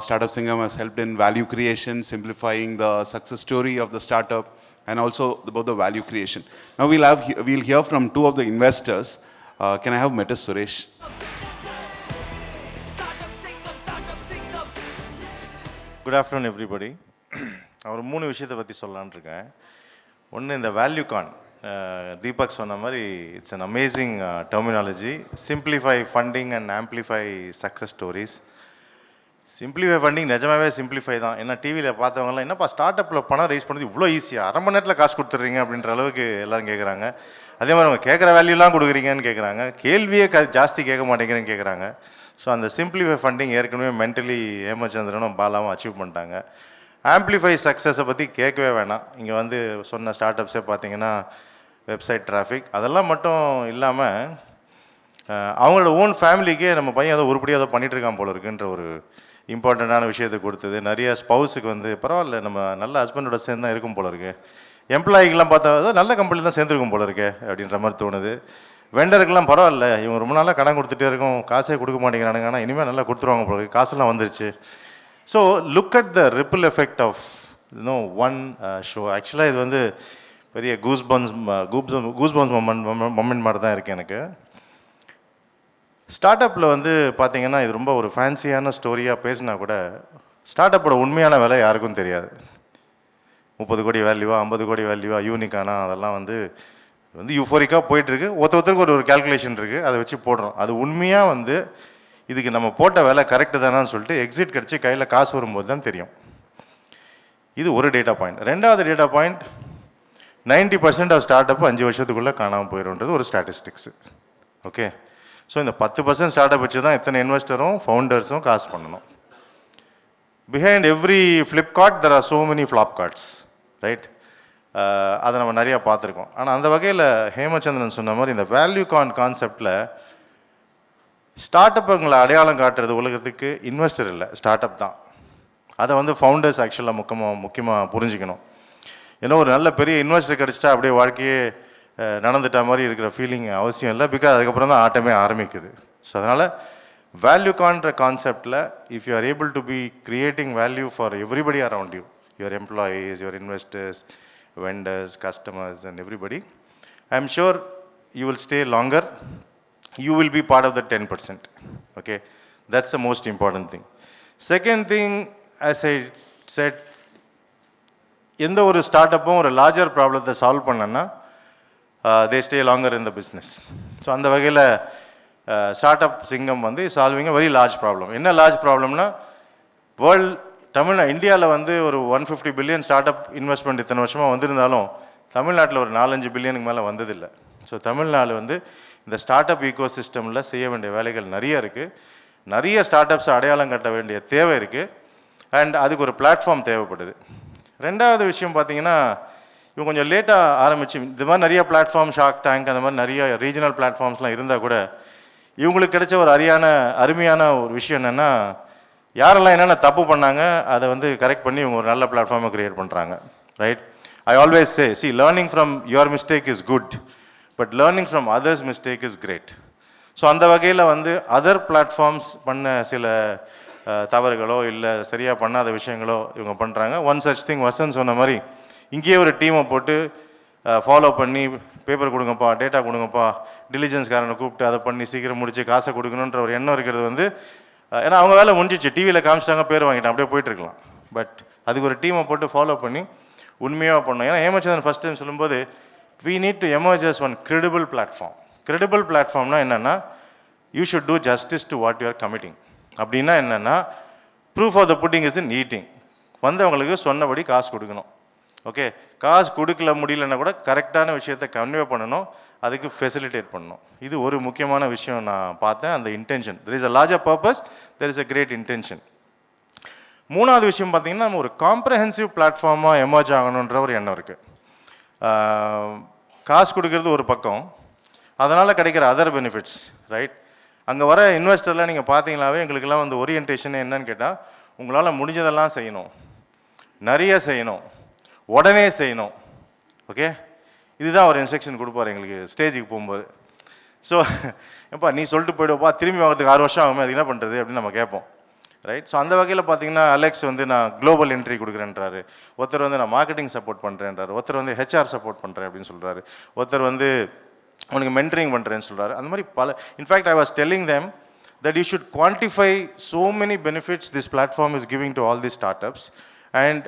Startup Singam has helped in value creation, simplifying the success story of the startup, and also about the value creation. Now we'll hear from two of the investors. Can I have Metis Suresh? Good afternoon, everybody. ஒரு 3 விஷயத்தை பற்றி சொல்லலான்னு இருக்கேன். ஒன்று, இந்த வேல்யூகான் தீபக் சொன்ன மாதிரி it's an amazing terminology. Simplify funding and amplify success stories. Simplify funding நிஜமாகவே சிம்பிளிஃபை தான். ஏன்னா டிவியில் பார்த்தவங்களாம் என்னப்பா ஸ்டார்ட் அப்பில் பணம் ரைஸ் பண்ணுறது இவ்வளோ ஈஸியாக, அரை மணி நேரத்தில் காசு கொடுத்துட்றீங்க அப்படின்ற அளவுக்கு எல்லோரும் கேட்குறாங்க. அதே மாதிரி அவங்க கேட்குற வேல்யூலாம் கொடுக்குறீங்கன்னு கேட்குறாங்க, கேள்வியே ஜாஸ்தி கேட்க மாட்டேங்கிறேன்னு கேட்குறாங்க. ஸோ அந்த சிம்பிளிஃபை ஃபண்டிங் ஏற்கனவே மென்டலி ஹேமச்சந்திரனும் பாலாவும் அச்சீவ் பண்ணிட்டாங்க. ஆம்ப்ளிஃபை சக்ஸஸை பற்றி கேட்கவே வேணாம். இங்கே வந்து சொன்ன ஸ்டார்ட் அப்ஸே பார்த்தீங்கன்னா வெப்சைட் டிராஃபிக் அதெல்லாம் மட்டும் இல்லாமல் அவங்களோட ஓன் ஃபேமிலிக்கே நம்ம பையன் ஏதோ உருப்படியாக ஏதோ பண்ணிகிட்ருக்கான் போல இருக்குன்ற ஒரு இம்பார்ட்டண்ட்டான விஷயத்தை கொடுத்தது. நிறைய ஸ்பவுஸுக்கு வந்து பரவாயில்ல, நம்ம நல்ல ஹஸ்பண்டோட சேர்ந்து தான் இருக்கும் போல இருக்கு. எம்ப்ளாயிக்கெலாம் பார்த்தா நல்ல கம்பெனி தான் சேர்ந்துருக்கும் போல இருக்கே அப்படின்ற மாதிரி தோணுது. வெண்டருக்கெல்லாம் பரவாயில்ல, இவங்க ரொம்ப நாளாக கடன் கொடுத்துட்டே இருக்கும், காசே கொடுக்க மாட்டேங்கிறானுங்க, ஆனால் இனிமேல் நல்லா கொடுத்துருவாங்க போல இருக்கு, காசெல்லாம் வந்துருச்சு. So look at the ripple effect of one show. ஆக்சுவலாக இது வந்து பெரிய கூஸ்பன்ஸ் மொமெண்ட் மாதிரி தான் இருக்குது எனக்கு. ஸ்டார்ட் அப்பில் வந்து பார்த்தீங்கன்னா இது ரொம்ப ஒரு ஃபேன்சியான ஸ்டோரியாக பேசினா கூட ஸ்டார்ட் அப்போட உண்மையான விலை யாருக்கும் தெரியாது. 30 கோடி வேல்யூவா, 50 கோடி வேல்யூவா, யூனிக்கானா, அதெல்லாம் வந்து யூஃபோரிக்காக போயிட்டுருக்கு. ஒருத்தருக்கு ஒரு கேல்குலேஷன் இருக்குது, அதை வச்சு போடுறோம். அது உண்மையாக வந்து இதுக்கு நம்ம போட்ட வேலை கரெக்டு தானான்னு சொல்லிட்டு எக்ஸிட் கிடச்சி கையில் காசு வரும்போது தான் தெரியும். இது ஒரு டேட்டா பாயிண்ட். ரெண்டாவது data point, 90% of startup 5 வருஷத்துக்குள்ளே காணாமல் போயிடும்ன்றது ஒரு ஸ்டாட்டிஸ்டிக்ஸு. ஓகே, ஸோ இந்த 10% ஸ்டார்ட் அப் வச்சு தான் எத்தனை இன்வெஸ்டரும் ஃபவுண்டர்ஸும் காசு பண்ணணும். Behind every Flipkart there are so many flop cards, right? அதை நம்ம நிறையா பார்த்துருக்கோம். ஆனால் அந்த வகையில் ஹேமச்சந்திரன் சொன்ன மாதிரி இந்த வேல்யூ கான்செப்டில் ஸ்டார்ட் அப்புங்களை அடையாளம் காட்டுறது உலகத்துக்கு இன்வெஸ்டர் இல்லை, ஸ்டார்ட் அப் தான். அதை வந்து ஃபவுண்டர்ஸ் ஆக்சுவலாக முக்கியமாக புரிஞ்சுக்கணும். ஏன்னா ஒரு நல்ல பெரிய இன்வெஸ்டர் கிடச்சிட்டா அப்படியே வாழ்க்கையே நடந்துட்ட மாதிரி இருக்கிற ஃபீலிங் அவசியம் இல்லை. பிகாஸ் அதுக்கப்புறம் தான் ஆட்டமே ஆரம்பிக்குது. ஸோ அதனால் வேல்யூ கான்ற கான்செப்டில் if you are able to be creating value for everybody around you, your employees, your investors, vendors, customers and everybody, I am sure you will stay longer. You will be part of the 10%. Okay, that's the most important thing. Second thing, as I said, எந்த ஒரு start அப்பும் ஒரு larger ப்ராப்ளத்தை solve பண்ணனா they stay longer in the business. So அந்த வகையில் start up Singam வந்து solving a very large problem. என்ன லார்ஜ் ப்ராப்ளம்னா, வேர்ல்ட் இந்தியாவில் வந்து ஒரு 150 பில்லியன் ஸ்டார்ட் அப் இன்வெஸ்ட்மெண்ட் இத்தனை வருஷமாக வந்திருந்தாலும் தமிழ்நாட்டில் ஒரு 4-5 பில்லியனுக்கு மேலே வந்ததில்லை. ஸோ தமிழ்நாடு வந்து இந்த ஸ்டார்ட் அப் ஈகோ சிஸ்டமில் செய்ய வேண்டிய வேலைகள் நிறைய இருக்குது. நிறைய ஸ்டார்ட் அப்ஸை அடையாளம் கட்ட வேண்டிய தேவை இருக்குது. அண்ட் அதுக்கு ஒரு பிளாட்ஃபார்ம் தேவைப்படுது. ரெண்டாவது விஷயம் பார்த்தீங்கன்னா, இவங்க கொஞ்சம் லேட்டாக ஆரம்பிச்சு இந்த மாதிரி நிறைய பிளாட்ஃபார்ம், ஷார்க் டேங்க் அந்த மாதிரி நிறைய ரீஜனல் பிளாட்ஃபார்ம்ஸ்லாம் இருந்தால் கூட இவங்களுக்கு கிடைச்ச ஒரு அருமையான ஒரு விஷயம் என்னென்னா, யாரெல்லாம் என்னென்ன தப்பு பண்ணாங்க அதை வந்து கரெக்ட் பண்ணி இவங்க ஒரு நல்ல பிளாட்ஃபார்மை க்ரியேட் பண்ணுறாங்க. Right? I always say learning from your mistake is good, but learning from others mistake is great. So அந்த வகையில் வந்து அதர் பிளாட்ஃபார்ம்ஸ் பண்ண சில தவறுகளோ இல்லை சரியாக பண்ணாத விஷயங்களோ இவங்க பண்ணுறாங்க. ஒன் சச் திங் வசன் சொன்ன மாதிரி இங்கேயே ஒரு டீமை போட்டு ஃபாலோ பண்ணி பேப்பர் கொடுங்கப்பா, டேட்டா கொடுங்கப்பா, டிலிஜென்ஸ்காரனை கூப்பிட்டு அதை பண்ணி சீக்கிரம் முடிச்சு காசை கொடுக்கணுன்ற ஒரு எண்ணம் இருக்கிறது வந்து, ஏன்னா அவங்க வேலை முடிஞ்சிச்சு, டிவியில் காமிச்சிட்டாங்க, பேர் வாங்கிட்டான், அப்படியே போயிட்டுருக்கலாம். பட் அதுக்கு ஒரு டீமை போட்டு ஃபாலோ பண்ணி உண்மையாக பண்ணோம். ஏன்னா ஹேமச்சந்திரன் ஃபஸ்ட் டைம் சொல்லும்போது we need to emerge as one credible platform. Credible platformனா என்னென்னா, you should do justice to what you are committing. அப்படின்னா என்னென்னா, proof of the pudding is in eating. வந்தவங்களுக்கு சொன்னபடி காசு கொடுக்கணும். ஓகே, காசு கொடுக்கல முடியலன்னா கூட கரெக்டான விஷயத்தை கன்வே பண்ணணும், அதுக்கு ஃபெசிலிட்டேட் பண்ணணும். இது ஒரு முக்கியமான விஷயம் நான் பார்த்தேன். அந்த intention, there is a larger purpose, there is a great intention. மூணாவது விஷயம் பார்த்தீங்கன்னா, நம்ம ஒரு காம்ப்ரஹென்சிவ் பிளாட்ஃபார்மாக எமர்ஜ் ஆகணுன்ற ஒரு எண்ணம் இருக்குது. காசு கொடுக்கறது ஒரு பக்கம், அதனால் கிடைக்கிற அதர் பெனிஃபிட்ஸ். ரைட்? அங்கே வர இன்வெஸ்டர்லாம் நீங்கள் பார்த்தீங்களாவே எங்களுக்கெல்லாம் வந்து ஓரியன்டேஷன் என்னன்னு கேட்டால், உங்களால் முடிஞ்சதெல்லாம் செய்யணும், நிறைய செய்யணும், உடனே செய்யணும். ஓகே, இதுதான் ஒரு இன்ஸ்ட்ரக்ஷன் கொடுப்பார் எங்களுக்கு ஸ்டேஜுக்கு போகும்போது. ஸோ எப்பா நீ சொல்லிட்டு போய்டுவப்பா, திரும்பி வாங்கிறதுக்கு 6 வருஷம் ஆகுமே, அது என்ன பண்ணுறது அப்படின்னு நம்ம கேட்போம். ரைட்? ஸோ அந்த வகையில் பார்த்தீங்கன்னா, அலெக்ஸ் வந்து நான் குளோபல் என்ட்ரி கொடுக்குறேன்றாரு, ஒருத்தர் வந்து நான் மார்க்கெட்டிங் சப்போர்ட் பண்ணுறேன்றாரு, ஒருத்தர் வந்து ஹெச்ஆர் சப்போர்ட் பண்ணுறேன் அப்படின்னு சொல்கிறாரு, ஒருத்தர் வந்து உனக்கு மென்டரிங் பண்ணுறேன்னு சொல்கிறாரு. அந்த மாதிரி பல. In fact I was telling them that you should quantify so many benefits this platform is giving to all these startups and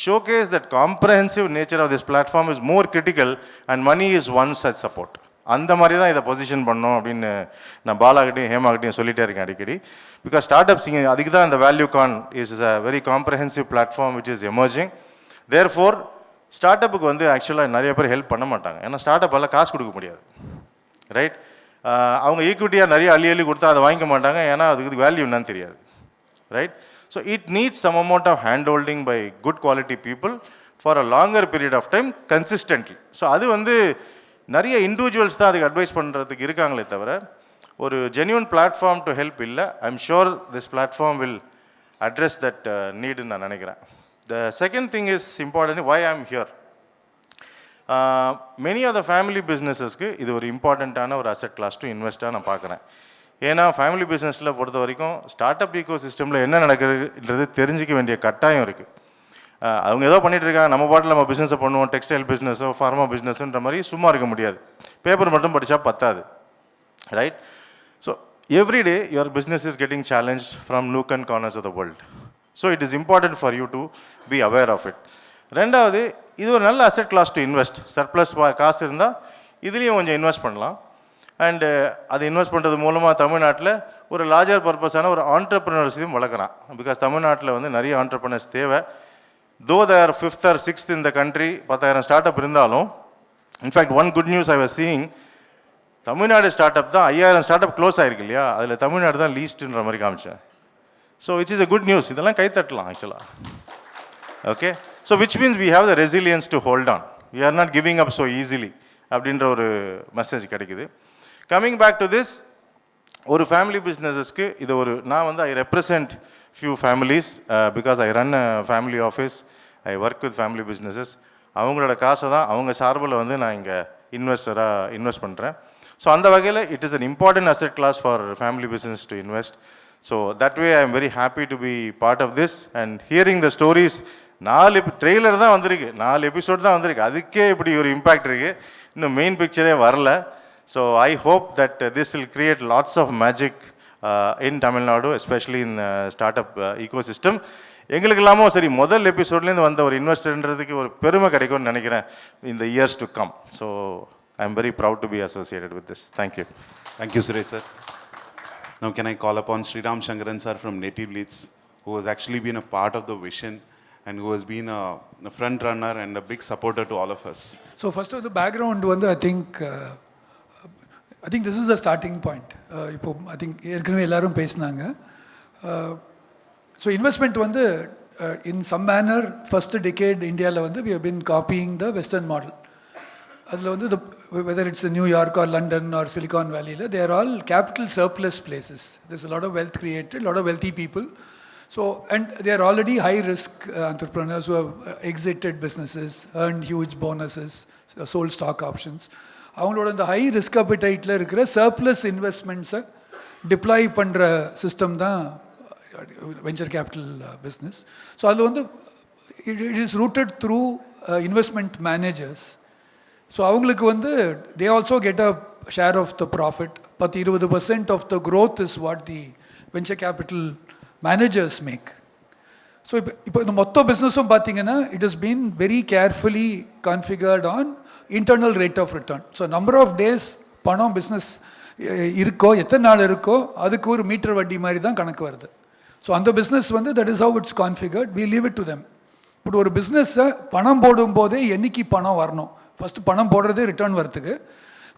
showcase that comprehensive nature of this platform is more critical and money is one such support. அந்த மாதிரி தான் இதை position பண்ணோம் அப்படின்னு நான் பாலாகிட்டையும் ஹேமாகிட்டையும் சொல்லிட்டே இருக்கேன் அடிக்கடி. பிகாஸ் ஸ்டார்ட் அப்ஸ் அதுக்கு தான் இந்த Valuecon is a very comprehensive platform which is emerging. Therefore ஸ்டார்ட் அப்புக்கு வந்து ஆக்சுவலாக நிறைய பேர் ஹெல்ப் பண்ண மாட்டாங்க, ஏன்னா ஸ்டார்ட் அப் எல்லாம் காசு கொடுக்க முடியாது. ரைட்? அவங்க ஈக்விட்டியாக நிறைய அள்ளி கொடுத்தா அதை வாங்கிக்க மாட்டாங்க, ஏன்னா அதுக்கு வேல்யூ என்னன்னு தெரியாது. Right? So it needs some amount of hand holding by good quality people for a longer period of time consistently. So அது வந்து நிறைய இண்டிவிஜுவல்ஸ் தான் அதுக்கு அட்வைஸ் பண்ணுறதுக்கு இருக்காங்களே தவிர ஒரு ஜென்யூன் பிளாட்ஃபார்ம் டு ஹெல்ப் இல்லை. I am sure this platform will address that நீடுன்னு நான் நினைக்கிறேன். The second thing is important, why I am here. Many of the family பிஸ்னஸஸ்க்கு இது ஒரு இம்பார்ட்டண்ட்டான ஒரு அசெட் கிளாஸ் டு இன்வெஸ்ட்டாக நான் பார்க்குறேன். ஏன்னா ஃபேமிலி பிஸ்னஸில் பொறுத்த வரைக்கும் ஸ்டார்ட் அப் ஈகோ சிஸ்டமில் என்ன நடக்குதுன்றது தெரிஞ்சிக்க வேண்டிய கட்டாயம் இருக்குது. அவங்க ஏதோ பண்ணிகிட்டு இருக்காங்க, நம்ம பாட்டில் நம்ம பிஸ்னஸை பண்ணுவோம், டெக்ஸ்டைல் பிஸ்னஸோ ஃபார்மா பிஸ்னஸ்ன்ற மாதிரி சும்மா இருக்க முடியாது. பேப்பர் மட்டும் படித்தா பத்தாது. Right? So everyday your business is getting challenge from nook and corners of the world. So it is important for you to be aware of it. ரெண்டாவது, இது ஒரு நல்ல asset class to invest. Surplus காசு இருந்தால் இதுலேயும் கொஞ்சம் invest பண்ணலாம். And அது இன்வெஸ்ட் பண்ணுறது மூலமாக தமிழ்நாட்டில் ஒரு லார்ஜர் பர்பஸான ஒரு ஆண்டர்ப்ரனர்ஸையும் வளர்க்குறான். பிகாஸ் தமிழ்நாட்டில் வந்து நிறைய ஆண்டர்ப்ரனர்ஸ் தேவை. Though there 5th or 6th in the country, 10,000 startup இருந்தாலும், in fact one good news I was seeing, Tamil Nadu startup தான் 5000 ஸ்டார்ட் அப் க்ளோஸ் ஆயிருக்கு இல்லையா, அதில் தமிழ்நாடு தான் லீஸ்ட்டுன்ற மாதிரி காமிச்சேன். So it's is a good news. இதெல்லாம் கைத்தட்டலாம் ஆக்சுவலாக. Okay, so which means we have the resilience to hold on, we are not giving up so easily அப்படின்ற ஒரு மெசேஜ் கிடைக்குது. கம்மிங் பேக் டு திஸ், ஒரு ஃபேமிலி பிஸ்னஸஸ்க்கு இது ஒரு, நான் வந்து I represent few families because I run a family office, I work with family businesses. அவங்களோட காசை தான் அவங்க சார்பில் வந்து நான் இங்கே இன்வெஸ்டராக இன்வெஸ்ட் பண்ணுறேன். ஸோ அந்த வகையில் it is an important asset class for family business to invest. So that way I am very happy to be part of this and hearing the stories. 4 trailer தான் வந்திருக்கு, 4 எபிசோட் தான் வந்திருக்கு, அதுக்கே இப்படி ஒரு இம்பேக்ட் இருக்குது, இன்னும் மெயின் பிக்சரே வரல. So I hope that this will create lots of magic in Tamil Nadu, especially in startup ecosystem. எங்களுக்கு இல்லாமல் சரி முதல் எபிசோட்லேருந்து வந்த ஒரு இன்வெஸ்டர்ன்றதுக்கு ஒரு பெருமை கிடைக்கும்னு நினைக்கிறேன் in the years to come. So I am very proud to be associated with this. Thank you. Thank you, Suresh sir. Now can I call upon Sriram Shankaran sir from Native Leads who has actually been a part of the vision and who has been a front runner and a big supporter to all of us. So first of the background வந்து I think this is the starting point. இப்போ I think ஏற்கனவே எல்லாரும் பேசினாங்க. So investment வந்து in some manner first decade இந்தியாவில் வந்து we have been copying the western model. அதில் வந்து whether it's New York or London or Silicon Valley, they are all capital surplus places. There's a lot of wealth created, a lot of wealthy people. So, and they are already high risk entrepreneurs who have exited businesses, earned huge bonuses, sold stock options. அவங்களோட அந்த high risk அப்படைட்டில் இருக்கிற surplus இன்வெஸ்ட்மெண்ட்ஸை deploy பண்ணுற system தான் venture capital business. So அதில் வந்து it is routed through investment managers. So அவங்களுக்கு வந்து they also get a share of the profit. 10-20% of the growth is what the venture capital managers make. So இப்போ இந்த மொத்த பிஸ்னஸும் பார்த்தீங்கன்னா it is been very carefully configured on internal rate of return. So number of days பணம் business இருக்கோ, எத்தனை நாள் இருக்கோ, அதுக்கு ஒரு மீட்டர் வட்டி மாதிரி தான் கணக்கு வருது. ஸோ அந்த பிஸ்னஸ் வந்து that is how it's configured. We leave it to them. But ஒரு பிஸ்னஸை பணம் போடும்போதே என்னைக்கு பணம் வரணும், ஃபஸ்ட்டு பணம் போடுறதே ரிட்டர்ன் வரத்துக்கு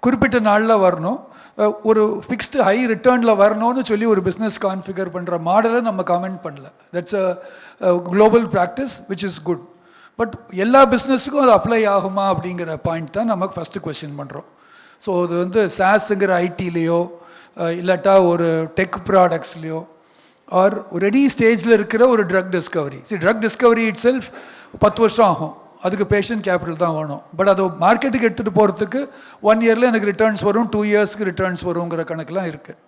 குறிப்பிட்ட நாளில் வரணும், ஒரு ஃபிக்ஸ்டு ஹை ரிட்டர்னில் வரணும்னு சொல்லி ஒரு பிஸ்னஸ் கான்ஃபிகர் பண்ணுற மாடலை நம்ம கமெண்ட் பண்ணல. That's a global practice which is good. But எல்லா பிஸ்னஸுக்கும் அது அப்ளை ஆகுமா அப்படிங்கிற பாயிண்ட் தான் நமக்கு ஃபஸ்ட்டு கொஸ்டின் பண்ணுறோம். ஸோ அது வந்து சாஸுங்கிற ஐடிலேயோ இல்லாட்டா ஒரு டெக் ப்ராடக்ட்ஸ்லேயோ ஆர் ரெடி ஸ்டேஜில் இருக்கிற ஒரு drug discovery. Drug discovery itself 10 வருஷம் ஆகும், அதுக்கு பேஷண்ட் கேபிட்டல் தான் வேணும். பட் அதை மார்க்கெட்டுக்கு எடுத்துகிட்டு போகிறதுக்கு 1 இயரில் எனக்கு ரிட்டர்ன்ஸ் வரும், 2 இயர்ஸ்க்கு ரிட்டர்ன்ஸ் வருங்கிற கணக்கெலாம் இருக்குது.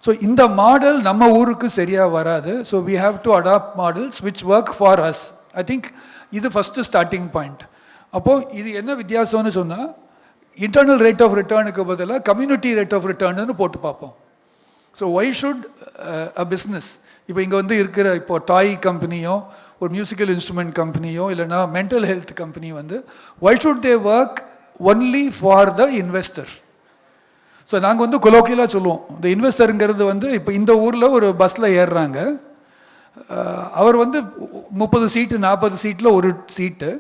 ஸோ இந்த மாடல் நம்ம ஊருக்கு சரியாக வராது. So we have to adapt models which work for us. I think இது ஃபஸ்ட்டு ஸ்டார்டிங் பாயிண்ட். அப்போது இது என்ன வித்தியாசம்னு சொன்னால், இன்டர்னல் ரேட் ஆஃப் ரிட்டர்னுக்கு பதிலாக கம்யூனிட்டி ரேட் ஆஃப் ரிட்டர்ன்னு போட்டு பார்ப்போம். So why should a business, இப்போ இங்கே வந்து இருக்கிற இப்போ டாய் கம்பெனியோ ஒரு மியூசிக்கல் இன்ஸ்ட்ருமெண்ட் கம்பெனியோ இல்லைனா மென்டல் ஹெல்த் கம்பெனி வந்து why should they work only for the investor? So நாங்கள் வந்து கொலோக்கியலாக சொல்லுவோம், இந்த இன்வெஸ்டருங்கிறது வந்து இப்போ இந்த ஊரில் ஒரு பஸ்ஸில் ஏறுறாங்க, அவர் வந்து 30 சீட்டு 40 சீட்டில் ஒரு சீட்டு.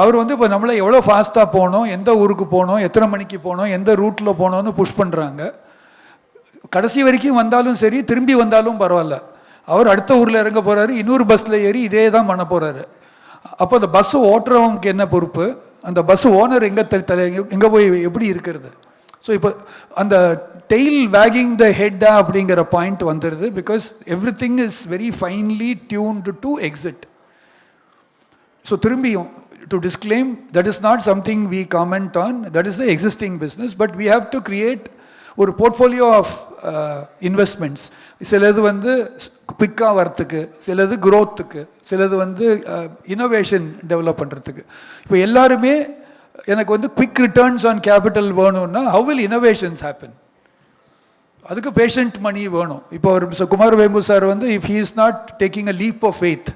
அவர் வந்து இப்போ நம்மளை எவ்வளோ ஃபாஸ்ட்டாக போகணும், எந்த ஊருக்கு போகணும், எத்தனை மணிக்கு போகணும், எந்த ரூட்டில் போகணுன்னு புஷ் பண்ணுறாங்க. கடைசி வரைக்கும் வந்தாலும் சரி, திரும்பி வந்தாலும் பரவாயில்ல, அவர் அடுத்த ஊரில் இறங்க போகிறாரு, இன்னொரு பஸ்ஸில் ஏறி இதே தான் பண்ண போகிறாரு. அப்போ அந்த பஸ்ஸு ஓட்டுறவங்களுக்கு என்ன பொறுப்பு, அந்த பஸ் ஓனர் எங்கே போய் எப்படி இருக்கிறது? ஸோ இப்போ அந்த டெய்ல் வேகிங் த ஹெட்டா அப்படிங்கிற பாயிண்ட் வந்துடுது. Because everything is very finely tuned to exit. So திரும்பியும் to disclaim, that is not something we comment on, that is the existing business. But we have to create ஒரு portfolio of investments. சிலது வந்து குவிக்காக வரத்துக்கு, சிலது க்ரோத்துக்கு, சிலது வந்து innovation develop பண்ணுறதுக்கு. இப்போ எல்லாருமே எனக்கு வந்து குவிக் ரிட்டர்ன்ஸ் ஆன் கேபிட்டல் வேணும்னா ஹவு வில் இனோவேஷன்ஸ் ஹேப்பன்? அதுக்கு பேஷண்ட் மணி வேணும். இப்போ ஒரு குமார் வேம்பு சார் வந்து if he is not taking a leap of faith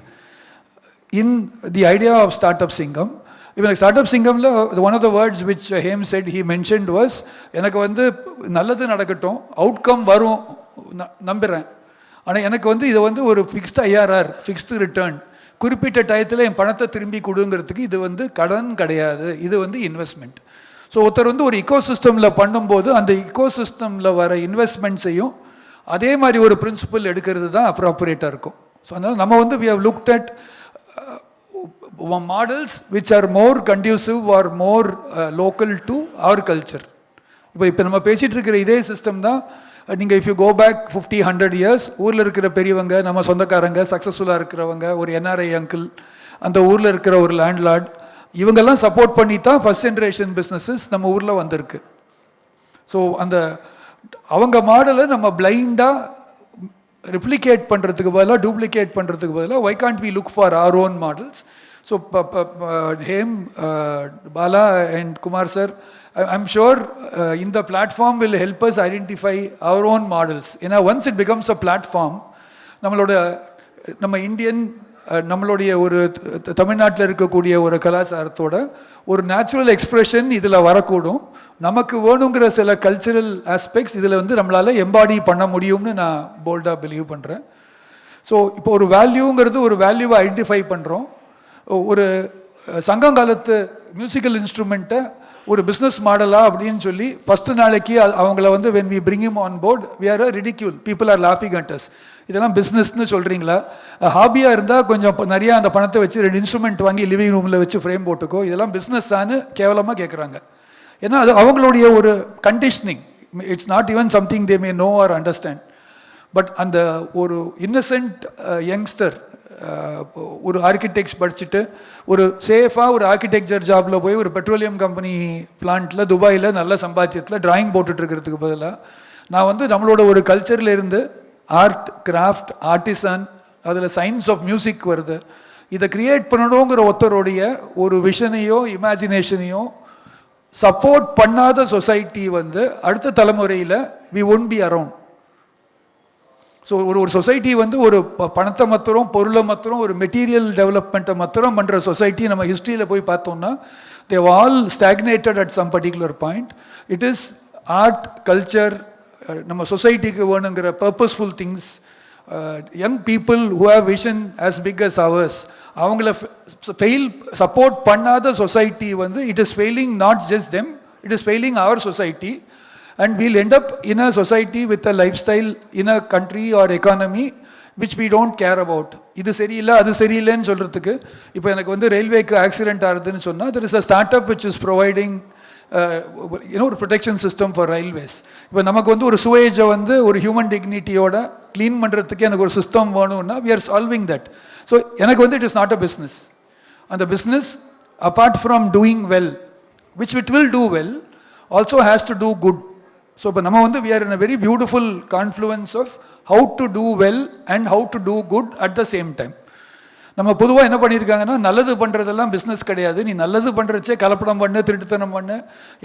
in the idea of startup Singam. இப்போ ஸ்டார்ட் அப் சிங்கமில் one of the words which hem said he mentioned was, எனக்கு வந்து நல்லது நடக்கட்டும், அவுட்கம் வரும் நம்புகிறேன், ஆனால் எனக்கு வந்து இதை வந்து ஒரு ஃபிக்ஸ்டு ஐஆர்ஆர், ஃபிக்ஸ்டு ரிட்டர்ன், குறிப்பிட்ட டயத்தில் என் பணத்தை திரும்பி கொடுங்கிறதுக்கு இது வந்து கடன் கிடையாது, இது வந்து இன்வெஸ்ட்மெண்ட். ஸோ ஒருத்தர் வந்து ஒரு இக்கோசிஸ்டமில் பண்ணும்போது அந்த இக்கோசிஸ்டமில் வர இன்வெஸ்ட்மெண்ட்ஸையும் அதே மாதிரி ஒரு பிரின்சிபல் எடுக்கிறது தான் அப்ராப்ரியேட்டாக இருக்கும். ஸோ அதனால் நம்ம வந்து we have looked at models which are more conducive or more local to our culture. இப்போ நம்ம பேசிகிட்டு இருக்கிற இதே சிஸ்டம் தான் நீங்கள் if you go back 50-100 years, ஊரில் இருக்கிற பெரியவங்க, நம்ம சொந்தக்காரங்க, சக்ஸஸ்ஃபுல்லாக இருக்கிறவங்க, ஒரு என்ஆர்ஐ அங்கிள், அந்த ஊரில் இருக்கிற ஒரு லேண்ட்லார்ட், இவங்கெல்லாம் சப்போர்ட் பண்ணி தான் ஃபஸ்ட் ஜென்ரேஷன் பிஸ்னஸஸ் நம்ம ஊரில் வந்திருக்கு. ஸோ அந்த அவங்க மாடலை நம்ம பிளைண்டாக ரிப்ளிகேட் பண்ணுறதுக்கு பதிலாக, டூப்ளிகேட் பண்ணுறதுக்கு பதிலாக, why can't we look for our own models? So Hem, Bala and Kumar sir, I'm sure in the platform will help us identify our own models. Once it becomes a platform, நம்ம Indian, நம்மளுடைய ஒரு தமிழ்நாட்டில் இருக்கக்கூடிய ஒரு கலாச்சாரத்தோட ஒரு natural expression இதில் வரக்கூடும். நமக்கு வேணுங்கிற சில கல்ச்சுரல் ஆஸ்பெக்ட்ஸ் இதில் வந்து நம்மளால் எம்பாடி பண்ண முடியும்னு நான் போல்டாக பிலீவ் பண்ணுறேன். ஸோ இப்போ ஒரு வேல்யூங்கிறது ஒரு வேல்யூவை ஐடென்டிஃபை பண்ணுறோம். ஒரு சங்ககாலத்து மியூசிக்கல் இன்ஸ்ட்ருமெண்ட்டை ஒரு பிஸ்னஸ் மாடலா அப்படின்னு சொல்லி ஃபஸ்ட்டு நாளைக்கு அவங்கள வந்து when we bring him on board we are a ridicule, people are laughing at us. இதெல்லாம் பிஸ்னஸ்ன்னு சொல்கிறீங்களா? ஹாபியாக இருந்தால் கொஞ்சம் நிறையா அந்த பணத்தை வச்சு 2 இன்ஸ்ட்ருமெண்ட் வாங்கி லிவிங் ரூமில் வச்சு ஃப்ரேம் போட்டுக்கோ, இதெல்லாம் பிஸ்னஸ்ஸான்னு கேவலமாக கேட்குறாங்க. ஏன்னா அது அவங்களுடைய ஒரு conditioning. It's not even something they may know or understand. But அந்த ஒரு இன்னசென்ட் யங்ஸ்டர் ஒரு ஆர்கிடெக்ட்ஸ் படிச்சுட்டு ஒரு சேஃபாக ஒரு ஆர்கிடெக்சர் ஜாபில் போய் ஒரு பெட்ரோலியம் கம்பெனி பிளான்ட்டில் துபாயில் நல்ல சம்பாத்தியத்தில் டிராயிங் போட்டுட்ருக்கிறதுக்கு பதிலாக நான் வந்து நம்மளோட ஒரு கல்ச்சரில் இருந்து ஆர்ட், கிராஃப்ட், ஆர்டிசன், அதில் சயின்ஸ் ஆஃப் மியூசிக் வருது, இதை க்ரியேட் பண்ணணுங்கிற ஒருத்தருடைய ஒரு விஷனையோ இமேஜினேஷனையோ சப்போர்ட் பண்ணாத சொசைட்டி வந்து அடுத்த தலைமுறையில் we won't be around. So ஒரு சொசைட்டி வந்து ஒரு பணத்தை மாத்திரம், பொருளை மாத்திரம், ஒரு மெட்டீரியல் டெவலப்மெண்ட்டை மாத்திரம் பண்ணுற சொசைட்டி நம்ம ஹிஸ்ட்ரியில் போய் பார்த்தோம்னா they've all stagnated at some particular point. It is art, culture, நம்ம சொசைட்டிக்கு வேணுங்கிற purposeful things, young people who have vision as big as ours, அவங்கள சப்போர்ட் பண்ணாத சொசைட்டி வந்து it is failing not just them, it is failing our society. And we'll end up in a society with a lifestyle in a country or economy which we don't care about. இது சரியில்லை அது சரியில்லைன்னு சொல்கிறதுக்கு இப்போ எனக்கு வந்து ரயில்வேக்கு accident ஆகுதுன்னு சொன்னால் there is a startup which is providing ஒரு ப்ரொடெக்ஷன் சிஸ்டம் ஃபார் ரயில்வேஸ். இப்போ நமக்கு வந்து ஒரு சுவேஜை வந்து ஒரு ஹியூமன் டிக்னிட்டியோட க்ளீன் பண்ணுறதுக்கு எனக்கு ஒரு சிஸ்டம் வேணும்னா we are solving that. So எனக்கு வந்து it is not a business. அந்த business apart from doing well, which it will do well, also has to do good. So இப்போ நம்ம வந்து we are in a very beautiful confluence of how to do well and how to do good at the same time. நம்ம பொதுவாக என்ன பண்ணியிருக்காங்கன்னா நல்லது பண்ணுறதெல்லாம் business கிடையாது, நீ நல்லது பண்ணுறச்சே கலப்படம் பண்ணு, திருட்டுத்தனம் பண்ணு,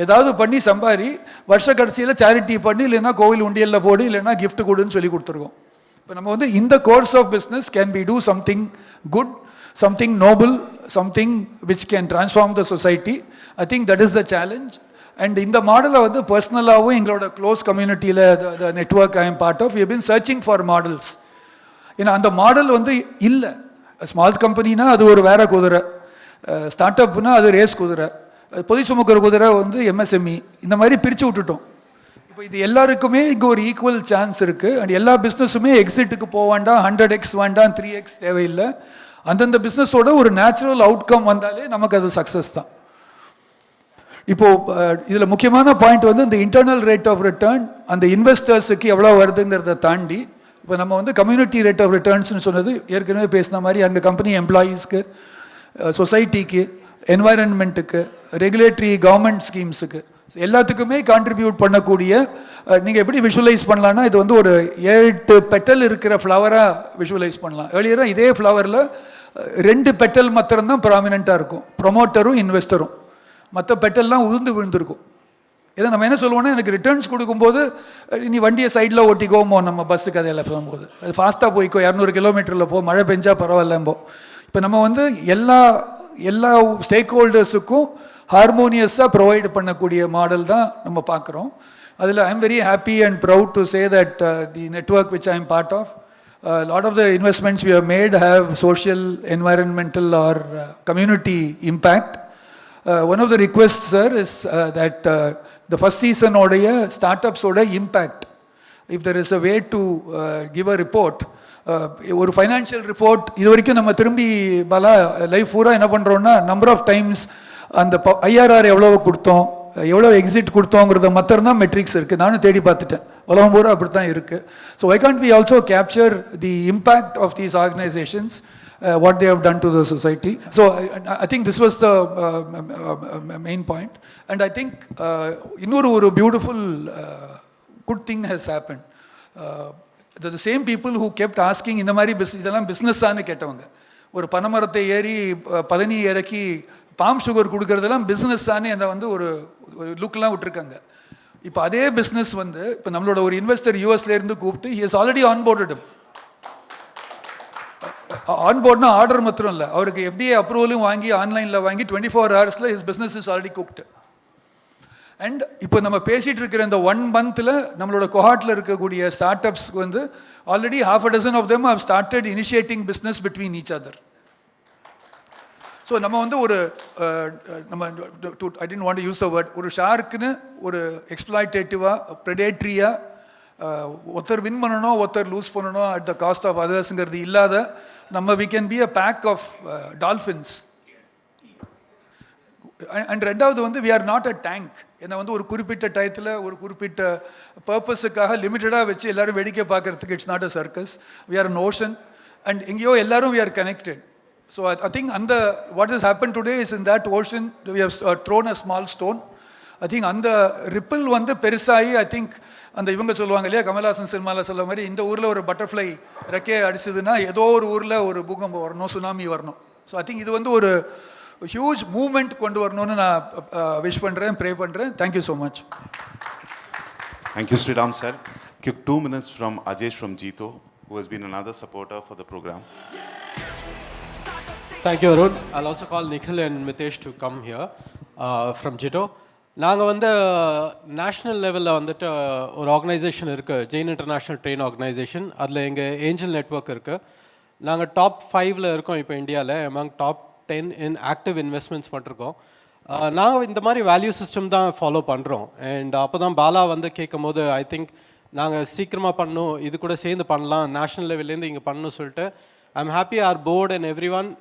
ஏதாவது பண்ணி சம்பாரி, வருஷ கடைசியில் சேரிட்டி பண்ணி, இல்லைன்னா கோவில் உண்டியலில் போடு, இல்லைன்னா கிஃப்ட் கொடுன்னு சொல்லி கொடுத்துருக்கோம். இப்போ நம்ம வந்து இந்த course of business can be do something good, something noble, something which can transform the society. I think that is the challenge. And இந்த மாடலை வந்து பர்சனலாகவும் எங்களோட க்ளோஸ் கம்யூனிட்டியில் the network I am part of, we have been searching for models. ஏன்னா அந்த model வந்து இல்லை. Small கம்பெனினா அது ஒரு வேற குதிரை, ஸ்டார்ட் அப்னா அது ரேஸ் குதிரை, பொதி சுமக்கிற குதிரை வந்து எம்எஸ்எம்இ, இந்த மாதிரி பிரித்து விட்டுட்டோம். இப்போ இது எல்லாருக்குமே இங்கே ஒரு ஈக்குவல் சான்ஸ் இருக்குது. அண்ட் எல்லா பிஸ்னஸுமே எக்ஸிட்டுக்கு போக வேண்டாம், 100x வேண்டாம், 3x தேவையில்லை. அந்தந்த பிஸ்னஸோட ஒரு நேச்சுரல் அவுட்கம் வந்தாலே நமக்கு அது சக்ஸஸ் தான். இப்போது இதில் முக்கியமான பாயிண்ட் வந்து இந்த இன்டர்னல் ரேட் ஆஃப் ரிட்டர்ன் அந்த இன்வெஸ்டர்ஸுக்கு எவ்வளோ வருதுங்கிறத தாண்டி இப்போ நம்ம வந்து கம்யூனிட்டி ரேட் ஆஃப் ரிட்டர்ன்ஸ்னு சொன்னது ஏற்கனவே பேசின மாதிரி அங்கே கம்பெனி எம்ப்ளாயீஸ்க்கு, சொசைட்டிக்கு, என்வாயரன்மெண்ட்டுக்கு, ரெகுலேட்டரி கவர்மெண்ட் ஸ்கீம்ஸுக்கு எல்லாத்துக்குமே கான்ட்ரிபியூட் பண்ணக்கூடிய நீங்கள் எப்படி விஷுவலைஸ் பண்ணலான்னா இது வந்து ஒரு 8 பெட்டல் இருக்கிற ஃப்ளவராக விஷுவலைஸ் பண்ணலாம். ஏர்லியராக இதே ஃப்ளவரில் 2 பெட்டல் மாத்திரம்தான் ப்ராமினெண்ட்டாக இருக்கும், ப்ரொமோட்டரும் இன்வெஸ்டரும். மற்ற பெட்டெல்லாம் உதிர்ந்து விழுந்திருக்கும். ஏன்னா நம்ம என்ன சொல்லுவோம்னா எனக்கு ரிட்டர்ன்ஸ் கொடுக்கும்போது நீ வண்டியை சைடில் ஓட்டிக்கோமோ, நம்ம பஸ்ஸுக்கு அதையெல்லாம் சொல்லும்போது அது ஃபாஸ்ட்டாக போய்க்கோ, 200 கிலோமீட்டரில் போ, மழை பெஞ்சா பரவாயில்லம்போ. இப்போ நம்ம வந்து எல்லா ஸ்டேக் ஹோல்டர்ஸுக்கும் ஹார்மோனியஸாக ப்ரொவைட் பண்ணக்கூடிய மாடல் தான் நம்ம பார்க்குறோம். அதில் I am very happy and proud to say that the network which I am part of, lot of the investments we have made have social, environmental or community impact. One of the requests, sir, is that the first season oடைய startups oda impact, if there is a way to give a report, ஒரு financial report இது வரைக்கும் நம்ம திரும்பி பல life பூரா என்ன பண்ணுறோன்னா number of times அந்த ஐஆர்ஆர் எவ்வளோ கொடுத்தோம், எவ்வளோ எக்ஸிட் கொடுத்தோங்கிறத மாத்திரம்தான் மெட்ரிக்ஸ் இருக்குது. நானும் தேடி பார்த்துட்டேன், உலகம் பூரா அப்படி தான் இருக்குது. So why can't we also capture the impact of these organizations, what they have done to the society? So I think this was the main point. And I think இன்னொரு beautiful good thing has happened. The same people who kept asking இந்த மாதிரி இதெல்லாம் பிஸ்னஸ்ஸான்னு கேட்டவங்க, ஒரு பனைமரத்தை ஏறி பதனி இறக்கி bomb sugar கொடுக்கறதெல்லாம் பிஸ்னஸ்ஸான்னு அந்த வந்து ஒரு லுக்லாம் விட்டுருக்காங்க. இப்போ அதே பிஸ்னஸ் வந்து இப்போ நம்மளோட ஒரு இன்வெஸ்டர் யூஎஸ்லேருந்து கூப்பிட்டு he has already onboarded him. ஆன்போர்ட்னா ஆர்டர் மாத்திரம் இல்லை, அவருக்கு எஃப்டிஏ அப்ரூவலும் வாங்கி ஆன்லைனில் வாங்கி 24 hours his business is already cooked. And இப்போ நம்ம பேசிகிட்டு இருக்கிற இந்த 1 மந்தில் நம்மளோட கொஹாட்டில் இருக்கக்கூடிய ஸ்டார்ட் அப்ஸ்க்கு வந்து already ½ dozen of them have started initiating business between each other. So நம்ம வந்து ஒரு நம்ம I tend want to use the word, ஒரு ஷார்க்குன்னு ஒரு எக்ஸ்ப்ளாய்டேட்டிவாக ப்ரெடேட்ரியாக ஒருத்தர் வின் பண்ணணும் ஒருத்தர் லூஸ் பண்ணணும் அட் த காஸ்ட் ஆஃப் அதர்ஸுங்கிறது இல்லாத நம்ம we can be a pack of dolphins. And ரெண்டாவது வந்து we are not a tank. ஏன்னா வந்து ஒரு குறிப்பிட்ட டயத்தில் ஒரு குறிப்பிட்ட பர்பஸுக்காக லிமிட்டடாக வச்சு எல்லோரும் வேடிக்கை பார்க்குறதுக்கு it's not a circus. We are an ocean and எங்கேயோ எல்லாரும் we are connected. So I think அந்த what is happen today is in that ocean we have thrown a small stone. I think அந்த ripple வந்து பெருசாகி ஐ think அந்த இவங்க சொல்லுவாங்க இல்லையா, கமல்ஹாசன் சினிமாவில் சொல்ல மாதிரி இந்த ஊரில் ஒரு பட்டர்ஃப்ளை ரெக்கையை அடிச்சதுன்னா ஏதோ ஒரு ஊரில் ஒரு பூகம்பம் வரணும், சுனாமி வரணும். ஸோ ஐ திங்க் இது வந்து ஒரு ஹியூஜ் மூவ்மெண்ட் கொண்டு வரணும்னு நான் விஷ் பண்ணுறேன், ப்ரே பண்ணுறேன். Thank you so much. Thank you, Sriram sir. Quick 2 minutes from Ajesh from Jito, who has been another supporter for the program. Thank you, Arun. I'll also call Nikhil and Mitesh to come here from Jito. நாங்கள் வந்து national லெவலில் வந்துட்டு ஒரு organisation இருக்குது, Jain international train organisation. அதில் எங்கள் angel network இருக்குது. நாங்கள் டாப் 5ல் இருக்கோம் இப்போ இந்தியாவில், அமாங் டாப் 10 இன் ஆக்டிவ் இன்வெஸ்ட்மெண்ட்ஸ் பண்ணிருக்கோம். நாங்கள் இந்த மாதிரி வேல்யூ சிஸ்டம் தான் ஃபாலோ பண்ணுறோம். அண்ட் அப்போ தான் பாலா வந்து கேட்கும் போது ஐ திங்க் நாங்கள் சீக்கிரமாக பண்ணணும், இது கூட சேர்ந்து பண்ணலாம், நேஷ்னல் லெவல்லேருந்து இங்கே பண்ணணும்னு சொல்லிட்டு I am happy or proud and every one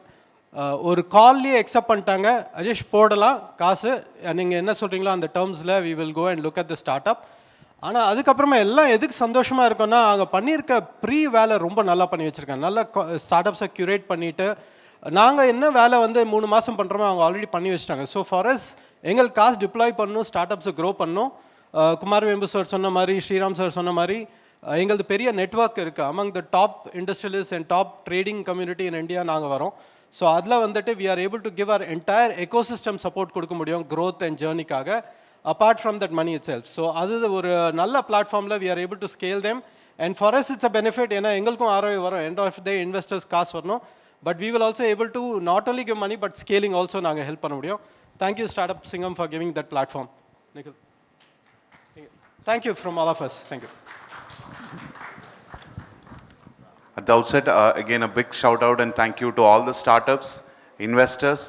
ஒரு கால்லேயே அக்செப்ட் பண்ணிட்டாங்க. அஜேஷ் போடலாம் காசு, நீங்கள் என்ன சொல்கிறீங்களோ அந்த டேர்ம்ஸில் we will go and look at the startup. ஆனால் அதுக்கப்புறமா எல்லாம் எதுக்கு சந்தோஷமாக இருக்கோன்னா, அங்கே பண்ணியிருக்க வேலை ரொம்ப நல்லா பண்ணி வச்சுருக்காங்க. நல்லா ஸ்டார்ட் அப்ஸை க்யூரேட் பண்ணிவிட்டு நாங்கள் என்ன வேலை வந்து 3 மாதம் பண்ணுறோமோ அவங்க ஆல்ரெடி பண்ணி வச்சுட்டாங்க. ஸோ ஃபார் அஸ் எங்களுக்கு காசு டிப்ளாய் பண்ணணும், ஸ்டார்ட் அப்ஸை க்ரோ பண்ணணும். குமார் வெம்பு சார் சொன்ன மாதிரி, ஸ்ரீராம் சார் சொன்ன மாதிரி எங்களது பெரிய நெட்வொர்க் இருக்குது. Among the top industrialist and top trading community in India நாங்கள் வரோம். ஸோ அதில் வந்துட்டு we are able to give our entire ecosystem support கொடுக்க முடியும் க்ரோத் அண்ட் ஜேர்னிக்காக, apart from that money itself. So அது ஒரு நல்ல பிளாட்ஃபார்மில் we are able to scale them and for us it's a benefit. ஏன்னா எங்களுக்கும் ROI வரும், எண்ட் ஆஃப் த இன்வெஸ்டர்ஸ் காசு வரணும். But we will also able to not only give money but scaling also நாங்கள் ஹெல்ப் பண்ண முடியும். Thank you Startup Singham for giving that platform. Nikhil. Thank you from all of us. Thank you. At the outset, again a big shout out and thank you to all the startups, investors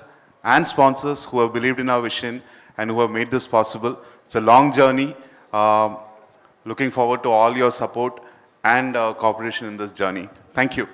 and sponsors who have believed in our vision and who have made this possible. It's a long journey. Looking forward to all your support and cooperation in this journey. Thank you.